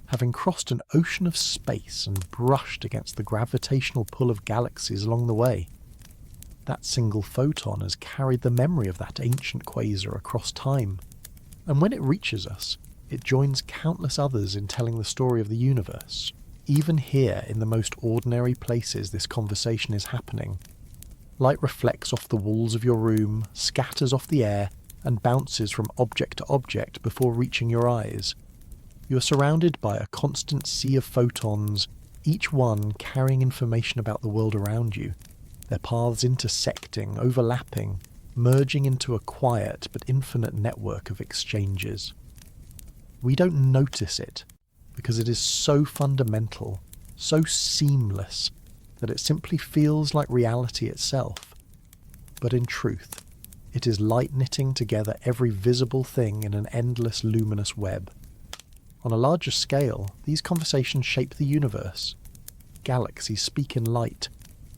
Having crossed an ocean of space and brushed against the gravitational pull of galaxies along the way, that single photon has carried the memory of that ancient quasar across time. And when it reaches us, it joins countless others in telling the story of the universe. Even here, in the most ordinary places this conversation is happening. Light reflects off the walls of your room, scatters off the air, and bounces from object to object before reaching your eyes. You are surrounded by a constant sea of photons, each one carrying information about the world around you, their paths intersecting, overlapping, merging into a quiet but infinite network of exchanges. We don't notice it, because it is so fundamental, so seamless, that it simply feels like reality itself. But in truth, it is light knitting together every visible thing in an endless luminous web. On a larger scale, these conversations shape the universe. Galaxies speak in light.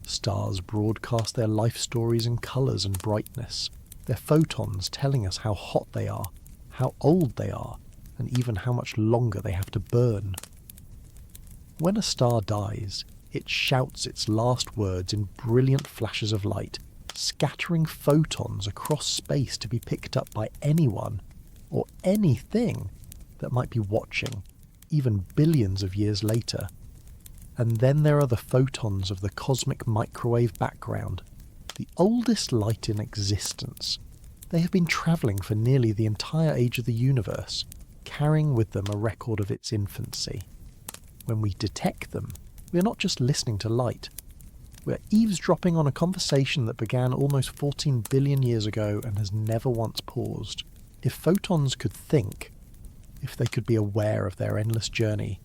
Stars broadcast their life stories in colours and brightness, their photons telling us how hot they are, how old they are, and even how much longer they have to burn. When a star dies, it shouts its last words in brilliant flashes of light, scattering photons across space to be picked up by anyone, or anything, that might be watching, even billions of years later. And then there are the photons of the cosmic microwave background, the oldest light in existence. They have been travelling for nearly the entire age of the universe, carrying with them a record of its infancy. When we detect them, we are not just listening to light. We are eavesdropping on a conversation that began almost 14 billion years ago and has never once paused. If photons could think, if they could be aware of their endless journey,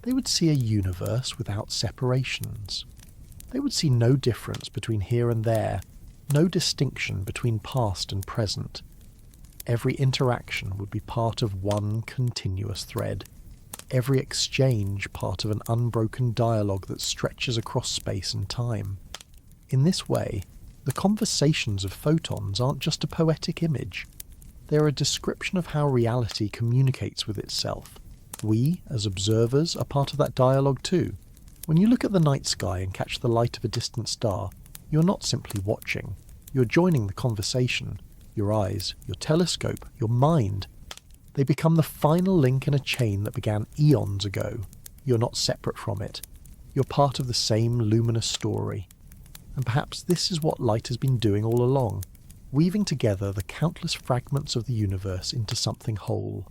they would see a universe without separations. They would see no difference between here and there, no distinction between past and present. Every interaction would be part of one continuous thread, every exchange part of an unbroken dialogue that stretches across space and time. In this way, the conversations of photons aren't just a poetic image. They're a description of how reality communicates with itself. We, as observers, are part of that dialogue too. When you look at the night sky and catch the light of a distant star, you're not simply watching. You're joining the conversation. Your eyes, your telescope, your mind. They become the final link in a chain that began eons ago. You're not separate from it. You're part of the same luminous story. And perhaps this is what light has been doing all along, weaving together the countless fragments of the universe into something whole.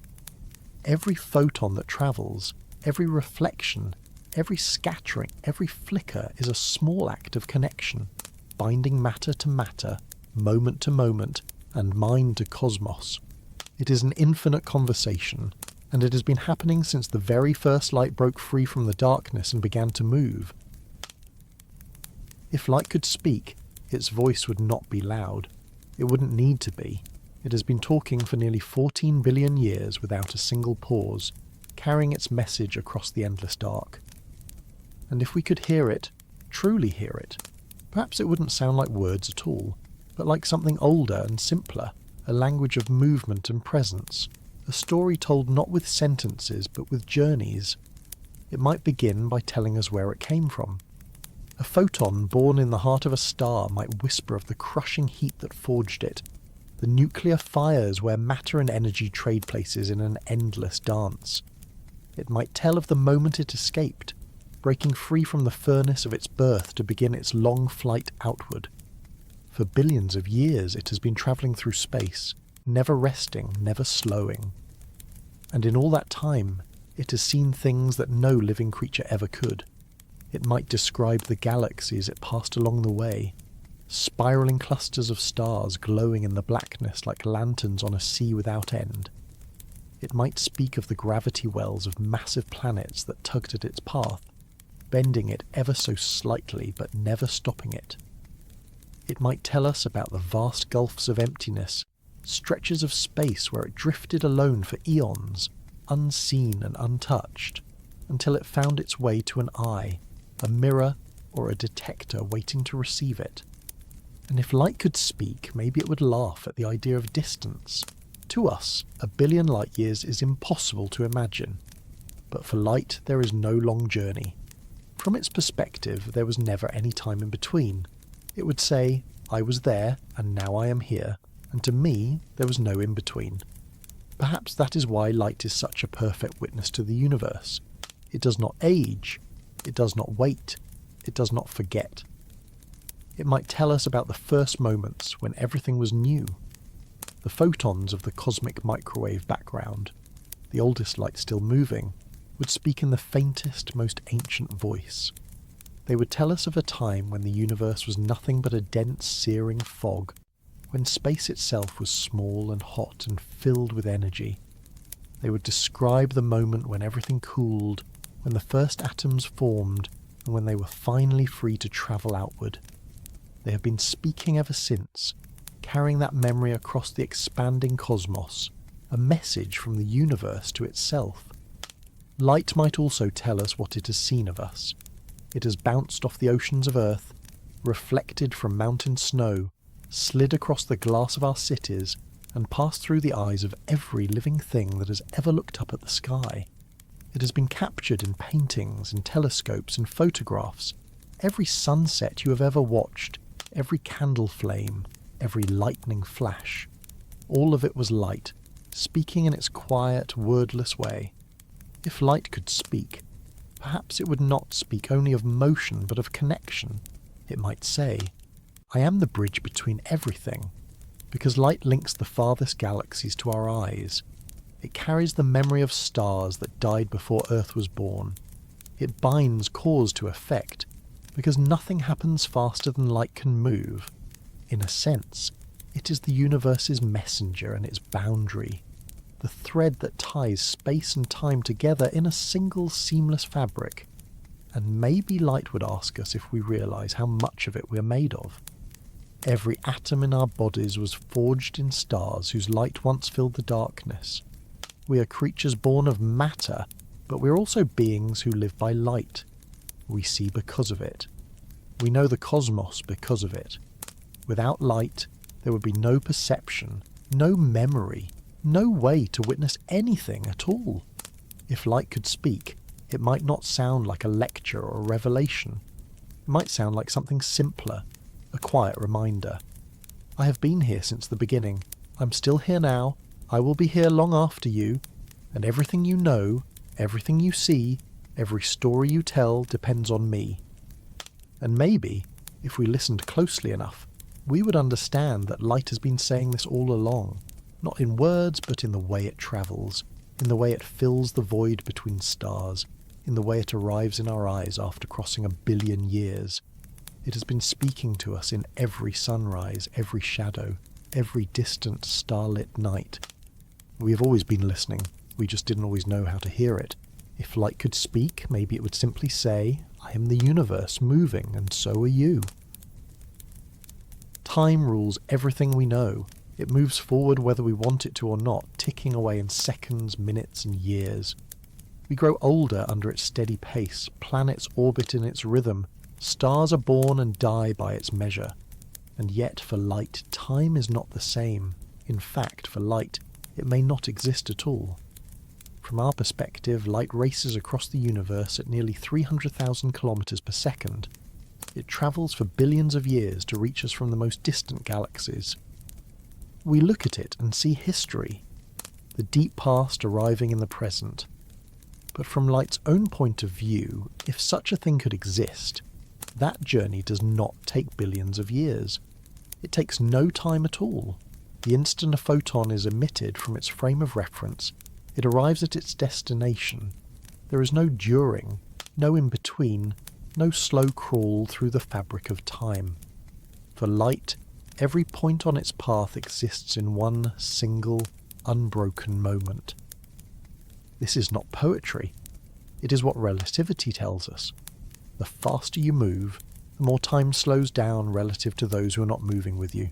Every photon that travels, every reflection, every scattering, every flicker is a small act of connection, binding matter to matter, moment to moment, and mind to cosmos. It is an infinite conversation, and it has been happening since the very first light broke free from the darkness and began to move. If light could speak, its voice would not be loud. It wouldn't need to be. It has been talking for nearly 14 billion years without a single pause, carrying its message across the endless dark. And if we could hear it, truly hear it, perhaps it wouldn't sound like words at all, but like something older and simpler, a language of movement and presence, a story told not with sentences but with journeys. It might begin by telling us where it came from. A photon born in the heart of a star might whisper of the crushing heat that forged it, the nuclear fires where matter and energy trade places in an endless dance. It might tell of the moment it escaped, breaking free from the furnace of its birth to begin its long flight outward. For billions of years it has been travelling through space, never resting, never slowing. And in all that time, it has seen things that no living creature ever could. It might describe the galaxies it passed along the way, spiralling clusters of stars glowing in the blackness like lanterns on a sea without end. It might speak of the gravity wells of massive planets that tugged at its path, bending it ever so slightly but never stopping it. It might tell us about the vast gulfs of emptiness, stretches of space where it drifted alone for eons, unseen and untouched, until it found its way to an eye, a mirror, or a detector waiting to receive it. And if light could speak, maybe it would laugh at the idea of distance. To us, 1 billion light years is impossible to imagine. But for light, there is no long journey. From its perspective, there was never any time in between. It would say, I was there, and now I am here, and to me, there was no in-between. Perhaps that is why light is such a perfect witness to the universe. It does not age. It does not wait. It does not forget. It might tell us about the first moments when everything was new. The photons of the cosmic microwave background, the oldest light still moving, would speak in the faintest, most ancient voice. They would tell us of a time when the universe was nothing but a dense, searing fog, when space itself was small and hot and filled with energy. They would describe the moment when everything cooled, when the first atoms formed, and when they were finally free to travel outward. They have been speaking ever since, carrying that memory across the expanding cosmos, a message from the universe to itself. Light might also tell us what it has seen of us. It has bounced off the oceans of Earth, reflected from mountain snow, slid across the glass of our cities, and passed through the eyes of every living thing that has ever looked up at the sky. It has been captured in paintings, in telescopes, in photographs. Every sunset you have ever watched, every candle flame, every lightning flash. All of it was light, speaking in its quiet, wordless way. If light could speak, perhaps it would not speak only of motion but of connection. It might say, I am the bridge between everything, because light links the farthest galaxies to our eyes. It carries the memory of stars that died before Earth was born. It binds cause to effect, because nothing happens faster than light can move. In a sense, it is the universe's messenger and its boundary, the thread that ties space and time together in a single seamless fabric. And maybe light would ask us if we realise how much of it we are made of. Every atom in our bodies was forged in stars whose light once filled the darkness. We are creatures born of matter, but we are also beings who live by light. We see because of it. We know the cosmos because of it. Without light, there would be no perception, no memory, no way to witness anything at all. If light could speak, it might not sound like a lecture or a revelation. It might sound like something simpler, a quiet reminder. I have been here since the beginning. I'm still here now. I will be here long after you. And everything you know, everything you see, every story you tell depends on me. And maybe, if we listened closely enough, we would understand that light has been saying this all along, not in words, but in the way it travels, in the way it fills the void between stars, in the way it arrives in our eyes after crossing 1 billion years. It has been speaking to us in every sunrise, every shadow, every distant starlit night. We have always been listening, we just didn't always know how to hear it. If light could speak, maybe it would simply say, I am the universe moving, and so are you. Time rules everything we know. It moves forward whether we want it to or not, ticking away in seconds, minutes, and years. We grow older under its steady pace, planets orbit in its rhythm, stars are born and die by its measure. And yet for light, time is not the same. In fact, for light, it may not exist at all. From our perspective, light races across the universe at nearly 300,000 kilometers per second. It travels for billions of years to reach us from the most distant galaxies. We look at it and see history, the deep past arriving in the present. But from light's own point of view, if such a thing could exist, that journey does not take billions of years. It takes no time at all. The instant a photon is emitted from its frame of reference, it arrives at its destination. There is no during, no in-between, no slow crawl through the fabric of time. For light, every point on its path exists in one single, unbroken moment. This is not poetry. It is what relativity tells us. The faster you move, the more time slows down relative to those who are not moving with you.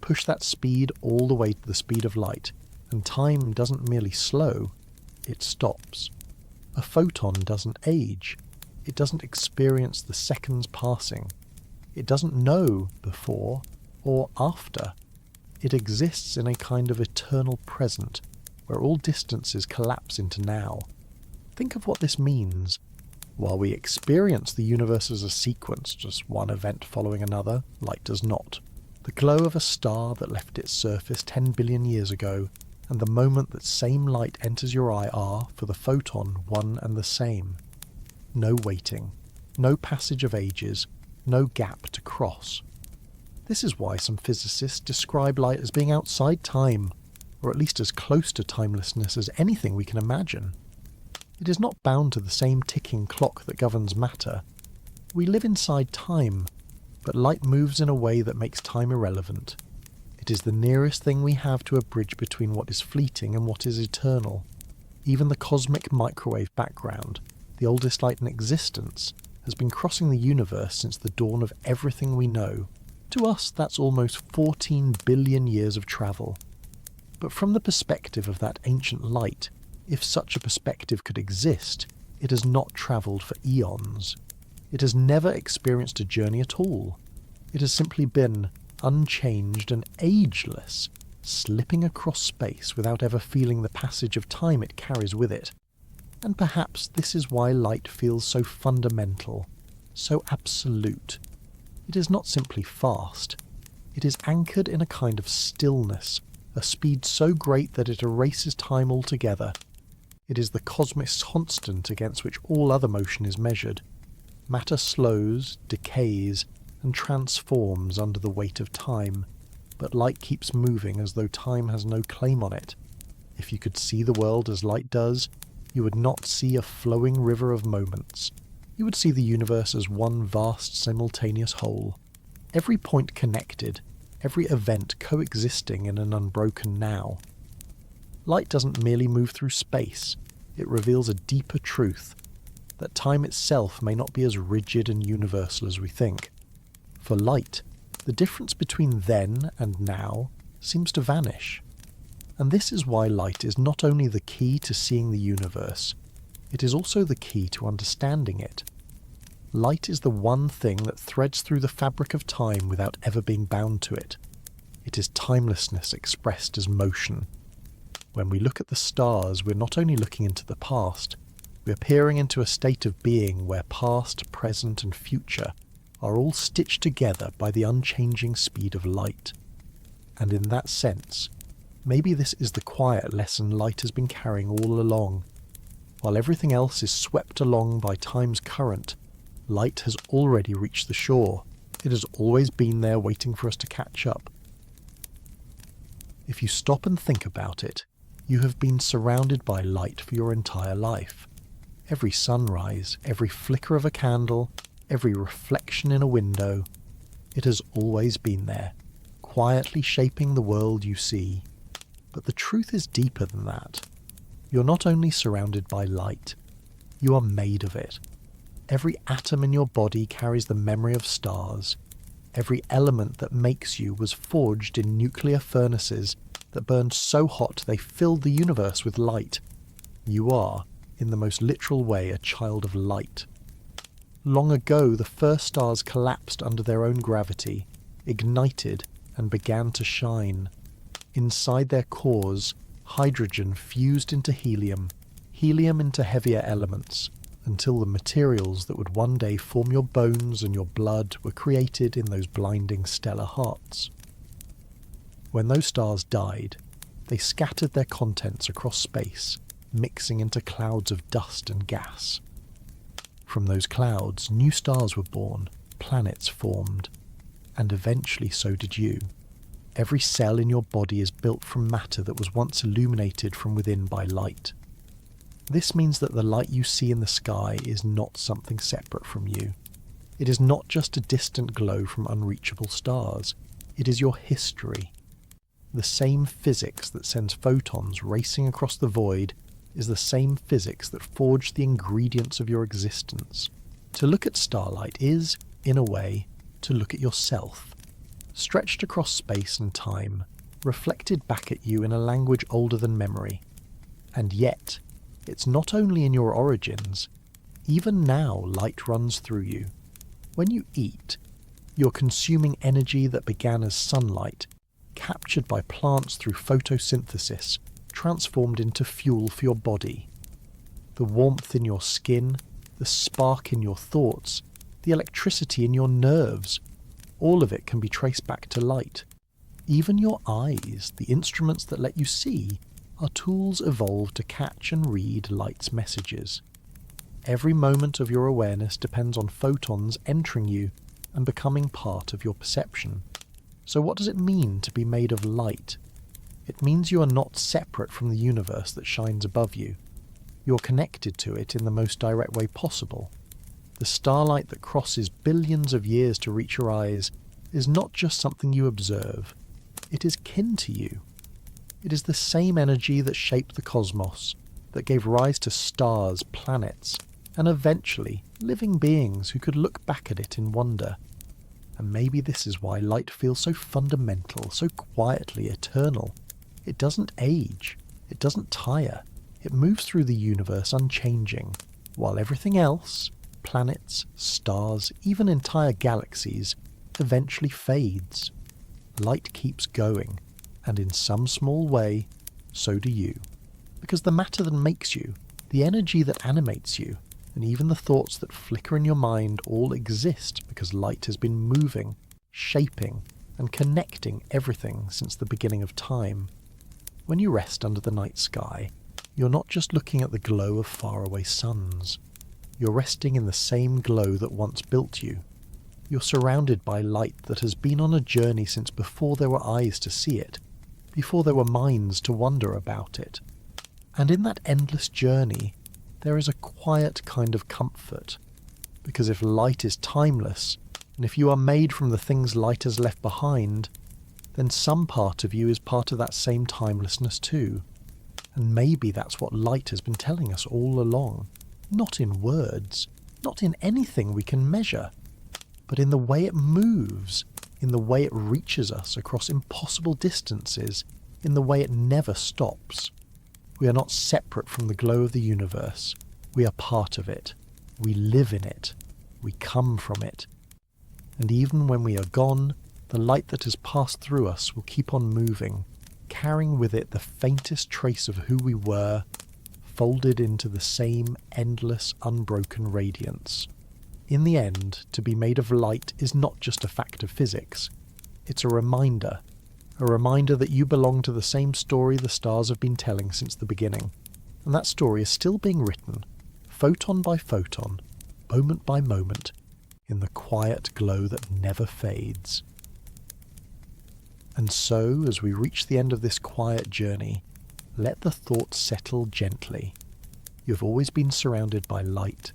Push that speed all the way to the speed of light, and time doesn't merely slow, it stops. A photon doesn't age. It doesn't experience the seconds passing. It doesn't know before or after. It exists in a kind of eternal present, where all distances collapse into now. Think of what this means. While we experience the universe as a sequence, just one event following another, light does not. The glow of a star that left its surface 10 billion years ago, and the moment that same light enters your eye are, for the photon, one and the same. No waiting, no passage of ages, no gap to cross. This is why some physicists describe light as being outside time, or at least as close to timelessness as anything we can imagine. It is not bound to the same ticking clock that governs matter. We live inside time, but light moves in a way that makes time irrelevant. It is the nearest thing we have to a bridge between what is fleeting and what is eternal. Even the cosmic microwave background, the oldest light in existence, has been crossing the universe since the dawn of everything we know. To us, that's almost 14 billion years of travel. But from the perspective of that ancient light, if such a perspective could exist, it has not travelled for eons. It has never experienced a journey at all. It has simply been unchanged and ageless, slipping across space without ever feeling the passage of time it carries with it. And perhaps this is why light feels so fundamental, so absolute. It is not simply fast. It is anchored in a kind of stillness, a speed so great that it erases time altogether. It is the cosmic constant against which all other motion is measured. Matter slows, decays, and transforms under the weight of time, but light keeps moving as though time has no claim on it. If you could see the world as light does, you would not see a flowing river of moments. You would see the universe as one vast simultaneous whole, every point connected, every event coexisting in an unbroken now. Light doesn't merely move through space, it reveals a deeper truth, that time itself may not be as rigid and universal as we think. For light, the difference between then and now seems to vanish. And this is why light is not only the key to seeing the universe, it is also the key to understanding it. Light is the one thing that threads through the fabric of time without ever being bound to it. It is timelessness expressed as motion. When we look at the stars, we're not only looking into the past, we're peering into a state of being where past, present, and future are all stitched together by the unchanging speed of light. And in that sense, maybe this is the quiet lesson light has been carrying all along. While everything else is swept along by time's current, light has already reached the shore. It has always been there waiting for us to catch up. If you stop and think about it, you have been surrounded by light for your entire life. Every sunrise, every flicker of a candle, every reflection in a window, it has always been there, quietly shaping the world you see. But the truth is deeper than that. You're not only surrounded by light, you are made of it. Every atom in your body carries the memory of stars. Every element that makes you was forged in nuclear furnaces that burned so hot they filled the universe with light. You are, in the most literal way, a child of light. Long ago, the first stars collapsed under their own gravity, ignited, and began to shine. Inside their cores, hydrogen fused into helium, helium into heavier elements, until the materials that would one day form your bones and your blood were created in those blinding stellar hearts. When those stars died, they scattered their contents across space, mixing into clouds of dust and gas. From those clouds, new stars were born, planets formed, and eventually so did you. Every cell in your body is built from matter that was once illuminated from within by light. This means that the light you see in the sky is not something separate from you. It is not just a distant glow from unreachable stars. It is your history. The same physics that sends photons racing across the void is the same physics that forged the ingredients of your existence. To look at starlight is, in a way, to look at yourself, stretched across space and time, reflected back at you in a language older than memory. And yet, it's not only in your origins. Even now, light runs through you. When you eat, you're consuming energy that began as sunlight, captured by plants through photosynthesis, transformed into fuel for your body. The warmth in your skin, the spark in your thoughts, the electricity in your nerves, all of it can be traced back to light. Even your eyes, the instruments that let you see, are tools evolved to catch and read light's messages. Every moment of your awareness depends on photons entering you and becoming part of your perception. So what does it mean to be made of light? It means you are not separate from the universe that shines above you. You're connected to it in the most direct way possible. The starlight that crosses billions of years to reach your eyes is not just something you observe. It is kin to you. It is the same energy that shaped the cosmos, that gave rise to stars, planets, and eventually living beings who could look back at it in wonder. And maybe this is why light feels so fundamental, so quietly eternal. It doesn't age. It doesn't tire. It moves through the universe unchanging, while everything else, planets, stars, even entire galaxies, eventually fades. Light keeps going, and in some small way, so do you. Because the matter that makes you, the energy that animates you, and even the thoughts that flicker in your mind all exist because light has been moving, shaping, and connecting everything since the beginning of time. When you rest under the night sky, you're not just looking at the glow of faraway suns. You're resting in the same glow that once built you. You're surrounded by light that has been on a journey since before there were eyes to see it, before there were minds to wonder about it. And in that endless journey, there is a quiet kind of comfort, because if light is timeless, and if you are made from the things light has left behind, then some part of you is part of that same timelessness too. And maybe that's what light has been telling us all along. Not in words, not in anything we can measure, but in the way it moves, in the way it reaches us across impossible distances, in the way it never stops. We are not separate from the glow of the universe. We are part of it. We live in it. we come from it. And even when we are gone, the light that has passed through us will keep on moving, carrying with it the faintest trace of who we were, folded into the same endless, unbroken radiance. In the end, to be made of light is not just a fact of physics. It's a reminder that you belong to the same story the stars have been telling since the beginning. And that story is still being written, photon by photon, moment by moment, in the quiet glow that never fades. And so, as we reach the end of this quiet journey, let the thought settle gently. You've always been surrounded by light.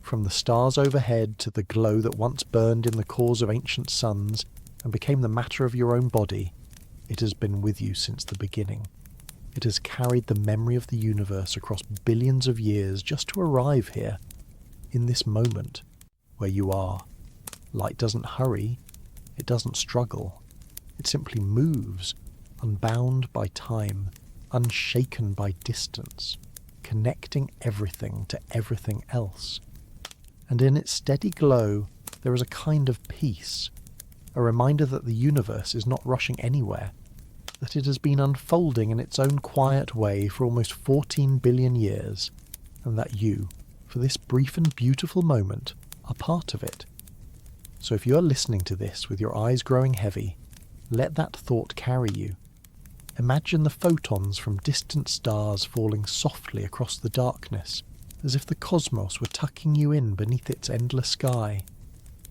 From the stars overhead to the glow that once burned in the cores of ancient suns and became the matter of your own body, it has been with you since the beginning. It has carried the memory of the universe across billions of years just to arrive here, in this moment, where you are. Light doesn't hurry, it doesn't struggle. It simply moves, unbound by time, unshaken by distance, connecting everything to everything else. And in its steady glow, there is a kind of peace, a reminder that the universe is not rushing anywhere, that it has been unfolding in its own quiet way for almost 14 billion years, and that you, for this brief and beautiful moment, are part of it. So if you are listening to this with your eyes growing heavy, let that thought carry you. Imagine the photons from distant stars falling softly across the darkness, as if the cosmos were tucking you in beneath its endless sky.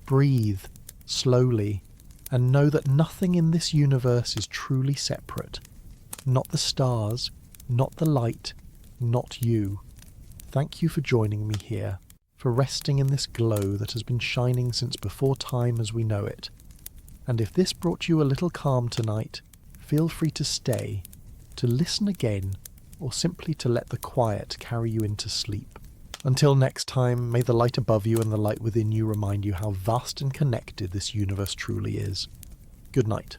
Breathe, slowly, and know that nothing in this universe is truly separate. Not the stars, not the light, not you. Thank you for joining me here, for resting in this glow that has been shining since before time as we know it. And if this brought you a little calm tonight, feel free to stay, to listen again, or simply to let the quiet carry you into sleep. Until next time, may the light above you and the light within you remind you how vast and connected this universe truly is. Good night.